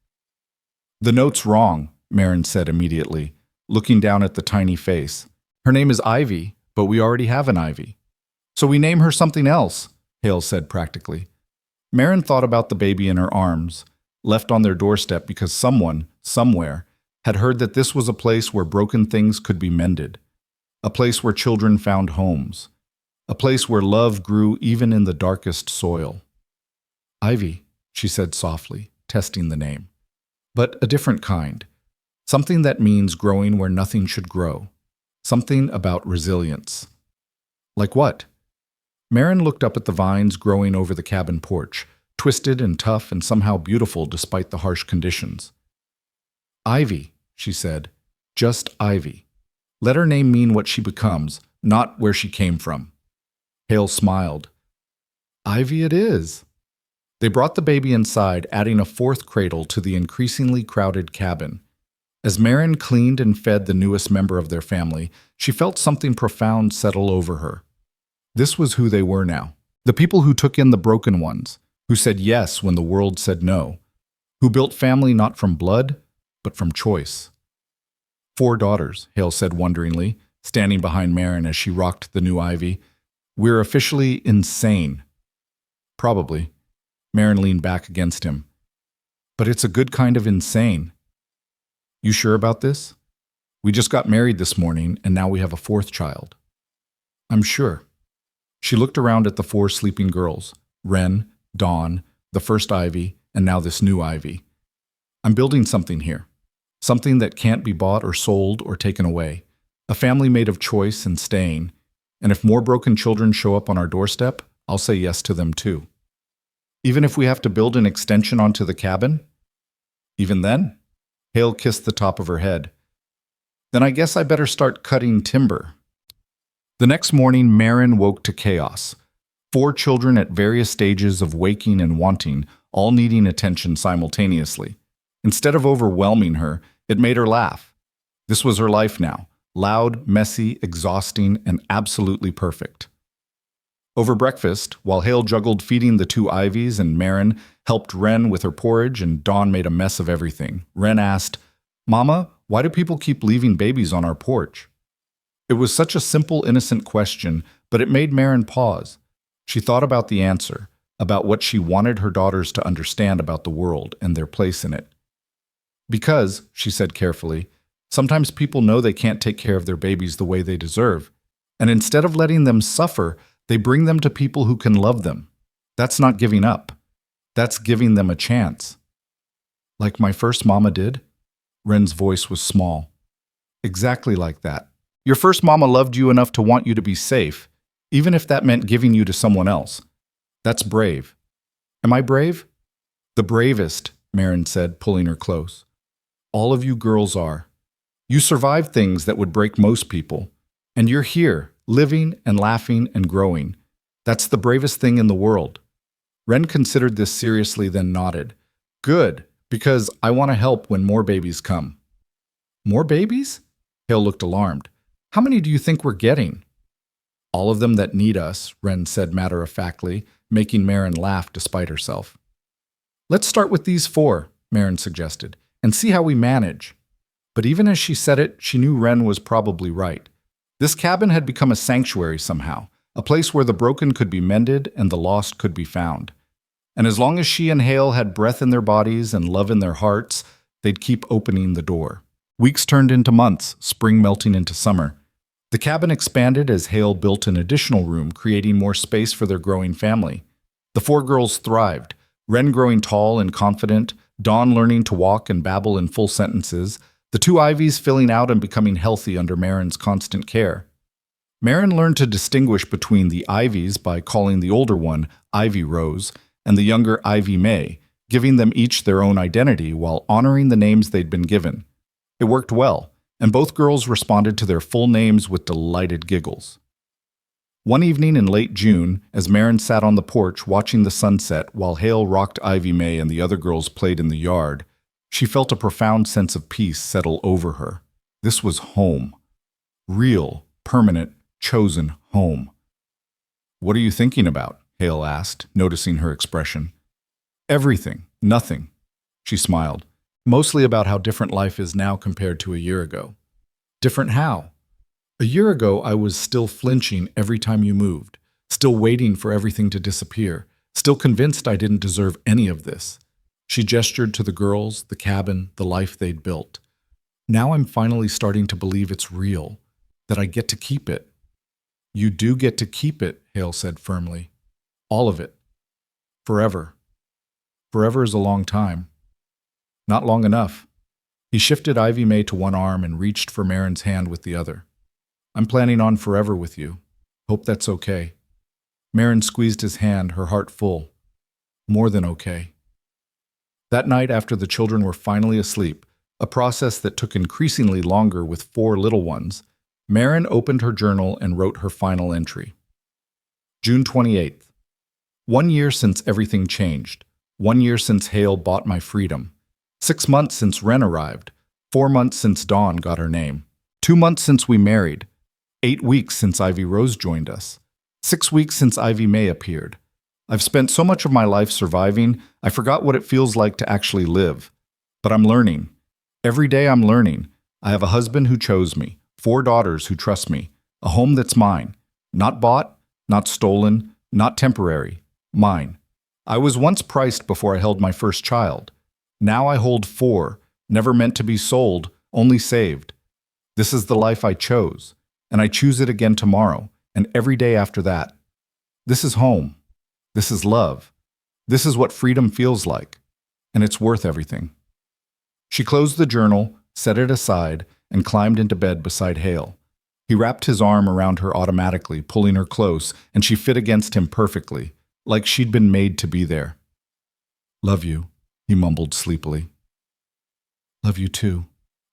The note's wrong, Marin said immediately, looking down at the tiny face. Her name is Ivy, but we already have an Ivy. So we name her something else, Hale said practically. Marin thought about the baby in her arms, left on their doorstep because someone, somewhere, had heard that this was a place where broken things could be mended, a place where children found homes, a place where love grew even in the darkest soil. Ivy, she said softly, testing the name. But a different kind, Something that means growing where nothing should grow. Something about resilience. Like what? Marin looked up at the vines growing over the cabin porch, twisted and tough and somehow beautiful despite the harsh conditions. Ivy, she said. Just Ivy. Let her name mean what she becomes, not where she came from. Hale smiled. Ivy it is. They brought the baby inside, adding a fourth cradle to the increasingly crowded cabin. As Marin cleaned and fed the newest member of their family, she felt something profound settle over her. This was who they were now. The people who took in the broken ones, who said yes when the world said no, who built family not from blood, but from choice. 4 daughters, Hale said wonderingly, standing behind Marin as she rocked the new Ivy. We're officially insane. Probably. Marin leaned back against him. But it's a good kind of insane. You sure about this? We just got married this morning, and now we have a 4th child. I'm sure. She looked around at the 4 sleeping girls, Wren, Dawn, the first Ivy, and now this new Ivy. I'm building something here. Something that can't be bought or sold or taken away. A family made of choice and staying. And if more broken children show up on our doorstep, I'll say yes to them too. Even if we have to build an extension onto the cabin? Even then? Hale kissed the top of her head. Then I guess I better start cutting timber. The next morning, Marin woke to chaos. 4 children at various stages of waking and wanting, all needing attention simultaneously. Instead of overwhelming her, it made her laugh. This was her life now, loud, messy, exhausting, and absolutely perfect. Over breakfast, while Hale juggled feeding the 2 Ivies and Marin helped Wren with her porridge and Dawn made a mess of everything, Wren asked, Mama, why do people keep leaving babies on our porch? It was such a simple, innocent question, but it made Marin pause. She thought about the answer, about what she wanted her daughters to understand about the world and their place in it. Because, she said carefully, sometimes people know they can't take care of their babies the way they deserve, and instead of letting them suffer, they bring them to people who can love them. That's not giving up. That's giving them a chance. Like my first mama did? Wren's voice was small. Exactly like that. Your first mama loved you enough to want you to be safe, even if that meant giving you to someone else. That's brave. Am I brave? The bravest, Marin said, pulling her close. All of you girls are. You survived things that would break most people, and you're here, living and laughing and growing. That's the bravest thing in the world. Wren considered this seriously, then nodded. Good, because I want to help when more babies come. More babies? Hale looked alarmed. How many do you think we're getting? All of them that need us, Wren said matter-of-factly, making Marin laugh despite herself. Let's start with these 4, Marin suggested, and see how we manage. But even as she said it, she knew Wren was probably right. This cabin had become a sanctuary somehow, a place where the broken could be mended and the lost could be found. And as long as she and Hale had breath in their bodies and love in their hearts, they'd keep opening the door. Weeks turned into months, spring melting into summer. The cabin expanded as Hale built an additional room, creating more space for their growing family. The 4 girls thrived, Wren growing tall and confident, Dawn learning to walk and babble in full sentences, the 2 Ivies filling out and becoming healthy under Marin's constant care. Marin learned to distinguish between the Ivies by calling the older one Ivy Rose and the younger Ivy May, giving them each their own identity while honoring the names they'd been given. It worked well, and both girls responded to their full names with delighted giggles. One evening in late June, as Marin sat on the porch watching the sunset while Hale rocked Ivy May and the other girls played in the yard, she felt a profound sense of peace settle over her. This was home. Real, permanent, chosen home. What are you thinking about? Hale asked, noticing her expression. Everything, nothing. She smiled. Mostly about how different life is now compared to a year ago. Different how? A year ago, I was still flinching every time you moved, still waiting for everything to disappear, still convinced I didn't deserve any of this. She gestured to the girls, the cabin, the life they'd built. Now I'm finally starting to believe it's real, that I get to keep it. You do get to keep it, Hale said firmly. All of it. Forever. Forever is a long time. Not long enough. He shifted Ivy Mae to one arm and reached for Marin's hand with the other. I'm planning on forever with you. Hope that's okay. Marin squeezed his hand, her heart full. More than okay. That night, after the children were finally asleep, a process that took increasingly longer with 4 little ones, Marin opened her journal and wrote her final entry. June 28th. 1 year since everything changed. 1 year since Hale bought my freedom. 6 months since Wren arrived. 4 months since Dawn got her name. 2 months since we married. 8 weeks since Ivy Rose joined us. 6 weeks since Ivy Mae appeared. I've spent so much of my life surviving, I forgot what it feels like to actually live. But I'm learning. Every day I'm learning. I have a husband who chose me, 4 daughters who trust me, a home that's mine. Not bought, not stolen, not temporary. Mine. I was once priced before I held my first child. Now I hold 4, never meant to be sold, only saved. This is the life I chose, and I choose it again tomorrow, and every day after that. This is home. This is love. This is what freedom feels like, and it's worth everything. She closed the journal, set it aside, and climbed into bed beside Hale. He wrapped his arm around her automatically, pulling her close, and she fit against him perfectly, like she'd been made to be there. Love you, he mumbled sleepily. Love you too,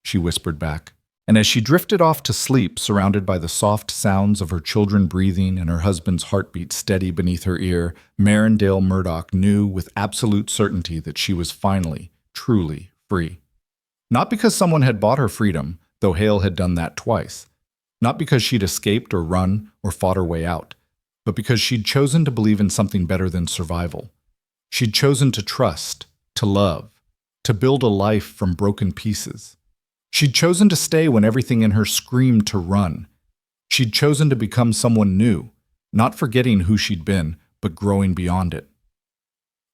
she whispered back. And as she drifted off to sleep, surrounded by the soft sounds of her children breathing and her husband's heartbeat steady beneath her ear, Marin Dale Murdoch knew with absolute certainty that she was finally, truly free. Not because someone had bought her freedom, though Hale had done that twice. Not because she'd escaped or run or fought her way out, but because she'd chosen to believe in something better than survival. She'd chosen to trust, to love, to build a life from broken pieces. She'd chosen to stay when everything in her screamed to run. She'd chosen to become someone new, not forgetting who she'd been, but growing beyond it.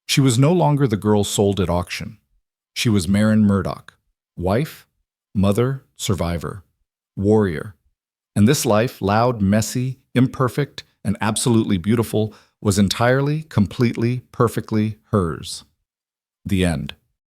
She was no longer the girl sold at auction. She was Marin Murdoch, wife, mother, survivor, warrior. And this life, loud, messy, imperfect, and absolutely beautiful, was entirely, completely, perfectly hers. The end.